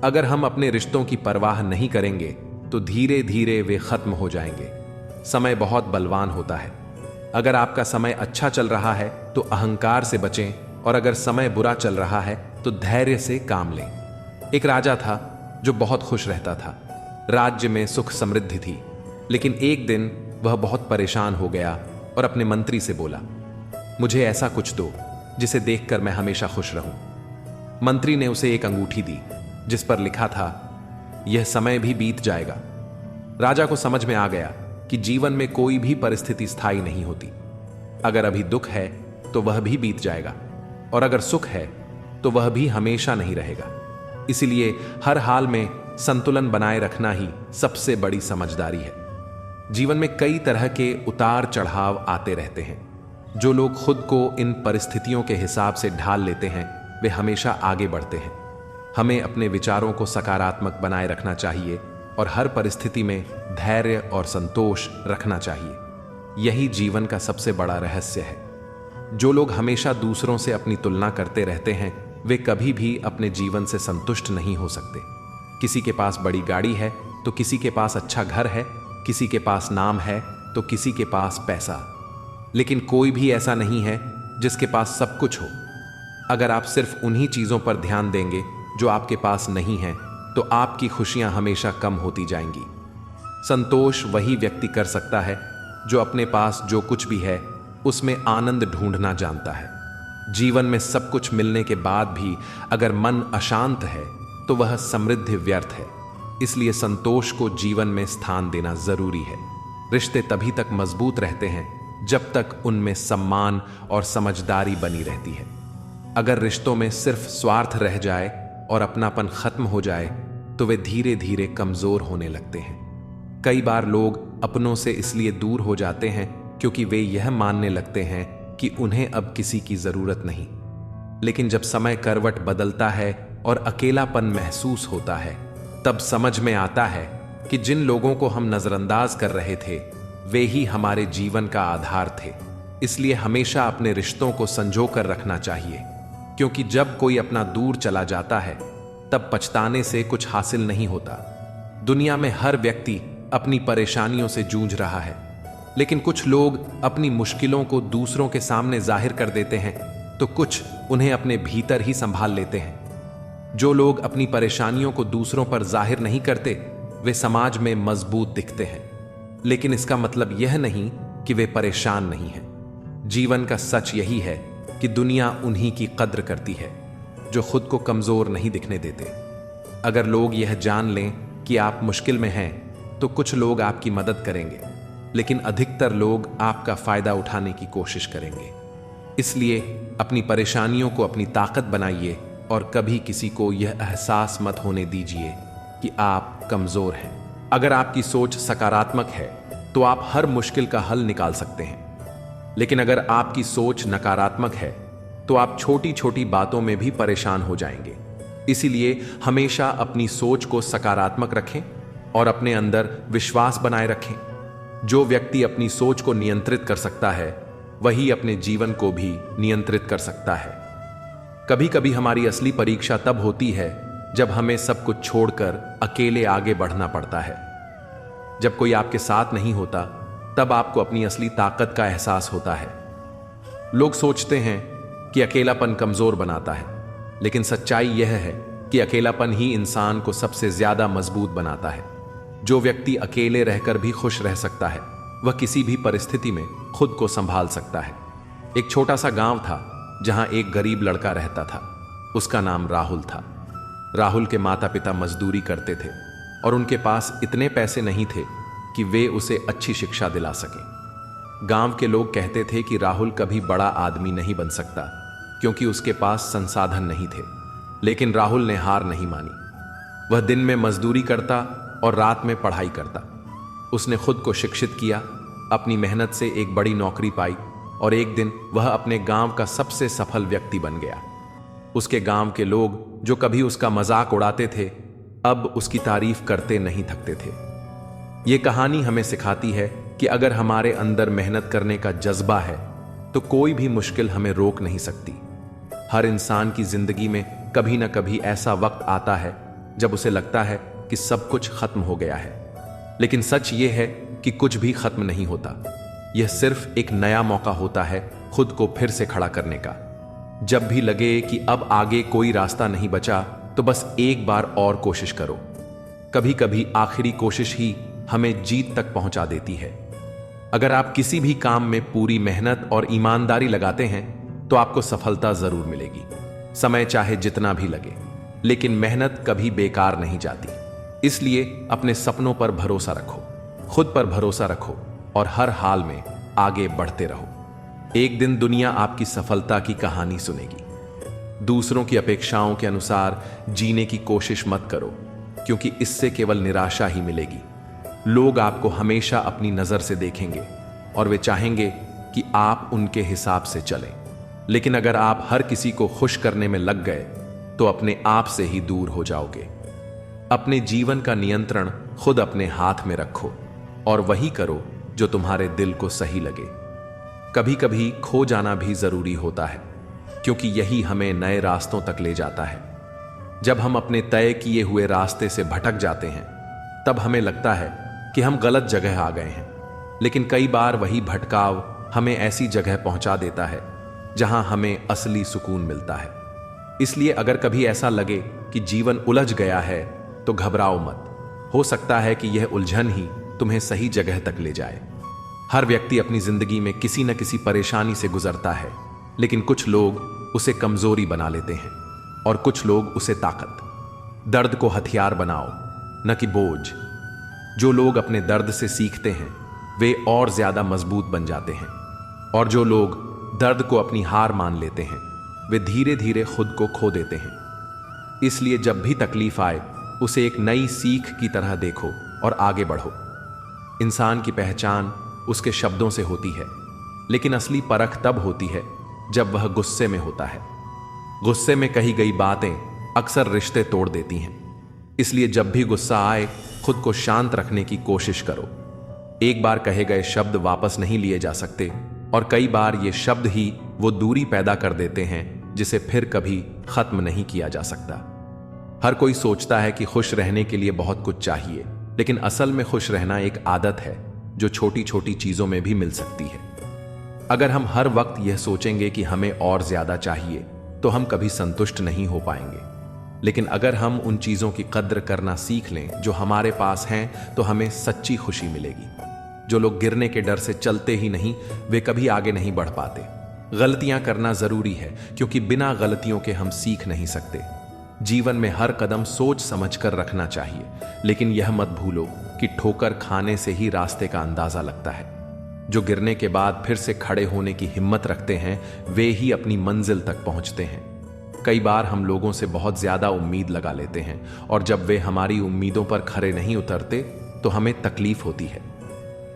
अगर हम अपने रिश्तों की परवाह नहीं करेंगे तो धीरे धीरे वे खत्म हो जाएंगे। समय बहुत बलवान होता है। अगर आपका समय अच्छा चल रहा है तो अहंकार से बचें, और अगर समय बुरा चल रहा है तो धैर्य से काम लें। एक राजा था जो बहुत खुश रहता था। राज्य में सुख समृद्धि थी, लेकिन एक दिन वह बहुत परेशान हो गया और अपने मंत्री से बोला, मुझे ऐसा कुछ दो जिसे देखकर मैं हमेशा खुश रहूं। मंत्री ने उसे एक अंगूठी दी जिस पर लिखा था, यह समय भी बीत जाएगा। राजा को समझ में आ गया कि जीवन में कोई भी परिस्थिति स्थायी नहीं होती। अगर अभी दुख है तो वह भी बीत जाएगा, और अगर सुख है तो वह भी हमेशा नहीं रहेगा। इसलिए हर हाल में संतुलन बनाए रखना ही सबसे बड़ी समझदारी है। जीवन में कई तरह के उतार चढ़ाव आते रहते हैं। जो लोग खुद को इन परिस्थितियों के हिसाब से ढाल लेते हैं वे हमेशा आगे बढ़ते हैं। हमें अपने विचारों को सकारात्मक बनाए रखना चाहिए और हर परिस्थिति में धैर्य और संतोष रखना चाहिए। यही जीवन का सबसे बड़ा रहस्य है। जो लोग हमेशा दूसरों से अपनी तुलना करते रहते हैं वे कभी भी अपने जीवन से संतुष्ट नहीं हो सकते। किसी के पास बड़ी गाड़ी है तो किसी के पास अच्छा घर है, किसी के पास नाम है तो किसी के पास पैसा, लेकिन कोई भी ऐसा नहीं है जिसके पास सब कुछ हो। अगर आप सिर्फ उन्हीं चीजों पर ध्यान देंगे जो आपके पास नहीं है तो आपकी खुशियां हमेशा कम होती जाएंगी। संतोष वही व्यक्ति कर सकता है जो अपने पास जो कुछ भी है उसमें आनंद ढूंढना जानता है। जीवन में सब कुछ मिलने के बाद भी अगर मन अशांत है तो वह समृद्धि व्यर्थ है। इसलिए संतोष को जीवन में स्थान देना जरूरी है। रिश्ते तभी तक मजबूत रहते हैं जब तक उनमें सम्मान और समझदारी बनी रहती है। अगर रिश्तों में सिर्फ स्वार्थ रह जाए और अपनापन खत्म हो जाए तो वे धीरे धीरे कमजोर होने लगते हैं। कई बार लोग अपनों से इसलिए दूर हो जाते हैं क्योंकि वे यह मानने लगते हैं कि उन्हें अब किसी की जरूरत नहीं। लेकिन जब समय करवट बदलता है और अकेलापन महसूस होता है तब समझ में आता है कि जिन लोगों को हम नजरअंदाज कर रहे थे वे ही हमारे जीवन का आधार थे। इसलिए हमेशा अपने रिश्तों को संजो कर रखना चाहिए, क्योंकि जब कोई अपना दूर चला जाता है तब पछताने से कुछ हासिल नहीं होता। दुनिया में हर व्यक्ति अपनी परेशानियों से जूझ रहा है, लेकिन कुछ लोग अपनी मुश्किलों को दूसरों के सामने जाहिर कर देते हैं तो कुछ उन्हें अपने भीतर ही संभाल लेते हैं। जो लोग अपनी परेशानियों को दूसरों पर जाहिर नहीं करते वे समाज में मजबूत दिखते हैं, लेकिन इसका मतलब यह नहीं कि वे परेशान नहीं हैं। जीवन का सच यही है कि दुनिया उन्हीं की कद्र करती है जो खुद को कमजोर नहीं दिखने देते। अगर लोग यह जान लें कि आप मुश्किल में हैं तो कुछ लोग आपकी मदद करेंगे, लेकिन अधिकतर लोग आपका फायदा उठाने की कोशिश करेंगे। इसलिए अपनी परेशानियों को अपनी ताकत बनाइए और कभी किसी को यह एहसास मत होने दीजिए कि आप कमजोर हैं। अगर आपकी सोच सकारात्मक है तो आप हर मुश्किल का हल निकाल सकते हैं, लेकिन अगर आपकी सोच नकारात्मक है तो आप छोटी छोटी बातों में भी परेशान हो जाएंगे। इसीलिए हमेशा अपनी सोच को सकारात्मक रखें और अपने अंदर विश्वास बनाए रखें। जो व्यक्ति अपनी सोच को नियंत्रित कर सकता है वही अपने जीवन को भी नियंत्रित कर सकता है। कभी कभी हमारी असली परीक्षा तब होती है जब हमें सब कुछ छोड़कर अकेले आगे बढ़ना पड़ता है। जब कोई आपके साथ नहीं होता तब आपको अपनी असली ताकत का एहसास होता है। लोग सोचते हैं कि अकेलापन कमजोर बनाता है, लेकिन सच्चाई यह है कि अकेलापन ही इंसान को सबसे ज्यादा मजबूत बनाता है। जो व्यक्ति अकेले रहकर भी खुश रह सकता है वह किसी भी परिस्थिति में खुद को संभाल सकता है। एक छोटा सा गांव था जहां एक गरीब लड़का रहता था। उसका नाम राहुल था। राहुल के माता पिता मजदूरी करते थे और उनके पास इतने पैसे नहीं थे कि वे उसे अच्छी शिक्षा दिला सके। गांव के लोग कहते थे कि राहुल कभी बड़ा आदमी नहीं बन सकता क्योंकि उसके पास संसाधन नहीं थे, लेकिन राहुल ने हार नहीं मानी। वह दिन में मजदूरी करता और रात में पढ़ाई करता। उसने खुद को शिक्षित किया, अपनी मेहनत से एक बड़ी नौकरी पाई और एक दिन वह अपने गांव का सबसे सफल व्यक्ति बन गया। उसके गांव के लोग जो कभी उसका मजाक उड़ाते थे अब उसकी तारीफ करते नहीं थकते थे। यह कहानी हमें सिखाती है कि अगर हमारे अंदर मेहनत करने का जज्बा है तो कोई भी मुश्किल हमें रोक नहीं सकती। हर इंसान की जिंदगी में कभी ना कभी ऐसा वक्त आता है जब उसे लगता है कि सब कुछ खत्म हो गया है, लेकिन सच यह है कि कुछ भी खत्म नहीं होता। यह सिर्फ एक नया मौका होता है खुद को फिर से खड़ा करने का। जब भी लगे कि अब आगे कोई रास्ता नहीं बचा तो बस एक बार और कोशिश करो। कभी कभी आखिरी कोशिश ही हमें जीत तक पहुंचा देती है। अगर आप किसी भी काम में पूरी मेहनत और ईमानदारी लगाते हैं तो आपको सफलता जरूर मिलेगी। समय चाहे जितना भी लगे, लेकिन मेहनत कभी बेकार नहीं जाती। इसलिए अपने सपनों पर भरोसा रखो, खुद पर भरोसा रखो और हर हाल में आगे बढ़ते रहो। एक दिन दुनिया आपकी सफलता की कहानी सुनेगी। दूसरों की अपेक्षाओं के अनुसार जीने की कोशिश मत करो, क्योंकि इससे केवल निराशा ही मिलेगी। लोग आपको हमेशा अपनी नजर से देखेंगे और वे चाहेंगे कि आप उनके हिसाब से चलें। लेकिन अगर आप हर किसी को खुश करने में लग गए तो अपने आप से ही दूर हो जाओगे। अपने जीवन का नियंत्रण खुद अपने हाथ में रखो और वही करो जो तुम्हारे दिल को सही लगे। कभी कभी खो जाना भी जरूरी होता है, क्योंकि यही हमें नए रास्तों तक ले जाता है। जब हम अपने तय किए हुए रास्ते से भटक जाते हैं तब हमें लगता है कि हम गलत जगह आ गए हैं, लेकिन कई बार वही भटकाव हमें ऐसी जगह पहुंचा देता है जहां हमें असली सुकून मिलता है। इसलिए अगर कभी ऐसा लगे कि जीवन उलझ गया है तो घबराओ मत। हो सकता है कि यह उलझन ही तुम्हें सही जगह तक ले जाए। हर व्यक्ति अपनी जिंदगी में किसी न किसी परेशानी से गुजरता है, लेकिन कुछ लोग उसे कमजोरी बना लेते हैं और कुछ लोग उसे ताकत। दर्द को हथियार बनाओ, न कि बोझ। जो लोग अपने दर्द से सीखते हैं वे और ज्यादा मजबूत बन जाते हैं, और जो लोग दर्द को अपनी हार मान लेते हैं वे धीरे धीरे खुद को खो देते हैं। इसलिए जब भी तकलीफ आए उसे एक नई सीख की तरह देखो और आगे बढ़ो। इंसान की पहचान उसके शब्दों से होती है, लेकिन असली परख तब होती है जब वह गुस्से में होता है। गुस्से में कही गई बातें अक्सर रिश्ते तोड़ देती हैं। इसलिए जब भी गुस्सा आए खुद को शांत रखने की कोशिश करो। एक बार कहे गए शब्द वापस नहीं लिए जा सकते, और कई बार ये शब्द ही वो दूरी पैदा कर देते हैं जिसे फिर कभी खत्म नहीं किया जा सकता। हर कोई सोचता है कि खुश रहने के लिए बहुत कुछ चाहिए, लेकिन असल में खुश रहना एक आदत है जो छोटी छोटी चीजों में भी मिल सकती है। अगर हम हर वक्त यह सोचेंगे कि हमें और ज्यादा चाहिए तो हम कभी संतुष्ट नहीं हो पाएंगे। लेकिन अगर हम उन चीजों की कद्र करना सीख लें जो हमारे पास हैं तो हमें सच्ची खुशी मिलेगी। जो लोग गिरने के डर से चलते ही नहीं, वे कभी आगे नहीं बढ़ पाते। गलतियां करना जरूरी है, क्योंकि बिना गलतियों के हम सीख नहीं सकते। जीवन में हर कदम सोच समझकर रखना चाहिए, लेकिन यह मत भूलो कि ठोकर खाने से ही रास्ते का अंदाजा लगता है। जो गिरने के बाद फिर से खड़े होने की हिम्मत रखते हैं, वे ही अपनी मंजिल तक पहुंचते हैं। कई बार हम लोगों से बहुत ज्यादा उम्मीद लगा लेते हैं, और जब वे हमारी उम्मीदों पर खरे नहीं उतरते तो हमें तकलीफ होती है।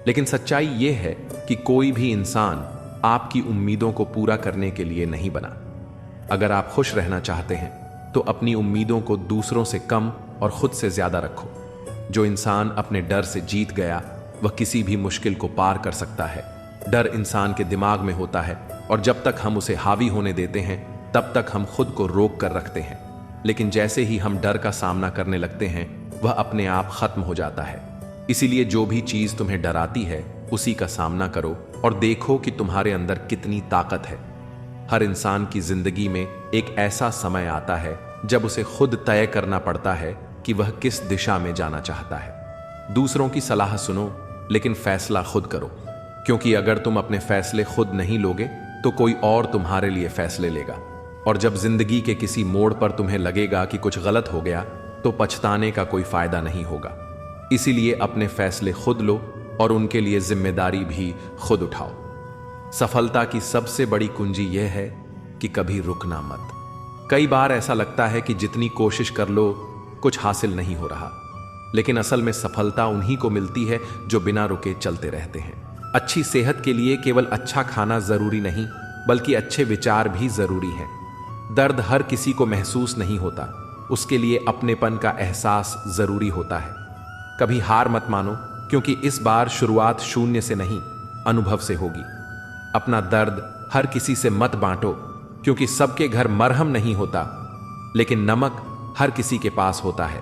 लेकिन सच्चाई यह है कि कोई भी इंसान आपकी उम्मीदों को पूरा करने के लिए नहीं बना। अगर आप खुश रहना चाहते हैं तो अपनी उम्मीदों को दूसरों से कम और खुद से ज्यादा रखो। जो इंसान अपने डर से जीत गया, वह किसी भी मुश्किल को पार कर सकता है। डर इंसान के दिमाग में होता है, और जब तक हम उसे हावी होने देते हैं तब तक हम खुद को रोक कर रखते हैं। लेकिन जैसे ही हम डर का सामना करने लगते हैं, वह अपने आप खत्म हो जाता है। इसीलिए जो भी चीज तुम्हें डराती है, उसी का सामना करो और देखो कि तुम्हारे अंदर कितनी ताकत है। हर इंसान की जिंदगी में एक ऐसा समय आता है जब उसे खुद तय करना पड़ता है कि वह किस दिशा में जाना चाहता है। दूसरों की सलाह सुनो, लेकिन फैसला खुद करो, क्योंकि अगर तुम अपने फैसले खुद नहीं लोगे तो कोई और तुम्हारे लिए फैसले लेगा। और जब जिंदगी के किसी मोड़ पर तुम्हें लगेगा कि कुछ गलत हो गया, तो पछताने का कोई फायदा नहीं होगा। इसीलिए अपने फैसले खुद लो और उनके लिए जिम्मेदारी भी खुद उठाओ। सफलता की सबसे बड़ी कुंजी यह है कि कभी रुकना मत। कई बार ऐसा लगता है कि जितनी कोशिश कर लो कुछ हासिल नहीं हो रहा, लेकिन असल में सफलता उन्हीं को मिलती है जो बिना रुके चलते रहते हैं। अच्छी सेहत के लिए केवल अच्छा खाना जरूरी नहीं, बल्कि अच्छे विचार भी जरूरी हैं। दर्द हर किसी को महसूस नहीं होता, उसके लिए अपनेपन का एहसास जरूरी होता है। कभी हार मत मानो, क्योंकि इस बार शुरुआत शून्य से नहीं, अनुभव से होगी। अपना दर्द हर किसी से मत बांटो, क्योंकि सबके घर मरहम नहीं होता, लेकिन नमक हर किसी के पास होता है।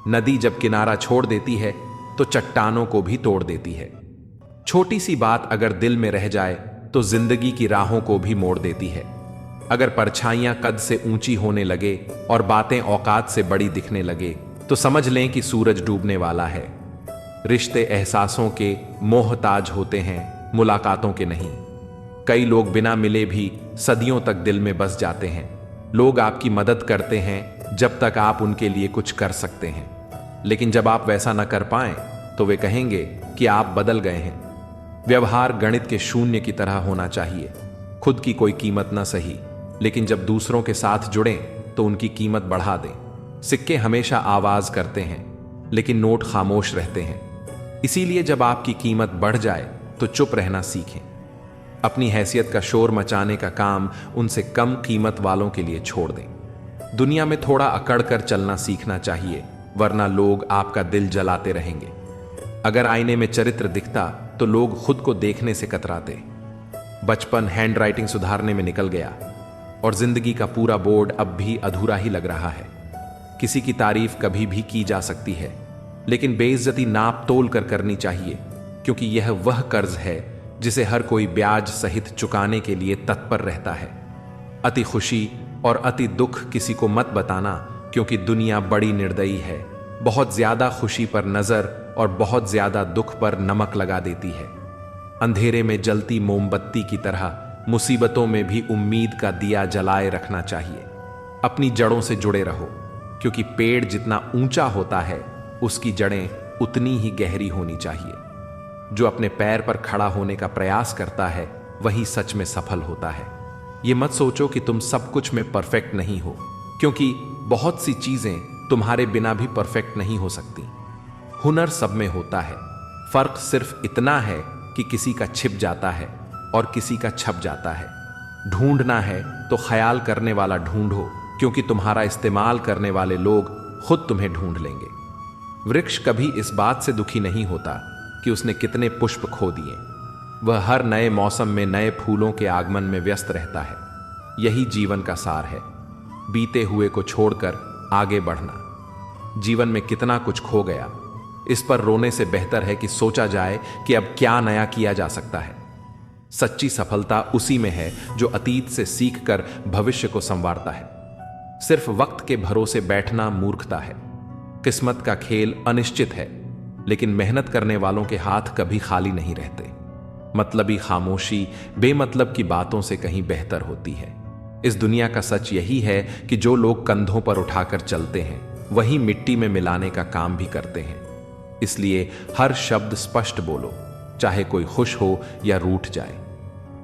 नदी जब किनारा छोड़ देती है तो चट्टानों को भी तोड़ देती है। छोटी सी बात अगर दिल में रह जाए तो जिंदगी की राहों को भी मोड़ देती है। अगर परछाइयां कद से ऊंची होने लगे और बातें औकात से बड़ी दिखने लगे, तो समझ लें कि सूरज डूबने वाला है। रिश्ते एहसासों के मोहताज होते हैं, मुलाकातों के नहीं। कई लोग बिना मिले भी सदियों तक दिल में बस जाते हैं। लोग आपकी मदद करते हैं जब तक आप उनके लिए कुछ कर सकते हैं, लेकिन जब आप वैसा न कर पाएं तो वे कहेंगे कि आप बदल गए हैं। व्यवहार गणित के शून्य की तरह होना चाहिए। खुद की कोई कीमत ना सही, लेकिन जब दूसरों के साथ जुड़ें तो उनकी कीमत बढ़ा दें। सिक्के हमेशा आवाज करते हैं, लेकिन नोट खामोश रहते हैं। इसीलिए जब आपकी कीमत बढ़ जाए तो चुप रहना सीखें। अपनी हैसियत का शोर मचाने का काम उनसे कम कीमत वालों के लिए छोड़ दें। दुनिया में थोड़ा अकड़ कर चलना सीखना चाहिए, वरना लोग आपका दिल जलाते रहेंगे। अगर आईने में चरित्र दिखता तो लोग खुद को देखने से कतराते। बचपन हैंडराइटिंग सुधारने में निकल गया और जिंदगी का पूरा बोर्ड अब भी अधूरा ही लग रहा है। किसी की तारीफ कभी भी की जा सकती है, लेकिन बेइज्जती नाप तोल कर करनी चाहिए, क्योंकि यह वह कर्ज है जिसे हर कोई ब्याज सहित चुकाने के लिए तत्पर रहता है। अति खुशी और अति दुख किसी को मत बताना, क्योंकि दुनिया बड़ी निर्दयी है। बहुत ज्यादा खुशी पर नजर और बहुत ज्यादा दुख पर नमक लगा देती है। अंधेरे में जलती मोमबत्ती की तरह मुसीबतों में भी उम्मीद का दिया जलाए रखना चाहिए। अपनी जड़ों से जुड़े रहो, क्योंकि पेड़ जितना ऊंचा होता है उसकी जड़ें उतनी ही गहरी होनी चाहिए। जो अपने पैर पर खड़ा होने का प्रयास करता है वही सच में सफल होता है। ये मत सोचो कि तुम सब कुछ में परफेक्ट नहीं हो, क्योंकि बहुत सी चीजें तुम्हारे बिना भी परफेक्ट नहीं हो सकती। हुनर सब में होता है, फर्क सिर्फ इतना है कि किसी का छिप जाता है और किसी का छप जाता है। ढूंढना है तो ख्याल करने वाला ढूंढो, क्योंकि तुम्हारा इस्तेमाल करने वाले लोग खुद तुम्हें ढूंढ लेंगे। वृक्ष कभी इस बात से दुखी नहीं होता कि उसने कितने पुष्प खो दिए। वह हर नए मौसम में नए फूलों के आगमन में व्यस्त रहता है। यही जीवन का सार है, बीते हुए को छोड़कर आगे बढ़ना। जीवन में कितना कुछ खो गया, इस पर रोने से बेहतर है कि सोचा जाए कि अब क्या नया किया जा सकता है। सच्ची सफलता उसी में है जो अतीत से सीखकर भविष्य को संवारता है। सिर्फ वक्त के भरोसे बैठना मूर्खता है। किस्मत का खेल अनिश्चित है, लेकिन मेहनत करने वालों के हाथ कभी खाली नहीं रहते। मतलबी खामोशी बेमतलब की बातों से कहीं बेहतर होती है। इस दुनिया का सच यही है कि जो लोग कंधों पर उठाकर चलते हैं वही मिट्टी में मिलाने का काम भी करते हैं। इसलिए हर शब्द स्पष्ट बोलो, चाहे कोई खुश हो या रूठ जाए।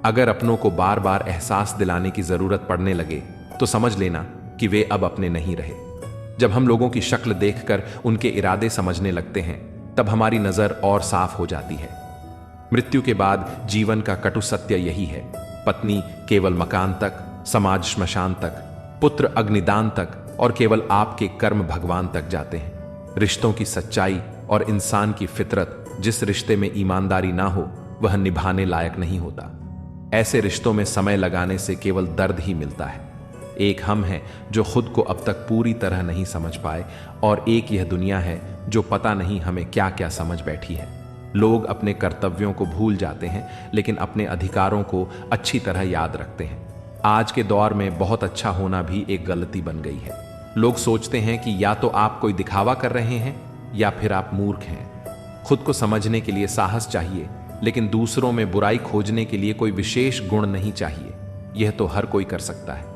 अगर अपनों को बार बार एहसास दिलाने की जरूरत पड़ने लगे तो समझ लेना कि वे अब अपने नहीं रहे। जब हम लोगों की शक्ल देखकर उनके इरादे समझने लगते हैं तब हमारी नजर और साफ हो जाती है। मृत्यु के बाद जीवन का कटु सत्य यही है। पत्नी केवल मकान तक, समाज श्मशान तक, पुत्र अग्निदान तक और केवल आपके कर्म भगवान तक जाते हैं। रिश्तों की सच्चाई और इंसान की फितरत, जिस रिश्ते में ईमानदारी ना हो वह निभाने लायक नहीं होता। ऐसे रिश्तों में समय लगाने से केवल दर्द ही मिलता है। एक हम हैं जो खुद को अब तक पूरी तरह नहीं समझ पाए और एक यह दुनिया है जो पता नहीं हमें क्या क्या समझ बैठी है। लोग अपने कर्तव्यों को भूल जाते हैं लेकिन अपने अधिकारों को अच्छी तरह याद रखते हैं। आज के दौर में बहुत अच्छा होना भी एक गलती बन गई है। लोग सोचते हैं कि या तो आप कोई दिखावा कर रहे हैं या फिर आप मूर्ख हैं। खुद को समझने के लिए साहस चाहिए, लेकिन दूसरों में बुराई खोजने के लिए कोई विशेष गुण नहीं चाहिए। यह तो हर कोई कर सकता है।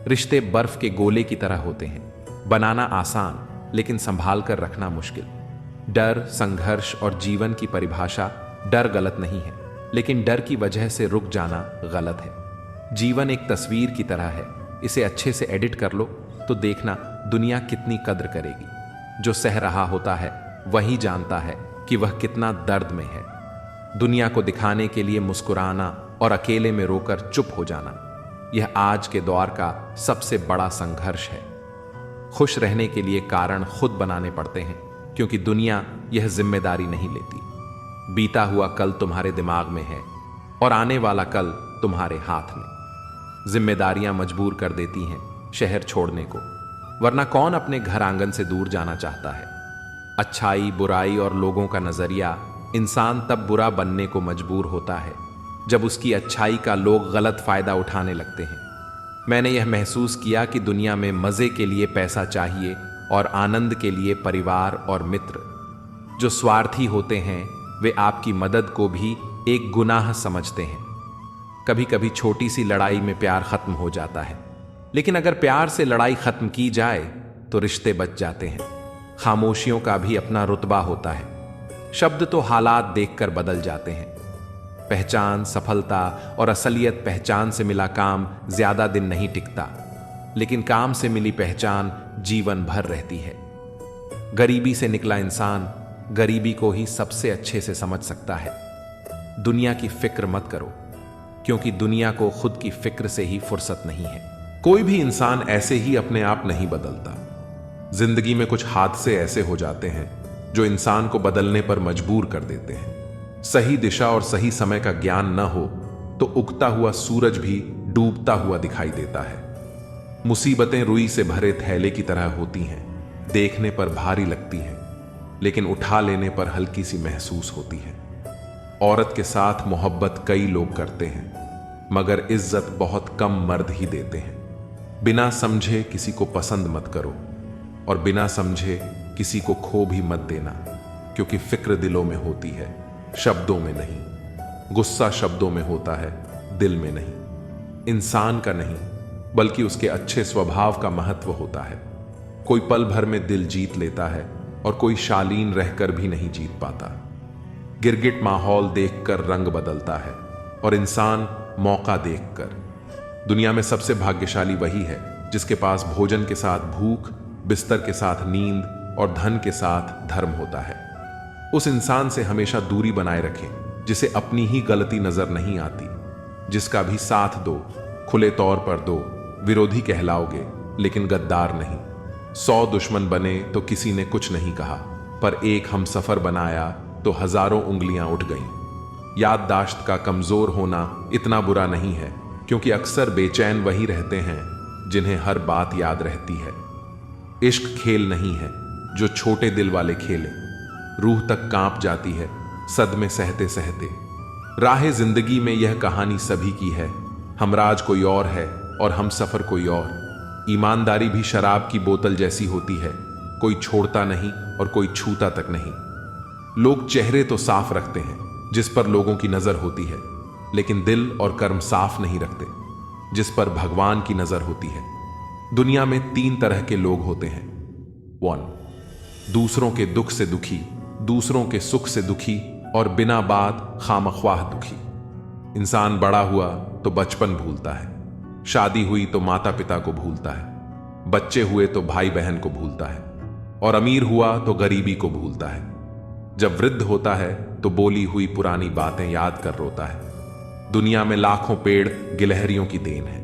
रिश्ते बर्फ के गोले की तरह होते हैं, बनाना आसान लेकिन संभाल कर रखना मुश्किल। डर, संघर्ष और जीवन की परिभाषा डर गलत नहीं है, लेकिन डर की वजह से रुक जाना गलत है। जीवन एक तस्वीर की तरह है, इसे अच्छे से एडिट कर लो तो देखना दुनिया कितनी कद्र करेगी। जो सह रहा होता है वही जानता है कि वह कितना दर्द में है। दुनिया को दिखाने के लिए मुस्कुराना और अकेले में रोकर चुप हो जाना, यह आज के दौर का सबसे बड़ा संघर्ष है। खुश रहने के लिए कारण खुद बनाने पड़ते हैं, क्योंकि दुनिया यह जिम्मेदारी नहीं लेती। बीता हुआ कल तुम्हारे दिमाग में है और आने वाला कल तुम्हारे हाथ में। जिम्मेदारियां मजबूर कर देती हैं शहर छोड़ने को, वरना कौन अपने घर आंगन से दूर जाना चाहता है। अच्छाई, बुराई और लोगों का नजरिया, इंसान तब बुरा बनने को मजबूर होता है जब उसकी अच्छाई का लोग गलत फायदा उठाने लगते हैं। मैंने यह महसूस किया कि दुनिया में मजे के लिए पैसा चाहिए और आनंद के लिए परिवार और मित्र। जो स्वार्थी होते हैं वे आपकी मदद को भी एक गुनाह समझते हैं। कभी कभी छोटी सी लड़ाई में प्यार खत्म हो जाता है, लेकिन अगर प्यार से लड़ाई खत्म की जाए तो रिश्ते बच जाते हैं। खामोशियों का भी अपना रुतबा होता है। शब्द तो हालात देखकर बदल जाते हैं। पहचान, सफलता और असलियत पहचान से मिला काम ज्यादा दिन नहीं टिकता, लेकिन काम से मिली पहचान जीवन भर रहती है। गरीबी से निकला इंसान गरीबी को ही सबसे अच्छे से समझ सकता है। दुनिया की फिक्र मत करो, क्योंकि दुनिया को खुद की फिक्र से ही फुर्सत नहीं है। कोई भी इंसान ऐसे ही अपने आप नहीं बदलता। जिंदगी में कुछ हादसे ऐसे हो जाते हैं जो इंसान को बदलने पर मजबूर कर देते हैं। सही दिशा और सही समय का ज्ञान न हो तो उगता हुआ सूरज भी डूबता हुआ दिखाई देता है। मुसीबतें रुई से भरे थैले की तरह होती हैं, देखने पर भारी लगती हैं, लेकिन उठा लेने पर हल्की सी महसूस होती है। औरत के साथ मोहब्बत कई लोग करते हैं, मगर इज्जत बहुत कम मर्द ही देते हैं। बिना समझे किसी को पसंद मत करो और बिना समझे किसी को खो भी मत देना, क्योंकि फिक्र दिलों में होती है, शब्दों में नहीं। गुस्सा शब्दों में होता है, दिल में नहीं। इंसान का नहीं, बल्कि उसके अच्छे स्वभाव का महत्व होता है। कोई पल भर में दिल जीत लेता है और कोई शालीन रहकर भी नहीं जीत पाता। गिरगिट माहौल देखकर रंग बदलता है और इंसान मौका देखकर। दुनिया में सबसे भाग्यशाली वही है जिसके पास भोजन के साथ भूख, बिस्तर के साथ नींद और धन के साथ धर्म होता है। उस इंसान से हमेशा दूरी बनाए रखें जिसे अपनी ही गलती नजर नहीं आती। जिसका भी साथ दो, खुले तौर पर दो, विरोधी कहलाओगे लेकिन गद्दार नहीं। 100 दुश्मन बने तो किसी ने कुछ नहीं कहा, पर एक हमसफर बनाया तो हजारों उंगलियां उठ गईं। याददाश्त का कमजोर होना इतना बुरा नहीं है, क्योंकि अक्सर बेचैन वही रहते हैं जिन्हें हर बात याद रहती है। इश्क खेल नहीं है जो छोटे दिल वाले खेले। रूह तक कांप जाती है सदमे सहते सहते। राहे जिंदगी में यह कहानी सभी की है। हमराज कोई और है और हम सफर कोई और। ईमानदारी भी शराब की बोतल जैसी होती है, कोई छोड़ता नहीं और कोई छूता तक नहीं। लोग चेहरे तो साफ रखते हैं जिस पर लोगों की नजर होती है, लेकिन दिल और कर्म साफ नहीं रखते जिस पर भगवान की नजर होती है। दुनिया में 3 तरह के लोग होते हैं। 1, दूसरों के दुख से दुखी, दूसरों के सुख से दुखी और बिना बात खामख्वाह दुखी। इंसान बड़ा हुआ तो बचपन भूलता है, शादी हुई तो माता पिता को भूलता है, बच्चे हुए तो भाई बहन को भूलता है, और अमीर हुआ तो गरीबी को भूलता है। जब वृद्ध होता है तो बोली हुई पुरानी बातें याद कर रोता है। दुनिया में लाखों पेड़ गिलहरियों की देन है।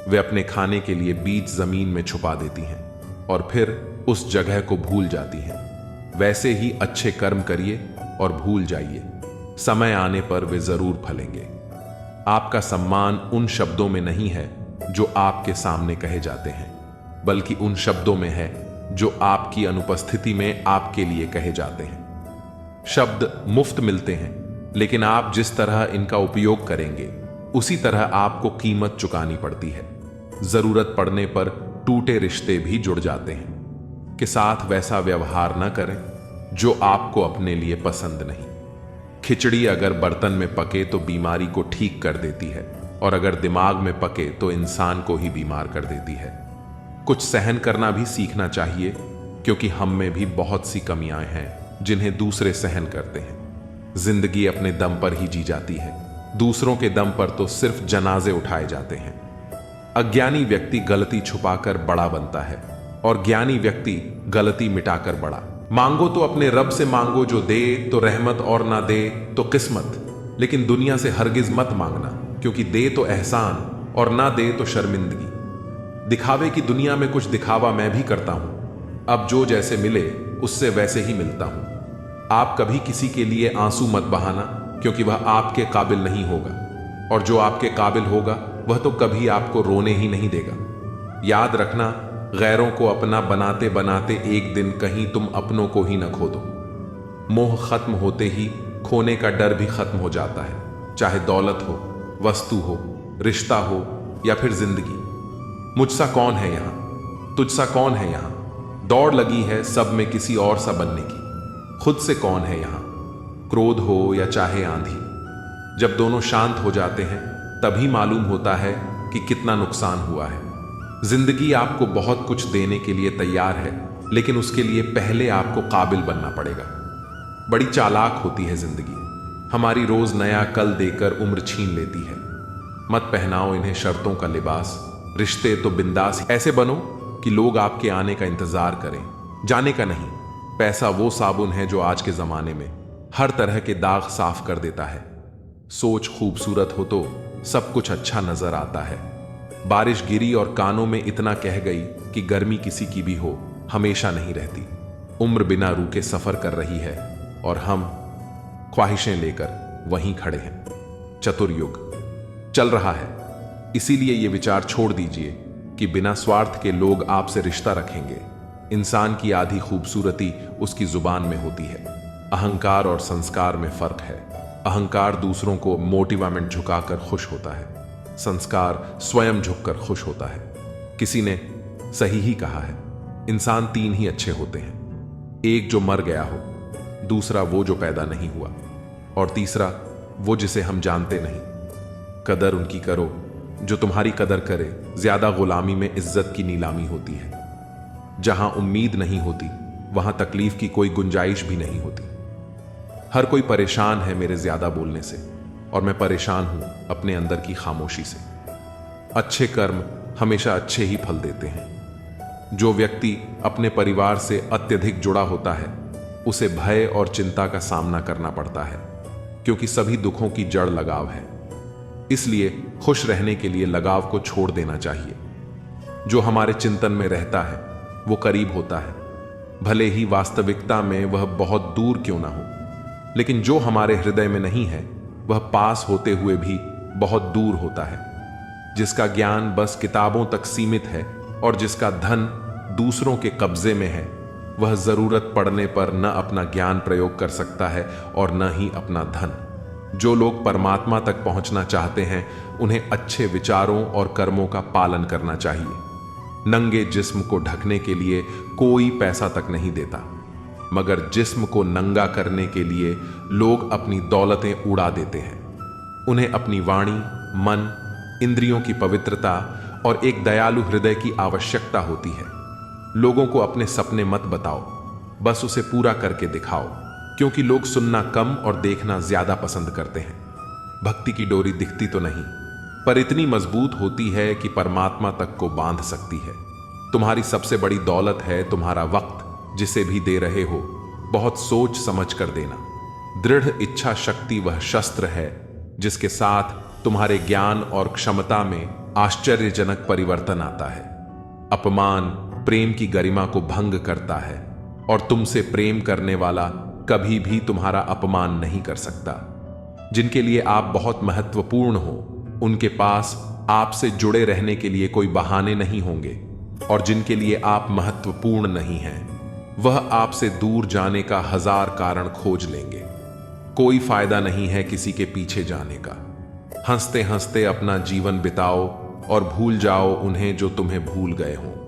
वे अपने खाने के लिए बीज जमीन में छुपा देती हैं और फिर उस जगह को भूल जाती हैं। वैसे ही अच्छे कर्म करिए और भूल जाइए, समय आने पर वे जरूर फलेंगे। आपका सम्मान उन शब्दों में नहीं है जो आपके सामने कहे जाते हैं, बल्कि उन शब्दों में है जो आपकी अनुपस्थिति में आपके लिए कहे जाते हैं। शब्द मुफ्त मिलते हैं, लेकिन आप जिस तरह इनका उपयोग करेंगे उसी तरह आपको कीमत चुकानी पड़ती है। जरूरत पड़ने पर टूटे रिश्ते भी जुड़ जाते हैं कि साथ वैसा व्यवहार न करें जो आपको अपने लिए पसंद नहीं। खिचड़ी अगर बर्तन में पके तो बीमारी को ठीक कर देती है, और अगर दिमाग में पके तो इंसान को ही बीमार कर देती है। कुछ सहन करना भी सीखना चाहिए, क्योंकि हम में भी बहुत सी कमियां हैं जिन्हें दूसरे सहन करते हैं। जिंदगी अपने दम पर ही जी जाती है, दूसरों के दम पर तो सिर्फ जनाजे उठाए जाते हैं। अज्ञानी व्यक्ति गलती छुपाकर बड़ा बनता है और ज्ञानी व्यक्ति गलती मिटाकर बड़ा। मांगो तो अपने रब से मांगो, जो दे तो रहमत और ना दे तो किस्मत। लेकिन दुनिया से हरगिज मत मांगना, क्योंकि दे तो एहसान और ना दे तो शर्मिंदगी। दिखावे की दुनिया में कुछ दिखावा मैं भी करता हूं। अब जो जैसे मिले उससे वैसे ही मिलता हूं। आप कभी किसी के लिए आंसू मत बहाना, क्योंकि वह आपके काबिल नहीं होगा, और जो आपके काबिल होगा वह तो कभी आपको रोने ही नहीं देगा। याद रखना, गैरों को अपना बनाते बनाते एक दिन कहीं तुम अपनों को ही न खो दो। मोह खत्म होते ही खोने का डर भी खत्म हो जाता है, चाहे दौलत हो, वस्तु हो, रिश्ता हो या फिर जिंदगी। मुझसा कौन है यहां, तुझसा कौन है यहां, दौड़ लगी है सब में किसी और सा बनने की। खुद से कौन है यहां, क्रोध हो या चाहे आंधी। जब दोनों शांत हो जाते हैं तभी मालूम होता है कि कितना नुकसान हुआ है। जिंदगी आपको बहुत कुछ देने के लिए तैयार है, लेकिन उसके लिए पहले आपको काबिल बनना पड़ेगा। बड़ी चालाक होती है जिंदगी, हमारी रोज नया कल देकर उम्र छीन लेती है। मत पहनाओ इन्हें शर्तों का लिबास, रिश्ते तो बिंदास ऐसे बनो कि लोग आपके आने का इंतजार करें, जाने का नहीं। पैसा वो साबुन है जो आज के जमाने में हर तरह के दाग साफ कर देता है। सोच खूबसूरत हो तो सब कुछ अच्छा नजर आता है। बारिश गिरी और कानों में इतना कह गई कि गर्मी किसी की भी हो हमेशा नहीं रहती। उम्र बिना रुके सफर कर रही है और हम ख्वाहिशें लेकर वहीं खड़े हैं। चतुर्युग चल रहा है, इसीलिए ये विचार छोड़ दीजिए कि बिना स्वार्थ के लोग आपसे रिश्ता रखेंगे। इंसान की आधी खूबसूरती उसकी जुबान में होती है। अहंकार और संस्कार में फर्क है। अहंकार दूसरों को मोटिवेमेंट झुकाकर खुश होता है, संस्कार स्वयं झुककर खुश होता है। किसी ने सही ही कहा है, इंसान 3 ही अच्छे होते हैं, एक जो मर गया हो, दूसरा वो जो पैदा नहीं हुआ, और तीसरा वो जिसे हम जानते नहीं। कदर उनकी करो जो तुम्हारी कदर करे। ज्यादा गुलामी में इज्जत की नीलामी होती है। जहां उम्मीद नहीं होती वहां तकलीफ की कोई गुंजाइश भी नहीं होती। हर कोई परेशान है मेरे ज्यादा बोलने से, और मैं परेशान हूं अपने अंदर की खामोशी से। अच्छे कर्म हमेशा अच्छे ही फल देते हैं। जो व्यक्ति अपने परिवार से अत्यधिक जुड़ा होता है उसे भय और चिंता का सामना करना पड़ता है, क्योंकि सभी दुखों की जड़ लगाव है। इसलिए खुश रहने के लिए लगाव को छोड़ देना चाहिए। जो हमारे चिंतन में रहता है वो करीब होता है, भले ही वास्तविकता में वह बहुत दूर क्यों ना हो। लेकिन जो हमारे हृदय में नहीं है वह पास होते हुए भी बहुत दूर होता है। जिसका ज्ञान बस किताबों तक सीमित है और जिसका धन दूसरों के कब्जे में है, वह जरूरत पड़ने पर न अपना ज्ञान प्रयोग कर सकता है और न ही अपना धन। जो लोग परमात्मा तक पहुंचना चाहते हैं उन्हें अच्छे विचारों और कर्मों का पालन करना चाहिए। नंगे जिस्म को ढकने के लिए कोई पैसा तक नहीं देता। मगर जिस्म को नंगा करने के लिए लोग अपनी दौलतें उड़ा देते हैं। उन्हें अपनी वाणी, मन, इंद्रियों की पवित्रता और एक दयालु हृदय की आवश्यकता होती है। लोगों को अपने सपने मत बताओ, बस उसे पूरा करके दिखाओ, क्योंकि लोग सुनना कम और देखना ज्यादा पसंद करते हैं। भक्ति की डोरी दिखती तो नहीं, पर इतनी मजबूत होती है कि परमात्मा तक को बांध सकती है। तुम्हारी सबसे बड़ी दौलत है तुम्हारा वक्त, जिसे भी दे रहे हो बहुत सोच समझ कर देना। दृढ़ इच्छा शक्ति वह शस्त्र है जिसके साथ तुम्हारे ज्ञान और क्षमता में आश्चर्यजनक परिवर्तन आता है। अपमान प्रेम की गरिमा को भंग करता है और तुमसे प्रेम करने वाला कभी भी तुम्हारा अपमान नहीं कर सकता। जिनके लिए आप बहुत महत्वपूर्ण हो, उनके पास आपसे जुड़े रहने के लिए कोई बहाने नहीं होंगे, और जिनके लिए आप महत्वपूर्ण नहीं हैं, वह आपसे दूर जाने का 1000 कारण खोज लेंगे। कोई फायदा नहीं है किसी के पीछे जाने का। हंसते हंसते अपना जीवन बिताओ और भूल जाओ उन्हें जो तुम्हें भूल गए हों।